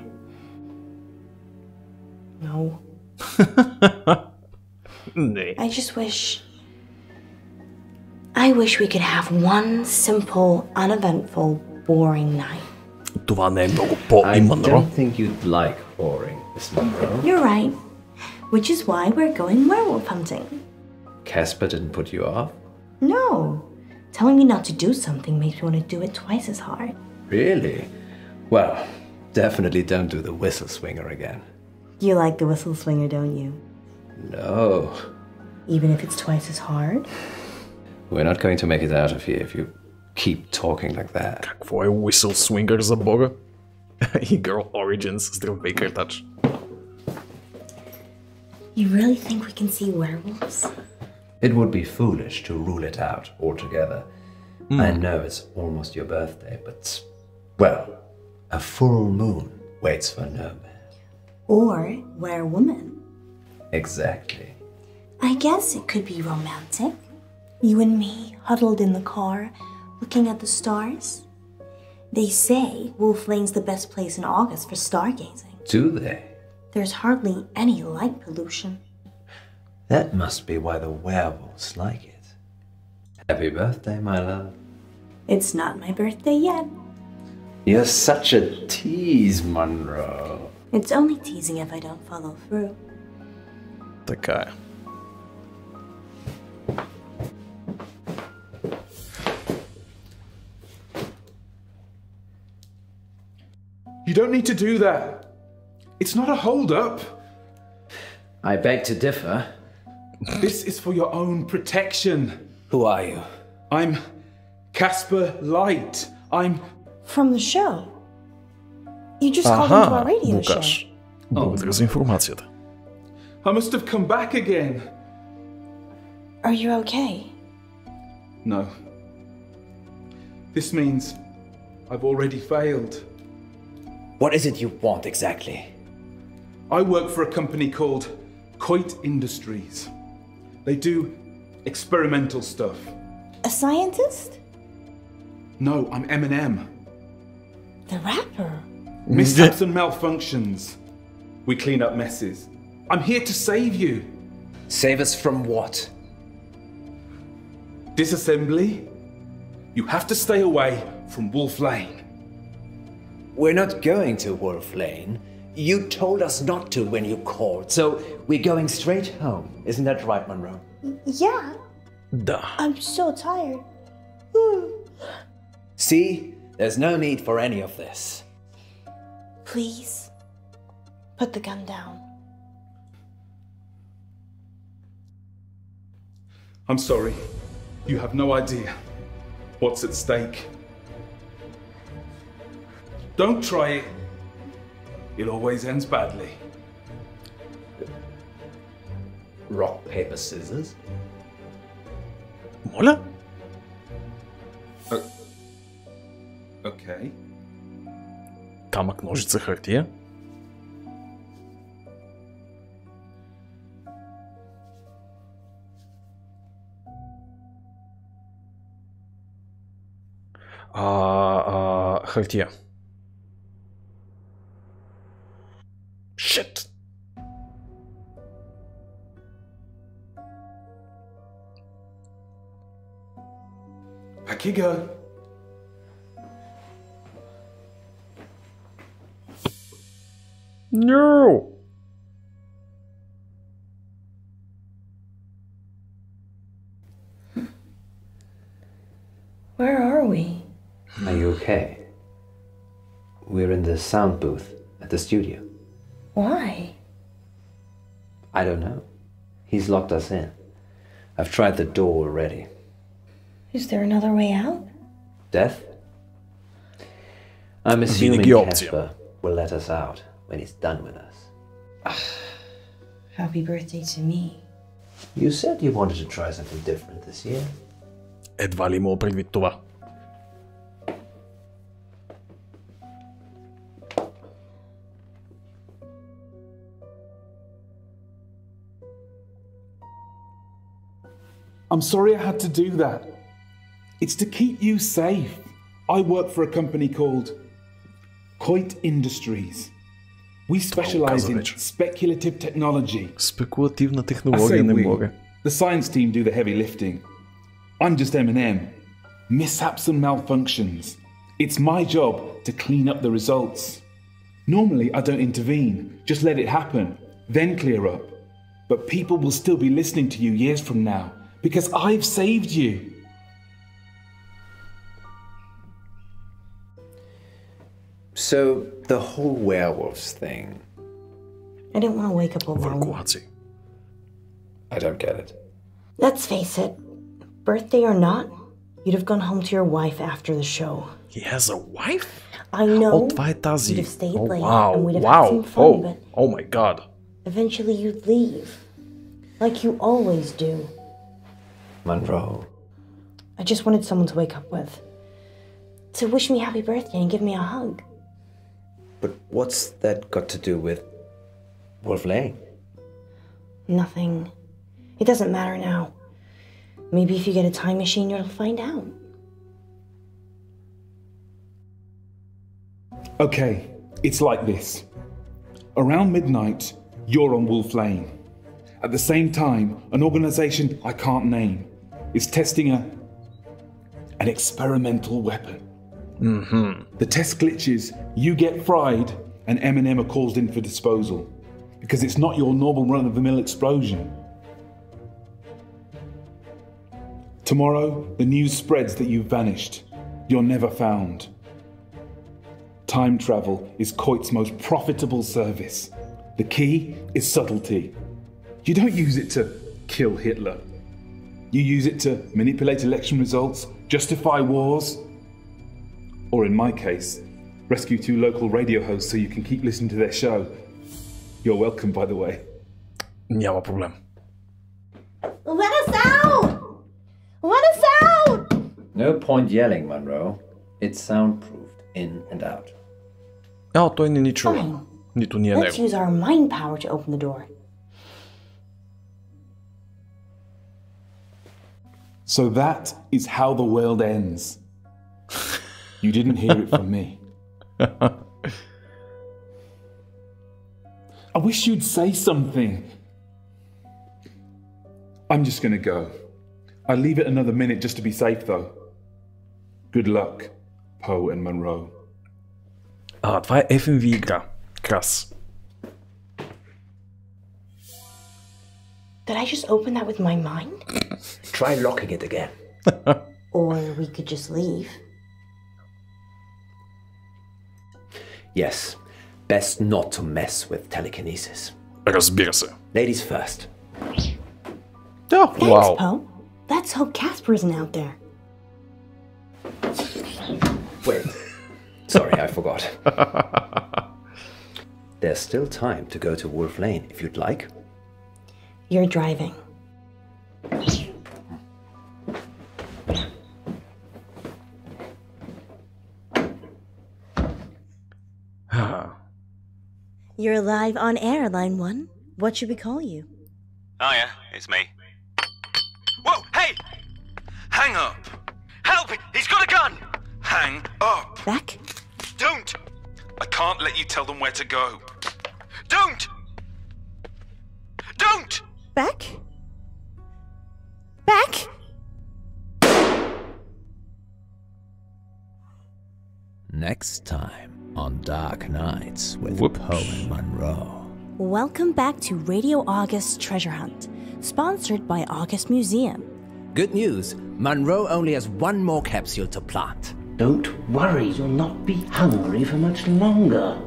No. I just wish... I wish we could have one simple, uneventful, boring night.
Това не е много По и Munro.
I don't think you'd like boring, Miss Munro.
You're right. Which is why we're going werewolf hunting.
Casper didn't put you off?
No. Telling me not to do something makes me want to do it twice as hard.
Really? Well, definitely don't do the whistle swinger again.
You like the whistle swinger, don't you?
No.
Even if it's twice as hard?
We're not going to make it out of here if you keep talking like that.
Какво е whistle swinger за бога? И Girl Origins, здравей картач.
You really think we can see werewolves?
It would be foolish to rule it out altogether. I know it's almost your birthday, but, well, a full moon waits for no man.
Or werewoman.
Exactly.
I guess it could be romantic. You and me huddled in the car, looking at the stars. They say Wolf Lane's the best place in August for stargazing.
Do they?
There's hardly any light pollution.
That must be why the werewolves like it. Happy birthday, my love.
It's not my birthday yet.
You're such a tease, Munro.
It's only teasing if I don't follow through.
Така е.
You don't need to do that. It's not a hold-up.
I beg to differ.
This is for your own protection.
Who are you?
I'm Casper Light. I'm...
From the show. You just called into our radio
Лукаш.
show.
Благодаря за информацията.
I must have come back again.
Are you okay?
No. This means I've already failed.
What is it you want exactly?
I work for a company called Coit Industries. They do experimental stuff.
A scientist?
No, I'm Eminem.
The rapper?
Mishaps and malfunctions. We clean up messes. I'm here to save you.
Save us from what?
Disassembly? You have to stay away from Wolf Lane.
We're not going to Wolf Lane. You told us not to when you called, so we're going straight home. Isn't that right, Munro?
Yeah.
Да.
I'm so tired.
See? There's no need for any of this.
Please, put the gun down.
I'm sorry. You have no idea what's at stake. Don't try it. It always ends badly.
Rock, paper, scissors?
Моля?
Okay.
Камък, ножица, хартия. Хартия. Shit.
Back you go.
No.
Where are we?
Are you okay? We're in the sound booth at the studio.
Why?
I don't know. He's locked us in. I've tried the door already.
Is there another way out?
Death? I'm assuming Casper will let us out when he's done with us.
Happy birthday to me.
You said you wanted to try something different this year.
Едва ли имал предвид това.
I'm sorry I had to do that. It's to keep you safe. I work for a company called Coit Industries. We specialize in speculative technology.
Спекулативна технология не мога.
The science team do the heavy lifting. I'm just M&M. Mishaps and malfunctions. It's my job to clean up the results. Normally I don't intervene, just let it happen, then clear up. But people will still be listening to you years from now, because I've saved you.
So, the whole werewolves thing.
I didn't want to wake up alone.
I don't get it.
Let's face it, birthday or not, you'd have gone home to your wife after the show.
He has a wife?
I know.
Това е тази.
You'd have stayed late
Wow,
and we'd have had some fun, but
oh my god.
eventually you'd leave. Like you always do.
Munro.
I just wanted someone to wake up with. To wish me happy birthday and give me a hug.
But what's that got to do with Wolf Lane?
Nothing. It doesn't matter now. Maybe if you get a time machine, you'll find out.
Okay, it's like this. Around midnight, you're on Wolf Lane. At the same time, an organization I can't name is testing an experimental weapon. The test glitches, you get fried, and M&M are called in for disposal. Because it's not your normal run-of-the-mill explosion. Tomorrow, the news spreads that you've vanished. You're never found. Time travel is Coit's most profitable service. The key is subtlety. You don't use it to kill Hitler. You use it to manipulate election results, justify wars, or in my case, rescue 2 local radio hosts so you can keep listening to their show. You're welcome, by the way.
Няма проблем.
Let us out! Let us out!
No point yelling, Munro. It's soundproofed in and out.
Той не ни чува. Нито ние
Let's
него.
use our mind power to open the door.
So that is how the world ends. You didn't hear it from me. I wish you'd say something. I'm just gonna go. I'll leave it another minute just to be safe, though. Good luck, Poe and Munro.
Това е FMV игра. Крас.
Did I just open that with my mind?
Try locking it again.
Or we could just leave.
Yes, best not to mess with telekinesis.
Разбира се.
Ladies first.
Thanks, Poe. Let's hope Casper isn't out there.
Wait. Sorry, I forgot. There's still time to go to Wolf Lane if you'd like.
You're driving. You're live on air, Line 1. What should we call you?
Oh yeah, it's me.
Whoa, hey! Hang up!
Help! He's got a gun!
Hang up!
Back?
Don't! I can't let you tell them where to go. Don't! Don't!
Back? Back?
Next time on Dark Nights with Poe and Munro.
Welcome back to Radio August's Treasure Hunt, sponsored by August Museum.
Good news, Munro only has one more capsule to plant.
Don't worry, you'll not be hungry for much longer.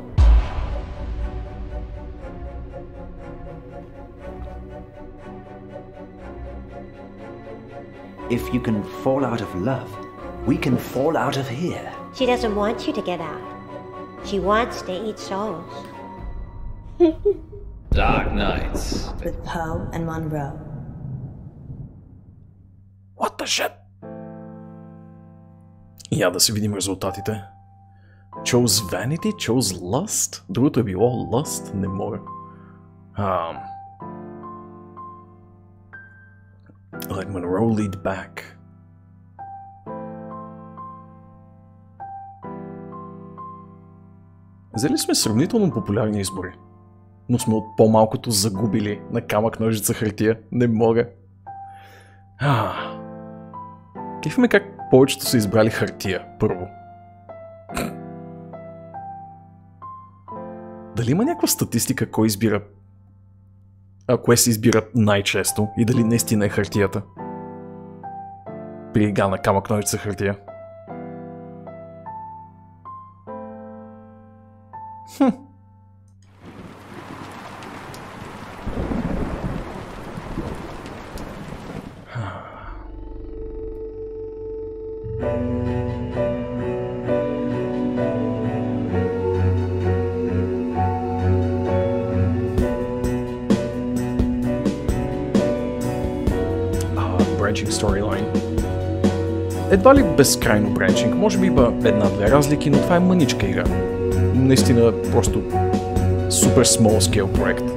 If you can fall out of love, we can fall out of here.
She doesn't want you to get out. She wants to eat souls.
Dark Nights
with Poe and Munro.
What the shit? Я да си видим резултатите. Chose Vanity, Chose Lust. Другото е било Lust, не мога. Let Munro lead back. Взели сме сравнително популярни избори, но сме от по-малкото загубили на камък, ножица, хартия. Не мога. Кефме как повечето са избрали хартия първо. Дали има някаква статистика кой избира, кое се избира най-често и дали наистина е хартията? При игра на камък, ножица, хартия. Branching storyline. Едва ли безкрайно бранчинг, може би има една-две разлики, но това е мъничка игра. Наистина просто супер small scale проект.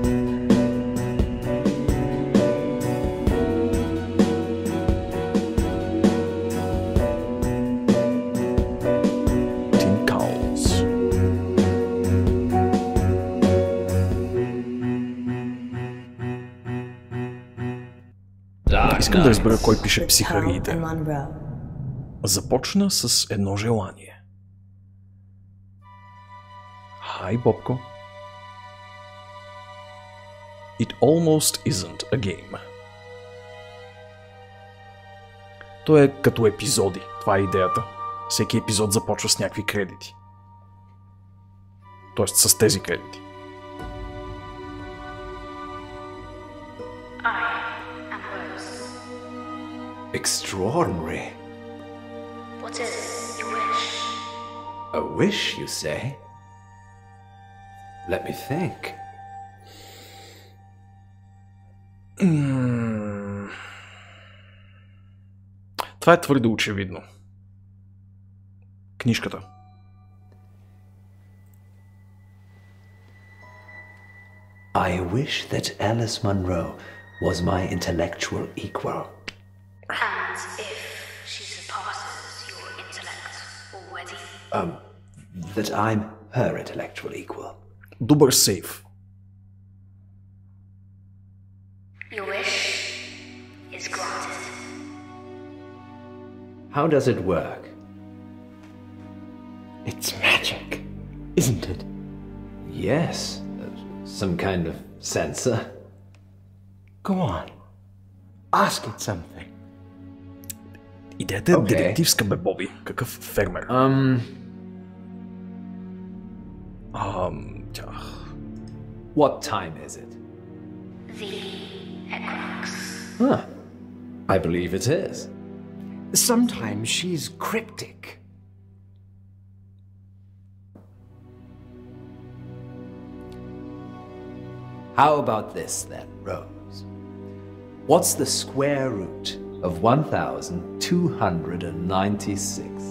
Тим Каулс. Искам да разбера кой пише психариите. Започна с едно желание. Хай, Бобко. It almost isn't a game. То е като епизоди. Това е идеята. Всеки епизод започва с някакви кредити. Тоест с тези кредити.
Extraordinary.
What is your wish?
A wish, you say? Let me think.
Това е твърде очевидно. Книжката.
I wish that Alice Munro was my intellectual equal.
And if she surpasses your intellect already?
That I'm her intellectual equal.
Добър сейф.
Your wish is granted.
How does it work?
It's magic, isn't it?
Yes, some kind of sensor.
Go on. Ask it something.
Идеята е детективска, бе, Боби. Какъв фермер?
What time is it?
The equinox.
I believe it is.
Sometimes she's cryptic.
How about this then, Rose? What's the square root of 1296?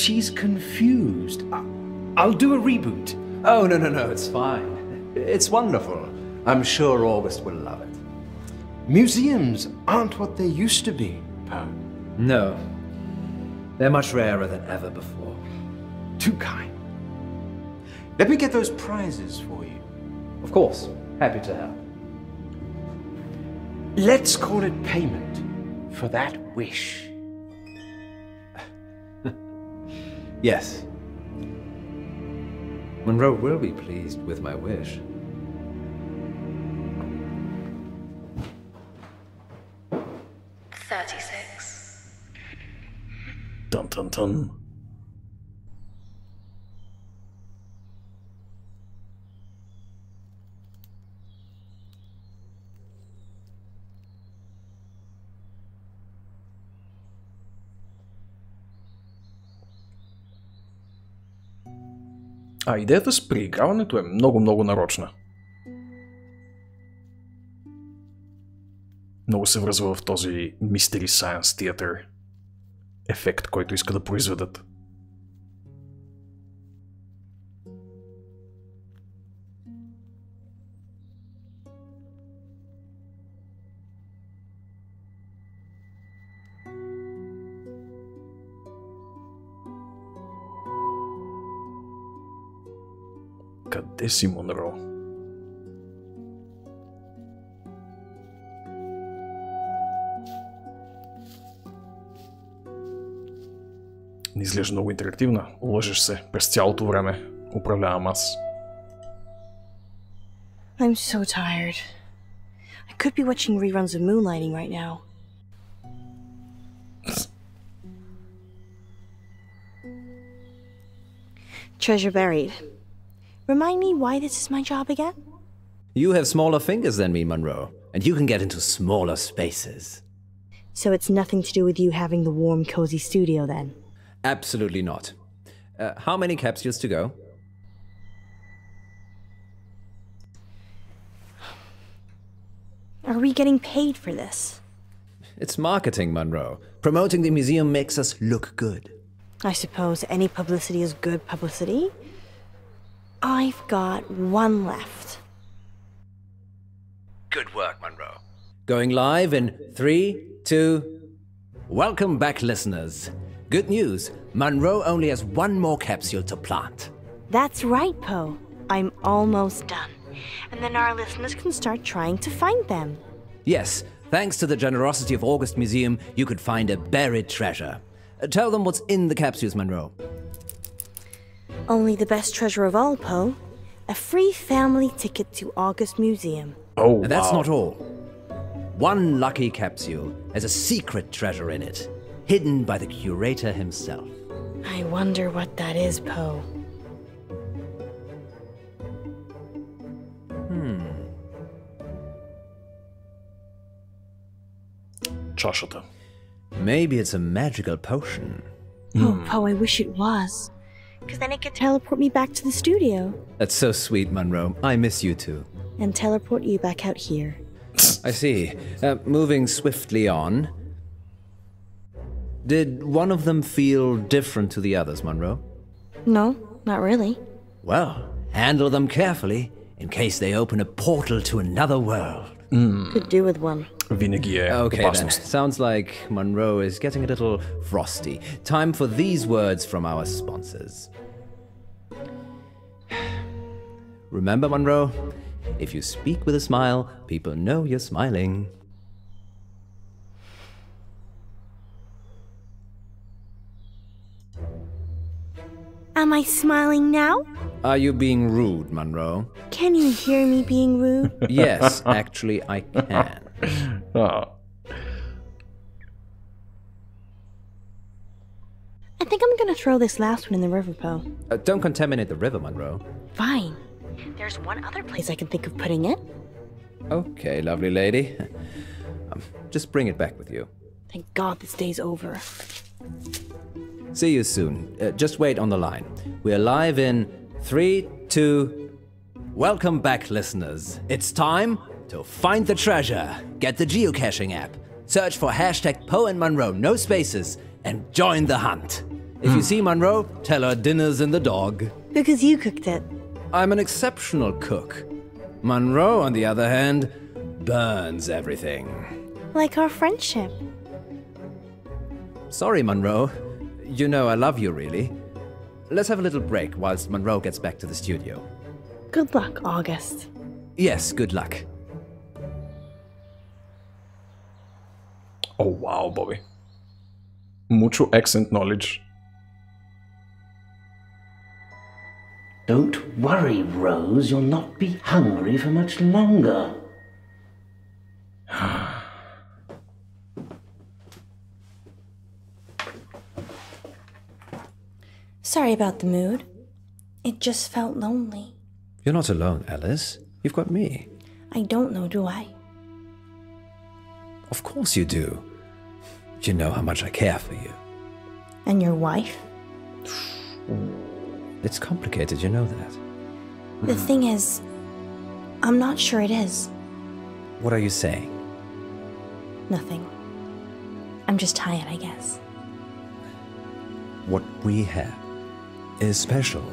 She's confused. I'll do a reboot.
Oh, no, it's fine. It's wonderful. I'm sure August will love it.
Museums aren't what they used to be, Poe.
No. They're much rarer than ever before.
Too kind. Let me get those prizes for you.
Of course. Happy to help.
Let's call it payment for that wish.
Yes. Munro will be pleased with my wish.
Тън. Идеята с преиграването е много нарочна. Много се връзва в този Mystery Science Theater ефект, който иска да произведат. Къде си, Монро? Не изглежда много интерактивна. Лъжеш се. През цялото време управлявам аз.
I'm so tired. I could be watching reruns of Moonlighting right now. Treasure buried. Remind me why this is my job again?
You have smaller fingers than me, Munro, and you can get into smaller spaces.
So it's nothing to do with you having the warm, cozy studio then?
Absolutely not. How many capsules to go?
Are we getting paid for this?
It's marketing, Munro. Promoting the museum makes us look good.
I suppose any publicity is good publicity. I've got one left.
Good work, Munro. Going live in 3, 2... Welcome back, listeners. Good news, Munro only has one more capsule to plant.
That's right, Poe. I'm almost done. And then our listeners can start trying to find them.
Yes, thanks to the generosity of August Museum, you could find a buried treasure. Tell them what's in the capsules, Munro.
Only the best treasure of all, Poe. A free family ticket to August Museum.
Oh, wow.
And that's not all. One lucky capsule has a secret treasure in it, hidden by the curator himself.
I wonder what that is, Poe.
Чашата.
Maybe it's a magical potion.
Oh, Poe, I wish it was. Because then it could teleport me back to the studio.
That's so sweet, Munro. I miss you too.
And teleport you back out here.
I see. Moving swiftly on. Did one of them feel different to the others, Munro?
No, not really.
Well, handle them carefully in case they open a portal to another world.
Could do with one.
Винаги е
Okay then.
опасност.
Sounds like Munro is getting a little frosty. Time for these words from our sponsors. Remember, Munro, if you speak with a smile, people know you're smiling.
Am I smiling now?
Are you being rude, Munro?
Can you hear me being rude?
Yes, actually, I can.
Ah.
I think I'm gonna throw this last one in the river, Poe.
Don't contaminate the river, Munro.
Fine. There's one other place I can think of putting it.
Okay, lovely lady. Just bring it back with you.
Thank God this day's over.
See you soon. Just wait on the line. We're live in 3, 2... Welcome back, listeners. It's time to find the treasure. Get the geocaching app. Search for hashtag Poe and Munro, no spaces, and join the hunt. If you see Munro, tell her dinner's in the dog.
Because you cooked it.
I'm an exceptional cook. Munro, on the other hand, burns everything.
Like our friendship.
Sorry, Munro. You know I love you, really. Let's have a little break whilst Munro gets back to the studio.
Good luck, August.
Yes, good luck.
Oh, wow, Bobby. Mucho accent knowledge.
Don't worry, Rose. You'll not be hungry for much longer.
Sorry about the mood. It just felt lonely.
You're not alone, Alice. You've got me.
I don't know, do I?
Of course you do. You know how much I care for you.
And your wife?
It's complicated, you know that.
The thing is, I'm not sure it is.
What are you saying?
Nothing. I'm just tired, I guess.
What we have is special.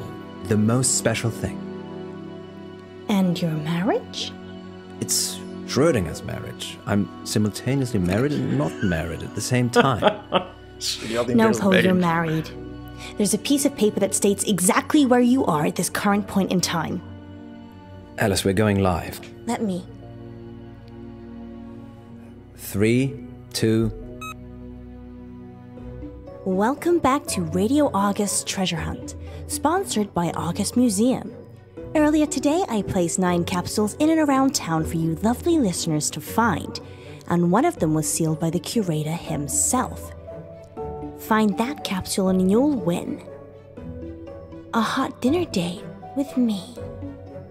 The most special thing.
And your marriage?
It's Schrödinger's marriage. I'm simultaneously married and not married at the same time.
No, Poe, you're married. There's a piece of paper that states exactly where you are at this current point in time.
Alice, we're going live.
Let me.
3, 2...
Welcome back to Radio August's Treasure Hunt, sponsored by August Museum. Earlier today, I placed 9 capsules in and around town for you lovely listeners to find, and one of them was sealed by the curator himself. Find that capsule and you'll win. A hot dinner date with me,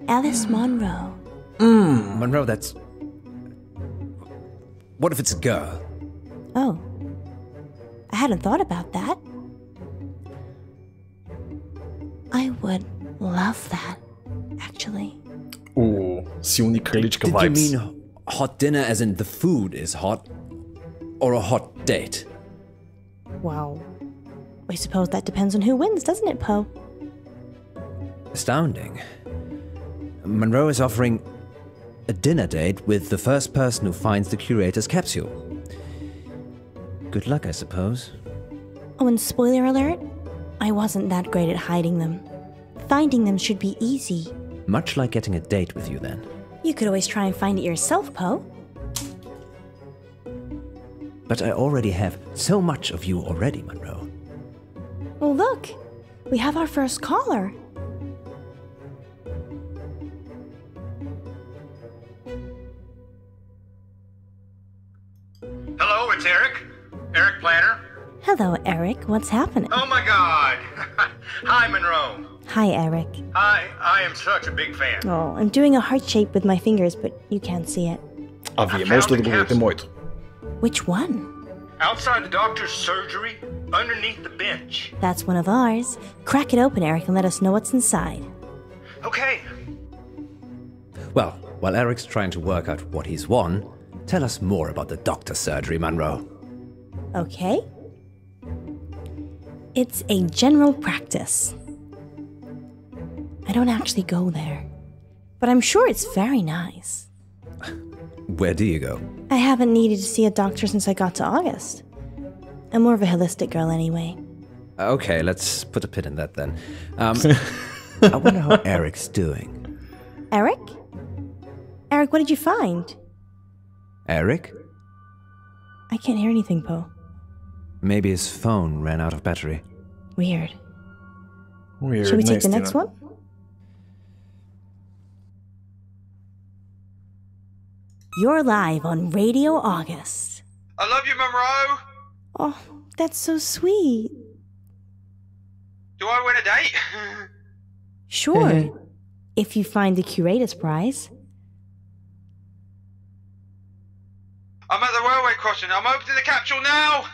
Alice Munro.
Munro, that's... What if it's a girl?
Oh. I hadn't thought about that. I would love that, actually.
Ooh, силни краличка vibes.
Did you mean hot dinner as in the food is hot? Or a hot date?
Well, I suppose that depends on who wins, doesn't it, Poe?
Astounding. Munro is offering a dinner date with the first person who finds the curator's capsule. Good luck, I suppose.
Oh, and spoiler alert, I wasn't that great at hiding them. Finding them should be easy.
Much like getting a date with you, then.
You could always try and find it yourself, Poe.
But I already have so much of you already, Munro.
Well, look, we have our first caller.
Hello, it's Eric. Eric Planner.
Hello, Eric. What's happening?
Oh my God. Hi, Monroe.
Hi, Eric.
I am such a big fan.
Oh, I'm doing a heart shape with my fingers, but you can't see it.
А вие можете да го видите моето.
Which one?
Outside the doctor's surgery, underneath the bench.
That's one of ours. Crack it open, Eric, and let us know what's inside.
Okay.
Well, while Eric's trying to work out what he's won, tell us more about the doctor's surgery, Munro.
Okay. It's a general practice. I don't actually go there, but I'm sure it's very nice.
Where do you go?
I haven't needed to see a doctor since I got to August. I'm more of a holistic girl anyway.
Okay, let's put a pin in that then. I wonder how Eric's doing.
Eric? Eric, what did you find?
Eric?
I can't hear anything, Poe.
Maybe his phone ran out of battery.
Weird.
Weird.
Should we take the next one? You're live on Radio August.
I love you, Monroe.
Oh, that's so sweet.
Do I win a date?
Sure. If you find the curator's prize.
I'm at the railway crossing. I'm opening the capsule now.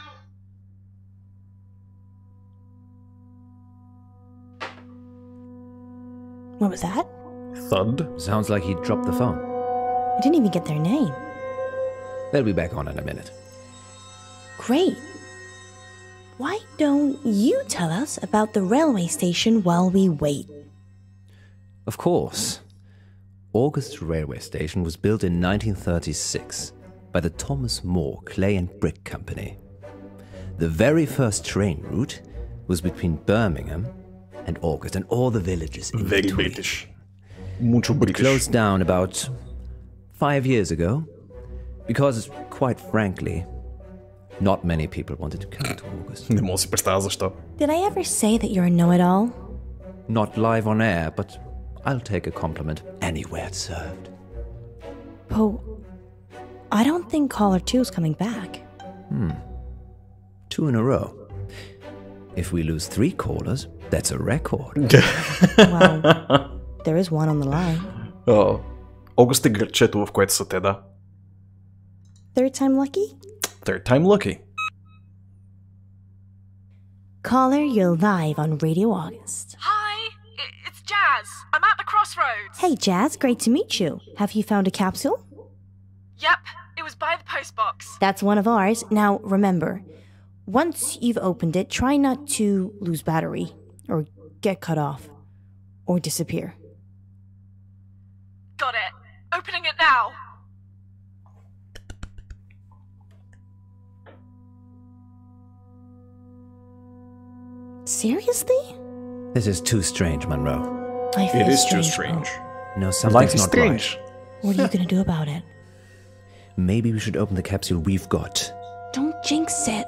What was that?
Thud.
Sounds like he dropped the phone.
I didn't even get their name.
They'll be back on in a minute.
Great. Why don't you tell us about the railway station while we wait?
Of course. August Railway Station was built in 1936 by the Thomas More Clay and Brick Company. The very first train route was between Birmingham and August and all the villages in
Very
between.
British. Mucho British.
It closed down about 5 years ago because, quite frankly, not many people wanted to come to August.
Не мога да си представя защо.
Did I ever say that you're a know-it-all?
Not live on air, but I'll take a compliment anywhere it's served.
Poe, I don't think caller 2 is coming back.
2 in a row. If we lose 3 callers, that's a record.
Well, there is one on the line.
Огъст е градчето, в което са те, да.
Third time lucky?
Third time lucky.
Caller, you're live on Radio August.
Hi, it's Jazz. I'm at the crossroads.
Hey, Jazz, great to meet you. Have you found a capsule?
Yep, it was by the postbox.
That's one of ours. Now, remember, once you've opened it, try not to lose battery, or get cut off, or disappear.
Got it. Opening it now.
Seriously?
This is too strange, Munro.
I feel
It is too
strange.
strange.
No, something's
Life is
not
strange.
right.
What are you gonna do about it?
Maybe we should open the capsule we've got.
Don't jinx it.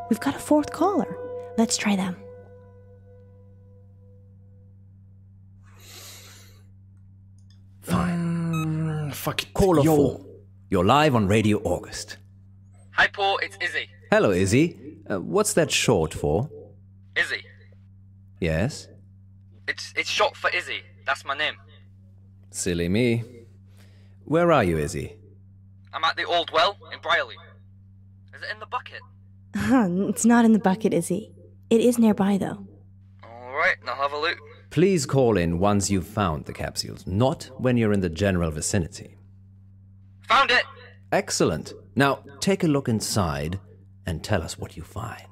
We've got a fourth caller. Let's try them.
Fine.
Fuck it.
Caller
Yo.
4. You're live on Radio August.
Hi, Paul. It's Izzy.
Hello, Izzy. What's that short for?
Izzy.
Yes?
It's short for Izzy. That's my name.
Silly me. Where are you, Izzy?
I'm at the Old Well in Brierley. Is it in the bucket?
It's not in the bucket, Izzy. It is nearby, though.
Alright, I'll have a look.
Please call in once you've found the capsules, not when you're in the general vicinity.
Found it!
Excellent. Now, take a look inside and tell us what you find.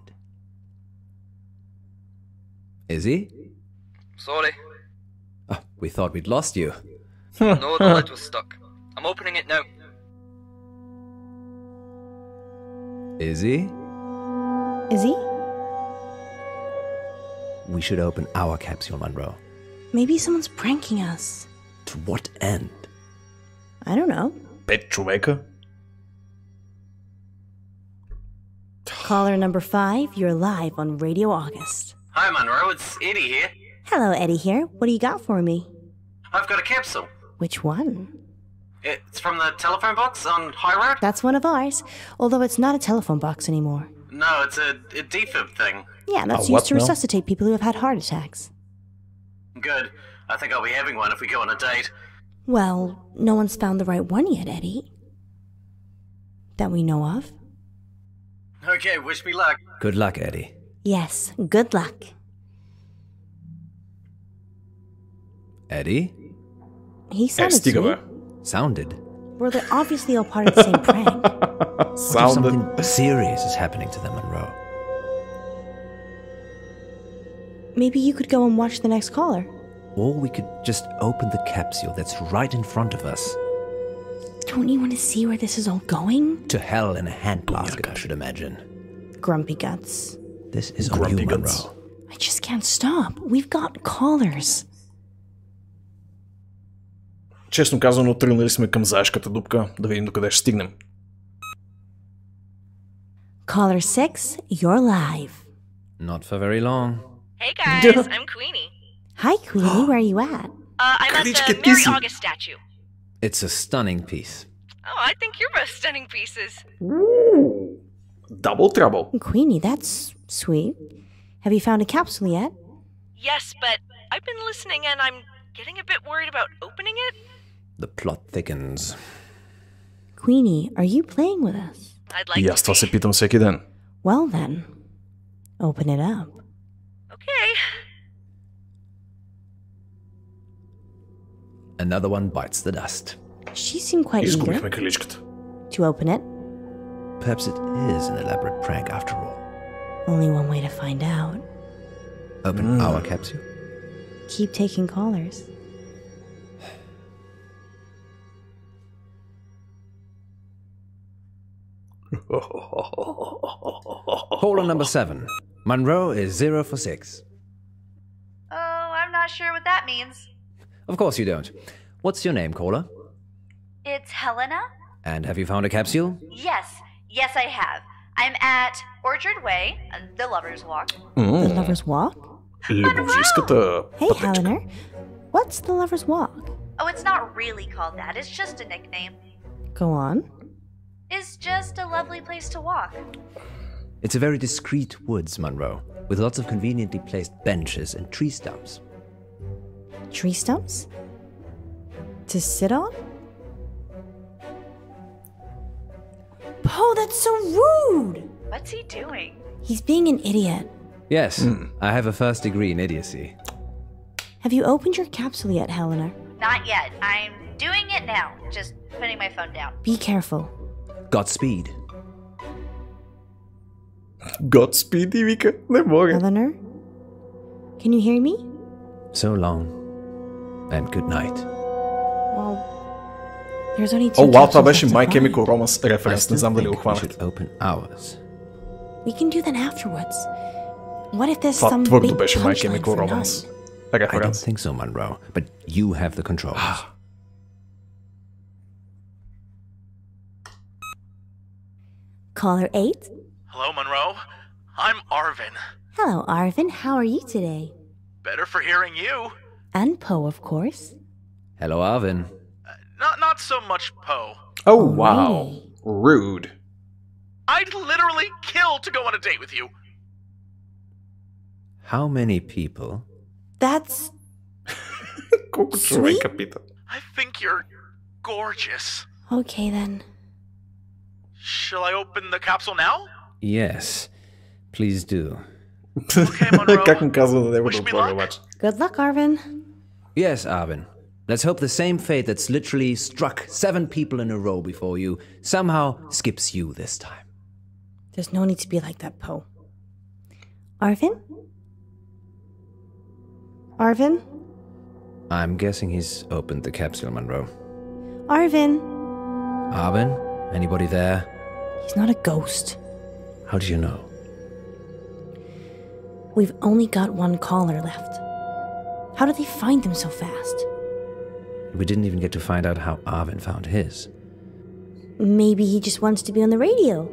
Izzy?
Sorry.
Oh, we thought we'd lost you.
No, the lid was stuck. I'm opening it now.
Izzy?
Izzy?
We should open our capsule, Munro.
Maybe someone's pranking us.
To what end?
I don't know.
5 човека.
Caller number 5, you're live on Radio August.
Hi, Munro. It's Eddie here.
Hello, Eddie here. What do you got for me?
I've got a capsule.
Which one?
It's from the telephone box on High Road.
That's one of ours, although it's not a telephone box anymore.
No, it's a defib thing.
Yeah, that's used to resuscitate people who have had heart attacks.
Good. I think I'll be having one if we go on a date.
Well, no one's found the right one yet, Eddie. That we know of.
Okay, wish me luck.
Good luck, Eddie.
Yes, good luck.
Eddie?
He sounded sweet.
Sounded?
Well, they're obviously all part of the same prank.
What if something serious is happening to them, Munro?
Maybe you could go and watch the next caller.
Or we could just open the capsule that's right in front of us.
Don't you want to see where this is all going?
To hell in a handbasket, I should imagine.
Grumpy guts.
This is on you, Munro.
I just can't stop. We've got callers.
Честно казано, тръгнали сме към заешката дупка, да видим докъде ще стигнем.
Caller 6, you're live.
Not for very long.
Hey guys, I'm Queenie.
Hi, Queenie. Where are you at?
I'm at the Mary August statue.
It's a stunning piece.
Oh, I think you're both stunning pieces.
Double trouble.
Queenie, that's sweet. Have you found a capsule yet?
Yes, but I've been listening and I'm getting a bit worried about opening it.
The plot thickens.
Queenie, are you playing with us?
I'd like
И аз това се питам всеки ден.
Well then, open it up.
Okay.
Another one bites the dust.
She seemed quite
Изгубихме
eager
каличката.
to open it.
Perhaps it is an elaborate prank after all.
Only one way to find out.
Open our capsule?
Keep taking callers.
Caller number 7. Munro is 0 for 6.
Oh, I'm not sure what that means.
Of course you don't. What's your name, caller?
It's Helena?
And have you found a capsule?
Yes, I have. I'm at Orchard Way, the Lover's Walk.
The Lover's Walk?
Любовжиската
Hey, Helena. What's the Lover's Walk?
Oh, it's not really called that. It's just a nickname.
Go on.
It's just a lovely place to walk.
It's a very discreet woods, Munro, with lots of conveniently placed benches and tree stumps.
Tree stumps? To sit on? Poe, that's so rude!
What's he doing?
He's being an idiot.
Yes, I have a first degree in idiocy.
Have you opened your capsule yet, Helena?
Not yet. I'm doing it now. Just putting my phone down.
Be careful.
Godspeed.
Godspeed и вика, не мога.
Eleanor? Can you hear me?
So long. And good night.
Well, there's only 2
О, вау, това
capsules
беше
left to
My
find.
Chemical Romance референс, не знам дали го хванах.
Open ours.
We can do that afterwards. What if there's
Това
some
твърдо
big
беше My
punchline
Chemical
for none?
Romance. Така,
I don't think so, Munro, but you have the controls.
Caller 8?
Hello, Monroe. I'm Arvin.
Hello, Arvin. How are you today?
Better for hearing you.
And Poe, of course.
Hello, Arvin.
Not so much Poe.
Oh, wow. Rude.
I'd literally kill to go on a date with you.
How many people?
That's...
Колко човека пита?
I think you're gorgeous.
Okay, then.
Shall I open the capsule now?
Yes, please do.
Как му казва да него да отворя обаче?
Good luck, Arvin.
Yes, Arvin. Let's hope the same fate that's literally struck 7 people in a row before you somehow skips you this time.
There's no need to be like that, Poe. Arvin? Arvin?
I'm guessing he's opened the capsule, Munro.
Arvin?
Arvin? Anybody there?
He's not a ghost.
How do you know?
We've only got one caller left. How did they find them so fast?
We didn't even get to find out how Arvin found his.
Maybe he just wants to be on the radio.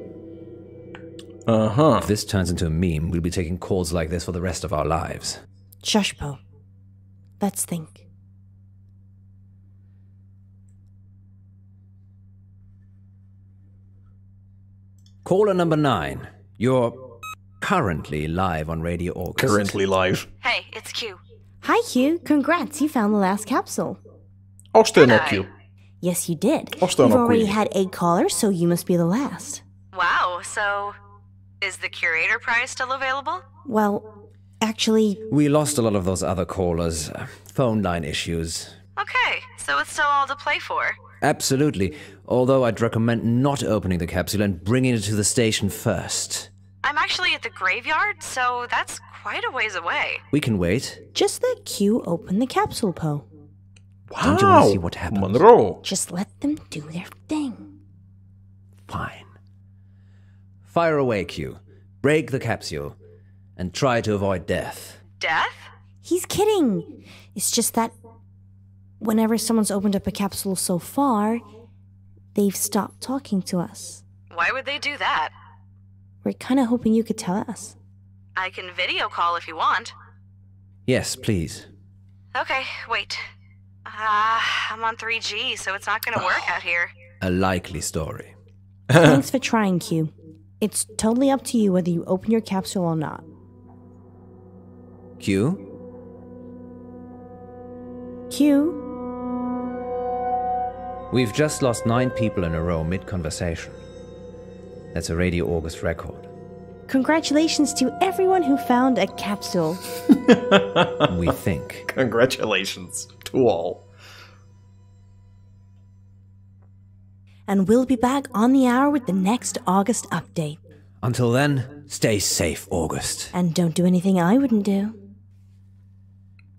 If this turns into a meme, we'll be taking calls like this for the rest of our lives.
Shush, Poe. Let's think.
Caller number 9. You're currently live on Radio August.
Currently live.
Hey, it's Q.
Hi, Q. Congrats, you found the last capsule.
Още едно Q.
Yes, you did.
Още
You've
едно
already
Q.
had 8 callers, so you must be the last.
Wow, so is the curator prize still available?
Well, actually...
We lost a lot of those other callers. Phone line issues.
Okay, so it's still all to play for.
Absolutely. Although I'd recommend not opening the capsule and bringing it to the station first.
I'm actually at the graveyard, so that's quite a ways away.
We can wait.
Just let Q open the capsule, Poe.
Don't you want to see what happens?
Monroe.
Just let them do their thing.
Fine. Fire away, Q. Break the capsule. And try to avoid death.
Death?
He's kidding. It's just that whenever someone's opened up a capsule so far, they've stopped talking to us.
Why would they do that?
We're kind of hoping you could tell us.
I can video call if you want.
Yes, please.
Okay, wait. I'm on 3G, so it's not gonna work out here.
A likely story.
Thanks for trying, Q. It's totally up to you whether you open your capsule or not.
Q?
Q?
We've just lost 9 people in a row mid-conversation. That's a Radio August record.
Congratulations to everyone who found a capsule.
We think.
Congratulations to all.
And we'll be back on the hour with the next August update.
Until then, stay safe, August.
And don't do anything I wouldn't do.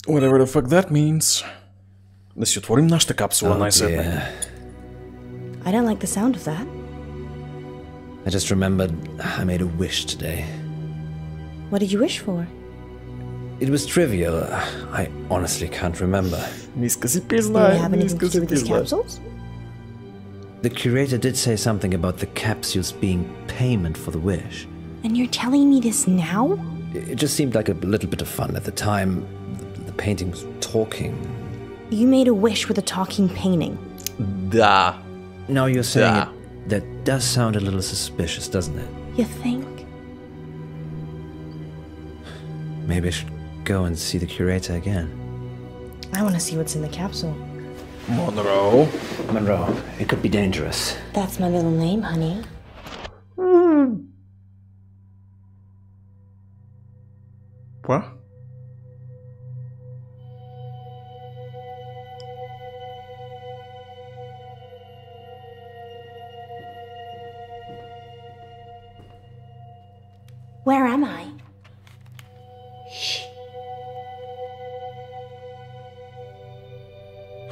Whatever the fuck that means. Да си отворим нашата капсула най-сетне.
I don't like the sound of that.
I just remembered I made a wish today.
What did you wish for?
It was trivial. I honestly can't remember.
Не иска си
Did it
признай,
have
не
anything
иска
to do
си
with these
признай.
capsules?
The curator did say something about the capsules being payment for the wish.
And you're telling me this now?
It just seemed like a little bit of fun at the time. The painting was talking.
You made a wish with a talking painting.
Да.
Now you're saying
Да.
it, that does sound a little suspicious, doesn't it?
You think?
Maybe I should go and see the curator again.
I want to see what's in the capsule.
Monroe.
Monroe, it could be dangerous.
That's my middle name, honey.
What?
Where am I? Shh.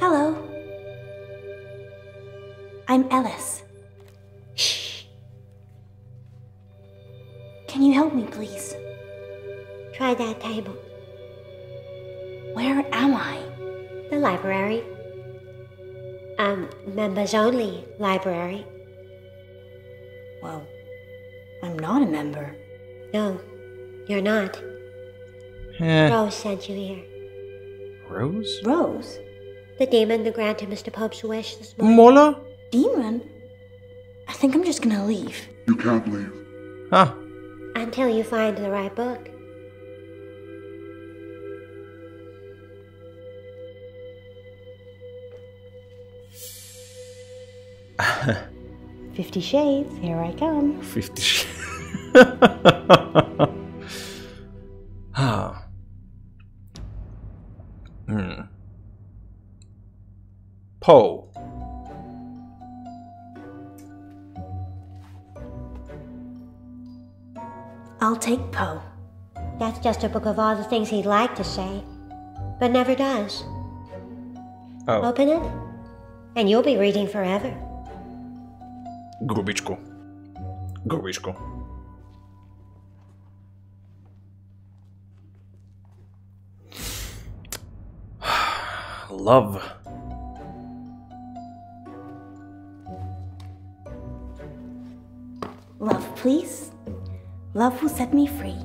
Hello. I'm Ellis. Shh. Can you help me, please?
Find that table.
Where am I?
The library. Members only library.
Well, I'm not a member.
No, you're not. Rose sent you here.
Rose?
Rose?
The demon that granted Mr. Pope's wish this morning.
Моля?
Demon? I think I'm just gonna leave.
You can't leave.
Huh.
Until you find the right book.
$50 Shades, here I come.
50 Shades. Poe.
I'll take Poe.
That's just a book of all the things he'd like to say, but never does.
Oh.
Open it, and you'll be reading forever.
Грубичко. Грубичко. Love.
Love, please. Love will set me free.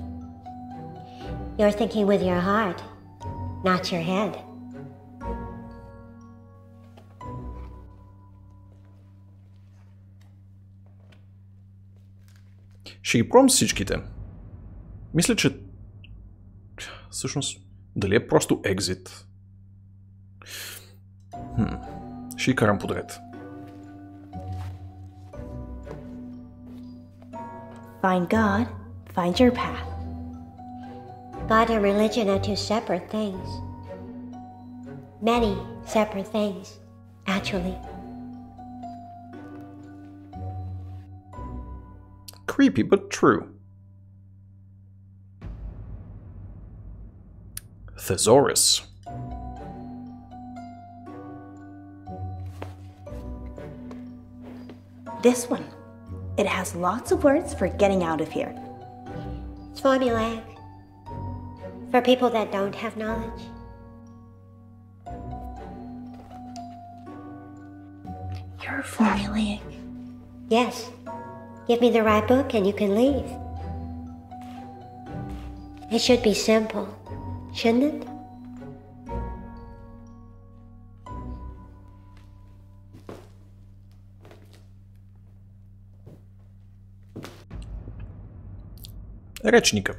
You're thinking with your heart, not your head.
Ще ги пробвам всичките. Мисля, че всъщност дали е просто exit. Ще ги карам подред.
Find God, find your path.
God and religion are two separate things. Many separate things, actually.
Creepy, but true. Thesaurus.
This one. It has lots of words for getting out of here.
It's formulaic. For people that don't have knowledge.
You're formulaic.
Yes. Give me the right book and you can leave. It should be simple, shouldn't it?
Речника.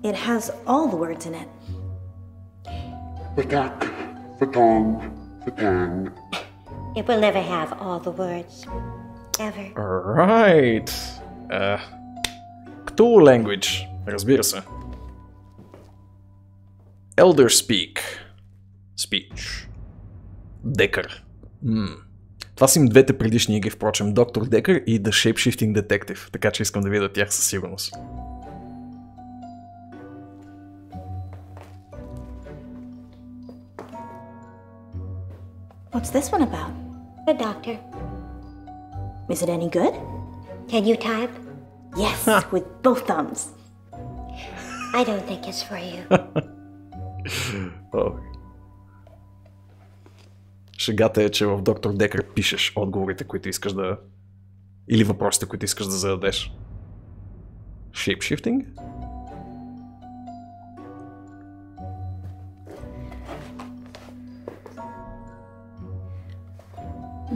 It has all the words in it.
Fatak, fatong, fatang.
It will never have all the words. Ever.
Right. Cthulhu language. Разбира се. Elder speak. Speech. Декър. Това са им двете предишни игри, впрочем. Доктор Декър и The Shapeshifting Detective. Така че искам да видя тях със сигурност.
What's this one about?
The doctor.
Is it any good?
Can you type?
Yes, with both thumbs.
I don't think it's for you.
Шегата е, че в Доктор Декър пишеш отговорите, които искаш да... Или въпросите, които искаш да зададеш. Shapeshifting?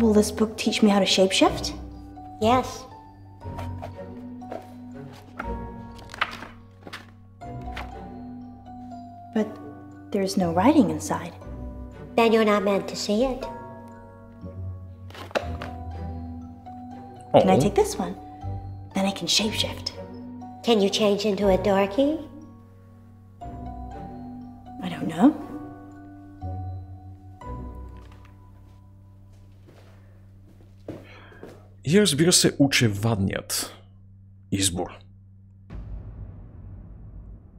Will this book teach me how to shapeshift?
Yes.
But there's no writing inside.
Then you're not meant to see it.
Can I take this one? Then I can shapeshift.
Can you change into a darky?
I don't know.
И разбира се, очевадният избор.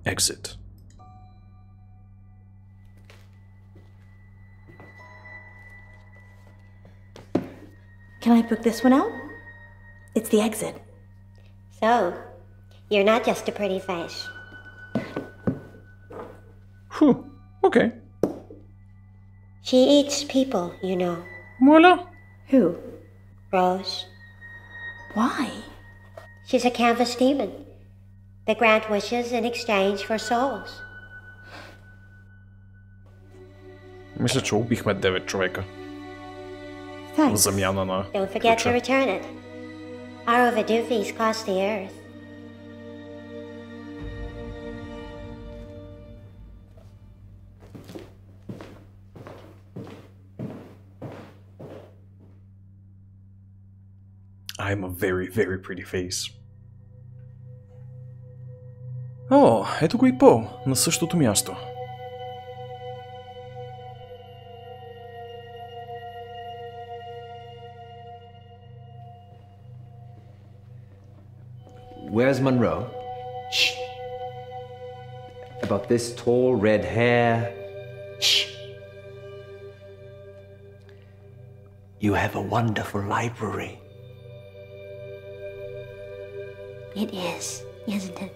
Exit.
Can I book this one out? It's the exit.
So, you're not just a pretty face.
Okay.
She eats people, you know.
Voila.
Who? Rose.
Why?
She's a canvas demon. They grant wishes in exchange for souls.
Мисля, че убихме 9 човека. В замяна на
Don't forget to return it. Our overdue fees cost the earth.
I'm a very, very pretty face. О, ето го и По, на същото място.
Where's Munro? Shh. About this tall red hair. Shh. You have a wonderful library.
It is, isn't it?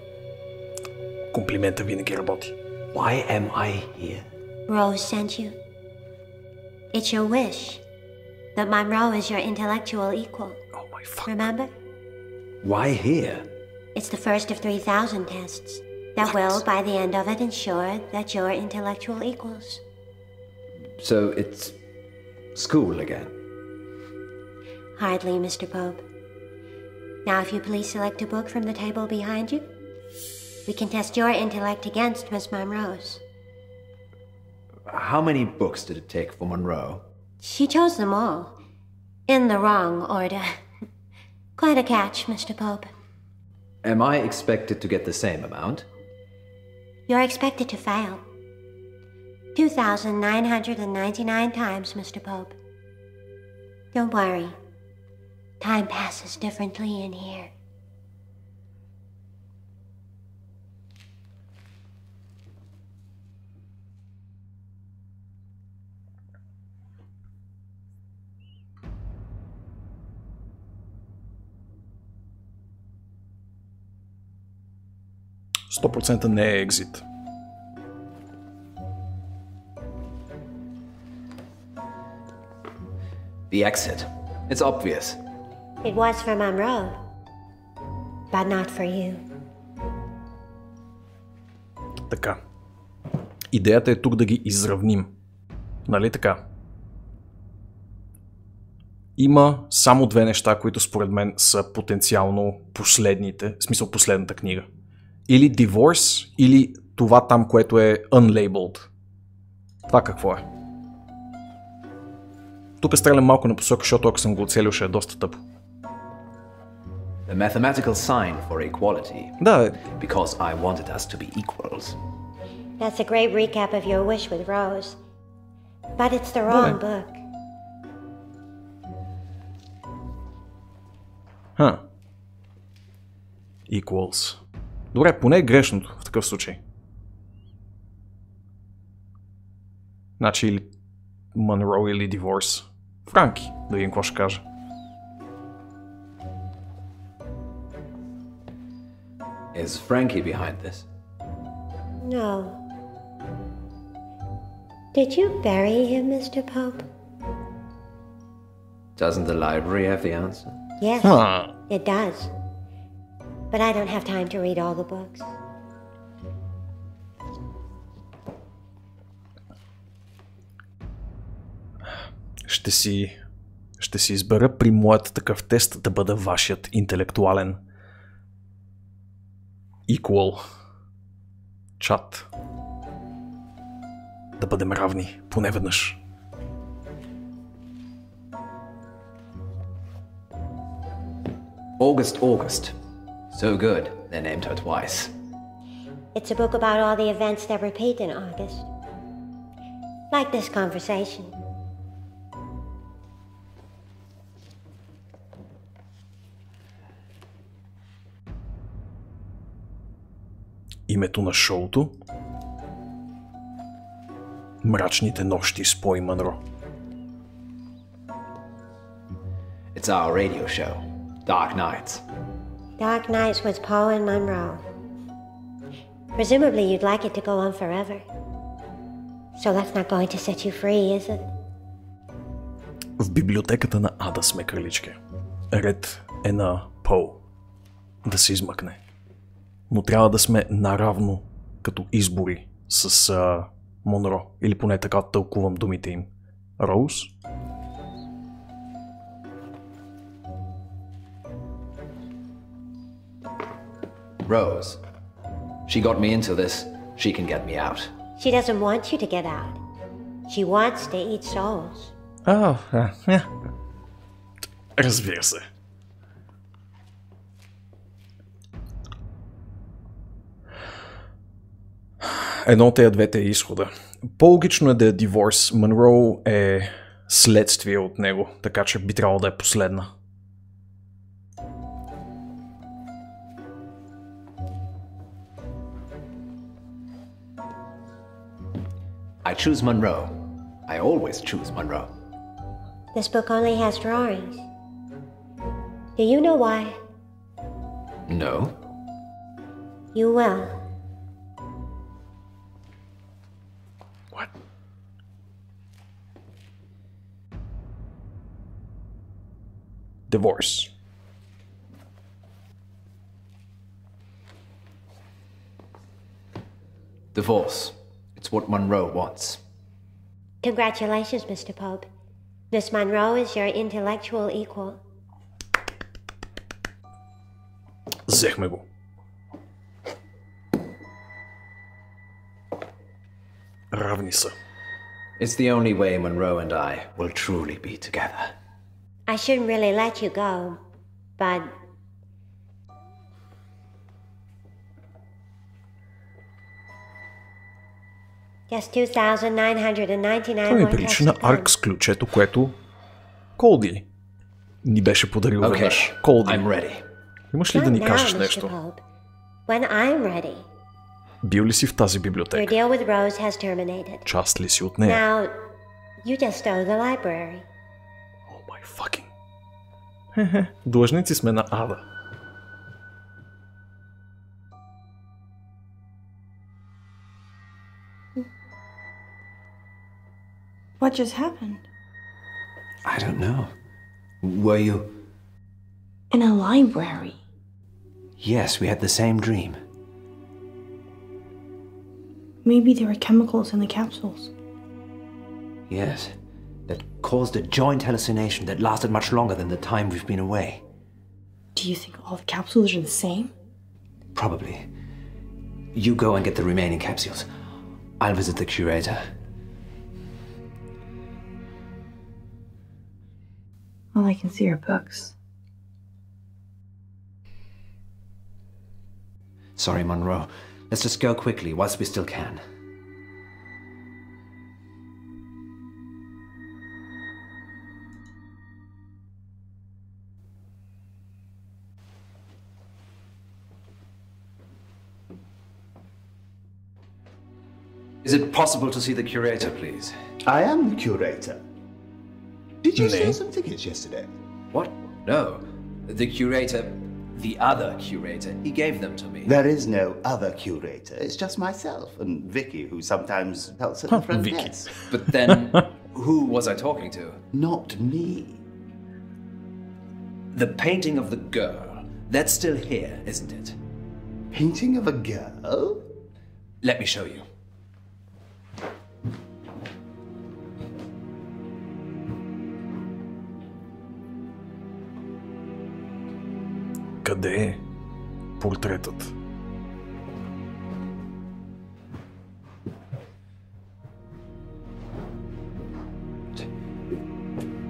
Комплимента винаги работи.
Why am I here?
Rose sent you. It's your wish that Munro is your intellectual equal.
Oh my fuck.
Remember?
Why here?
It's the first of 3,000 tests that will, by the end of it, ensure that you're intellectual equals.
So it's school again?
Hardly, Mr. Pope. Now, if you please select a book from the table behind you, we can test your intellect against Miss Munro's.
How many books did it take for Munro?
She chose them all. In the wrong order. Quite a catch, Mr. Pope.
Am I expected to get the same amount?
You're expected to fail. 2,999 times, Mr. Pope. Don't worry. Time passes differently in here.
%100% не е екзит.
The exit. It's obvious.
It was for Munro, but not for you.
Така. Идеята е тук да ги изравним. Нали така? Има само две неща, които според мен са потенциално последните, в смисъл последната книга. Или Divorce, или това там, което е Unlabeled. Това какво е? Тук стрелям малко на посока, защото ако съм го оцелил, ще е доста тъпо.
The mathematical sign for equality.
Да.
Because I wanted us to be equals.
That's a great recap of your wish with Rose. But it's the wrong book.
Equals. Добре, поне е грешното в такъв случай. Значи или Munro или Divorce. Франки, да видим какво ще кажа.
Is Frankie behind this?
No. Did you bury him, Mr. Pope?
Doesn't the library have the answer?
Yes, it does. But I don't have time to read all the books.
Ще си избера при моят такъв тест да бъда вашият интелектуален equal чат. Да бъдем равни, поне веднъж.
August. So good, they named her twice.
It's a book about all the events that repeat in August. Like this conversation.
Името на шоуто? Мрачните нощи с По и Munro.
It's our radio show, Dark Nights.
Dark Nights with Poe and Munro. Presumably you'd like it to go on forever. So that's not going to set you free, is it?
В библиотеката на Ада сме, кралички. Ред е на Поу. Да се измъкне. Но трябва да сме наравно като избори с Монро. Или поне така тълкувам думите им. Роуз?
Rose. She got me into this. She can get me out.
She doesn't want you to get out. She wants to eat souls.
Разбира се. Едно от тези двете е изхода. По-логично е да е диворс. Монро е следствие от него, така че би трябвало да е последна.
I choose Munro. I always choose Munro.
This book only has drawings. Do you know why?
No.
You will.
What? Divorce.
Divorce. It's what Munro wants.
Congratulations, Mr. Pope. Miss Munro is your intellectual equal.
Взехме го. Равни са.
It's the only way Munro and I will truly be together.
I shouldn't really let you go, but... Just 2,999
Това ми прилича на arx ключето, което Колди ни беше подарил веднъж. Колди. Имаш ли да ни кажеш нещо?
When I'm ready.
Бил ли си в тази библиотека?
Your deal with Rose has terminated.
Част ли си от нея?
Now, you just owe the library.
Oh my fucking... Длъжници сме на Ада.
What just happened?
I don't know. Were you?
In a library.
Yes, we had the same dream.
Maybe there were chemicals in the capsules.
Yes, that caused a joint hallucination that lasted much longer than the time we've been away.
Do you think all the capsules are the same?
Probably. You go and get the remaining capsules. I'll visit the curator.
All I can see are books.
Sorry, Munro. Let's just go quickly whilst we still can.
Is it possible to see the curator, please?
I am the curator. Did you sell some tickets yesterday?
What? No. The curator, the other curator, he gave them to me.
There is no other curator. It's just myself and Vicky, who sometimes helps at the front desk.
But then, who was I talking to?
Not me.
The painting of the girl. That's still here, isn't it?
Painting of a girl?
Let me show you.
Къде е портретът?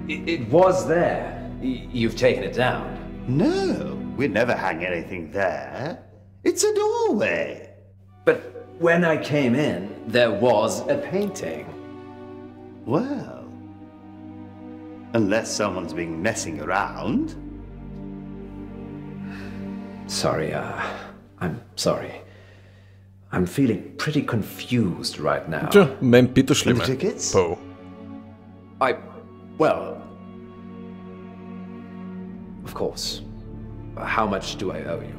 It was there. You've taken it down.
No, we never hang anything there. It's a doorway.
But when I came in, there was a painting.
Well, unless someone's been messing around.
Sorry, I'm sorry. I'm feeling pretty confused right now.
Мен питаш ли ме? По.
Well, of course.
How much do I owe you?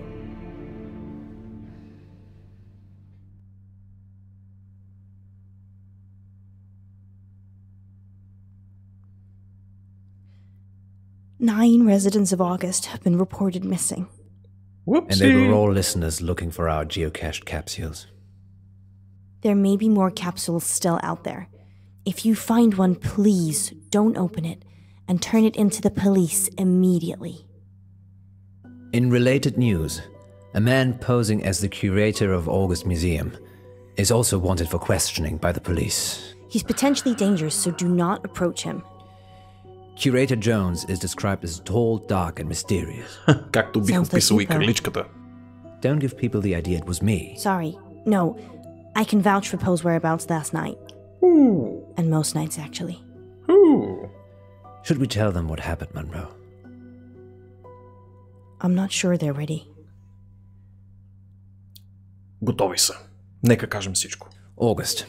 Nine residents of August have been reported missing.
Whoopsie. And they were all listeners looking for our geocached capsules.
There may be more capsules still out there. If you find one, please don't open it and turn it into the police immediately.
In related news, a man posing as the curator of August Museum is also wanted for questioning by the police.
He's potentially dangerous, so do not approach him.
Curator Jones is described as tall, dark, and mysterious.
Както бих описал и краличката.
Don't give people the idea it was me.
Sorry. No, I can vouch for Poe's whereabouts last night.
Ooh.
And most nights, actually.
Ooh.
Should we tell them what happened, Munro?
I'm not sure they're ready.
Готови са. Нека кажем всичко.
August,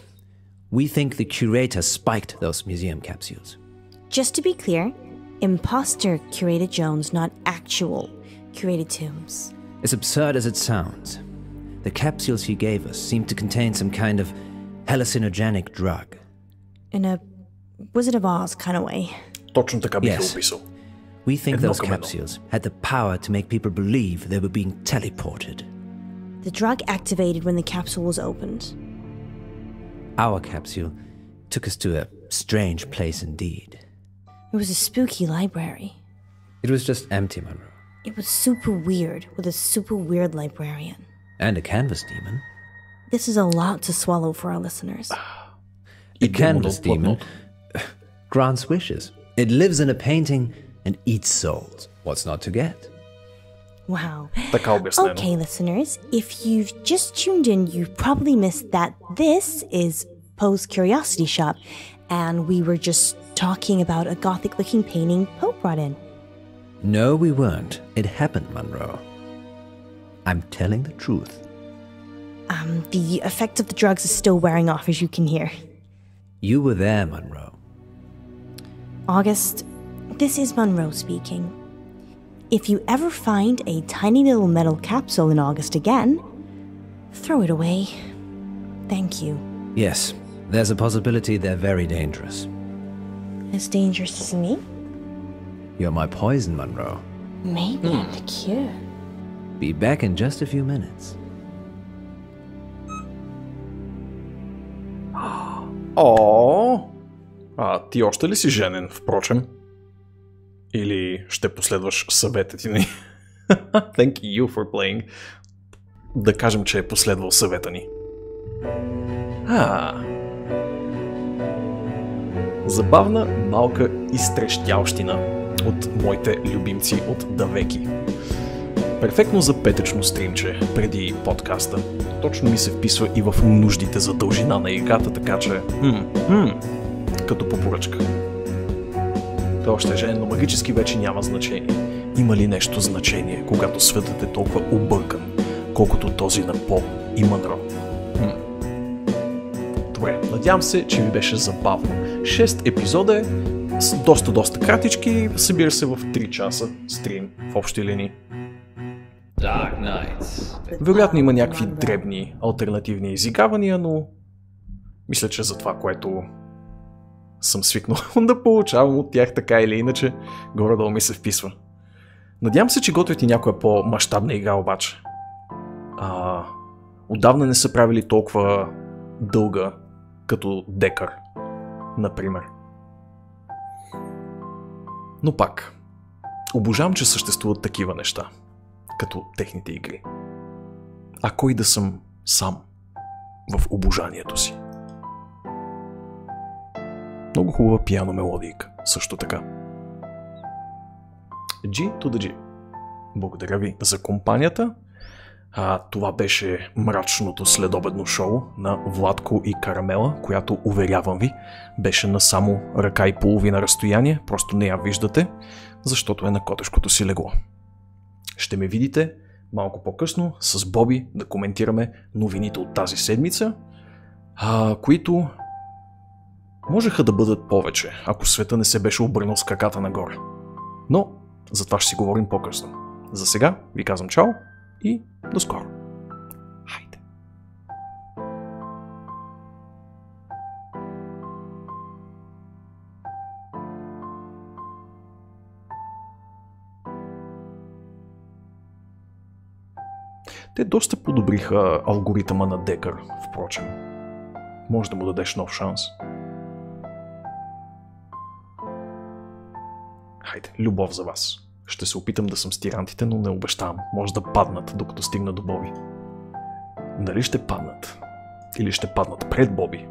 we think the curator spiked those museum capsules.
Just to be clear, imposter curated Jones, not actual curated tombs.
As absurd as it sounds, the capsules he gave us seemed to contain some kind of hallucinogenic drug.
In a Wizard of Oz kind of way.
Точно така бих описал.
We think those capsules had the power to make people believe they were being teleported.
The drug activated when the capsule was opened.
Our capsule took us to a strange place indeed.
It was a spooky library.
It was just empty, Munro.
It was super weird, with a super weird librarian.
And a canvas demon.
This is a lot to swallow for our listeners.
A canvas demon grants wishes. It lives in a painting and eats souls. What's not to get?
Wow.
Okay,
listeners, if you've just tuned in, you've probably missed that this is Poe's Curiosity Shop, and we were just talking about a gothic-looking painting Poe brought in.
No, we weren't. It happened, Munro. I'm telling the truth.
The effect of the drugs is still wearing off, as you can hear.
You were there, Munro.
August, this is Munro speaking. If you ever find a tiny little metal capsule in August again, throw it away. Thank you.
Yes, there's a possibility they're very dangerous.
As dangerous as me?
You're my poison, Munro.
Maybe I'm the cure.
Be back in just a few minutes.
О, ти още ли си женен, впрочем? Или ще последваш съвета ти ни? Thank you for playing. Да кажем, че е последвал съвета ни. Забавна, малка изтрещялщина от моите любимци от Давеки. Перфектно за петъчно стримче преди подкаста. Точно ми се вписва и в нуждите за дължина на играта, така че... като по поръчка. Той още е женен, но магически вече няма значение. Има ли нещо значение, когато светът е толкова объркан, колкото този на По и Munro? Добре, надявам се, че ви беше забавно. 6 епизода е, с доста кратички, събира се в 3 часа стрим в общи линии. Вероятно има някакви дребни алтернативни изигравания, но мисля, че за това, което съм свикнал да получавам от тях така или иначе, горе-долу ми се вписва. Надявам се, че готвят и някоя по-мащабна игра обаче. Отдавна не са правили толкова дълга, като Декър, например. Но пак, обожавам, че съществуват такива неща, като техните игри. А кой да съм сам в обожанието си? Много хубава пиано мелодийка, също така. G to the G. Благодаря ви за компанията. Това беше мрачното следобедно шоу на Владко и Карамела, която, уверявам ви, беше на само ръка и половина разстояние, просто не я виждате, защото е на котешкото си легло. Ще ме видите малко по-късно с Боби да коментираме новините от тази седмица, които можеха да бъдат повече, ако света не се беше обърнал с краката нагоре. Но за това ще си говорим по-късно. За сега ви казвам чао и до скоро. Хайде! Те доста подобриха алгоритъма на Декър, впрочем. Може да му дадеш нов шанс. Хайде, любов за вас. Ще се опитам да съм с тирантите, но не обещавам. Може да паднат, докато стигна до Боби. Дали ще паднат? Или ще паднат пред Боби?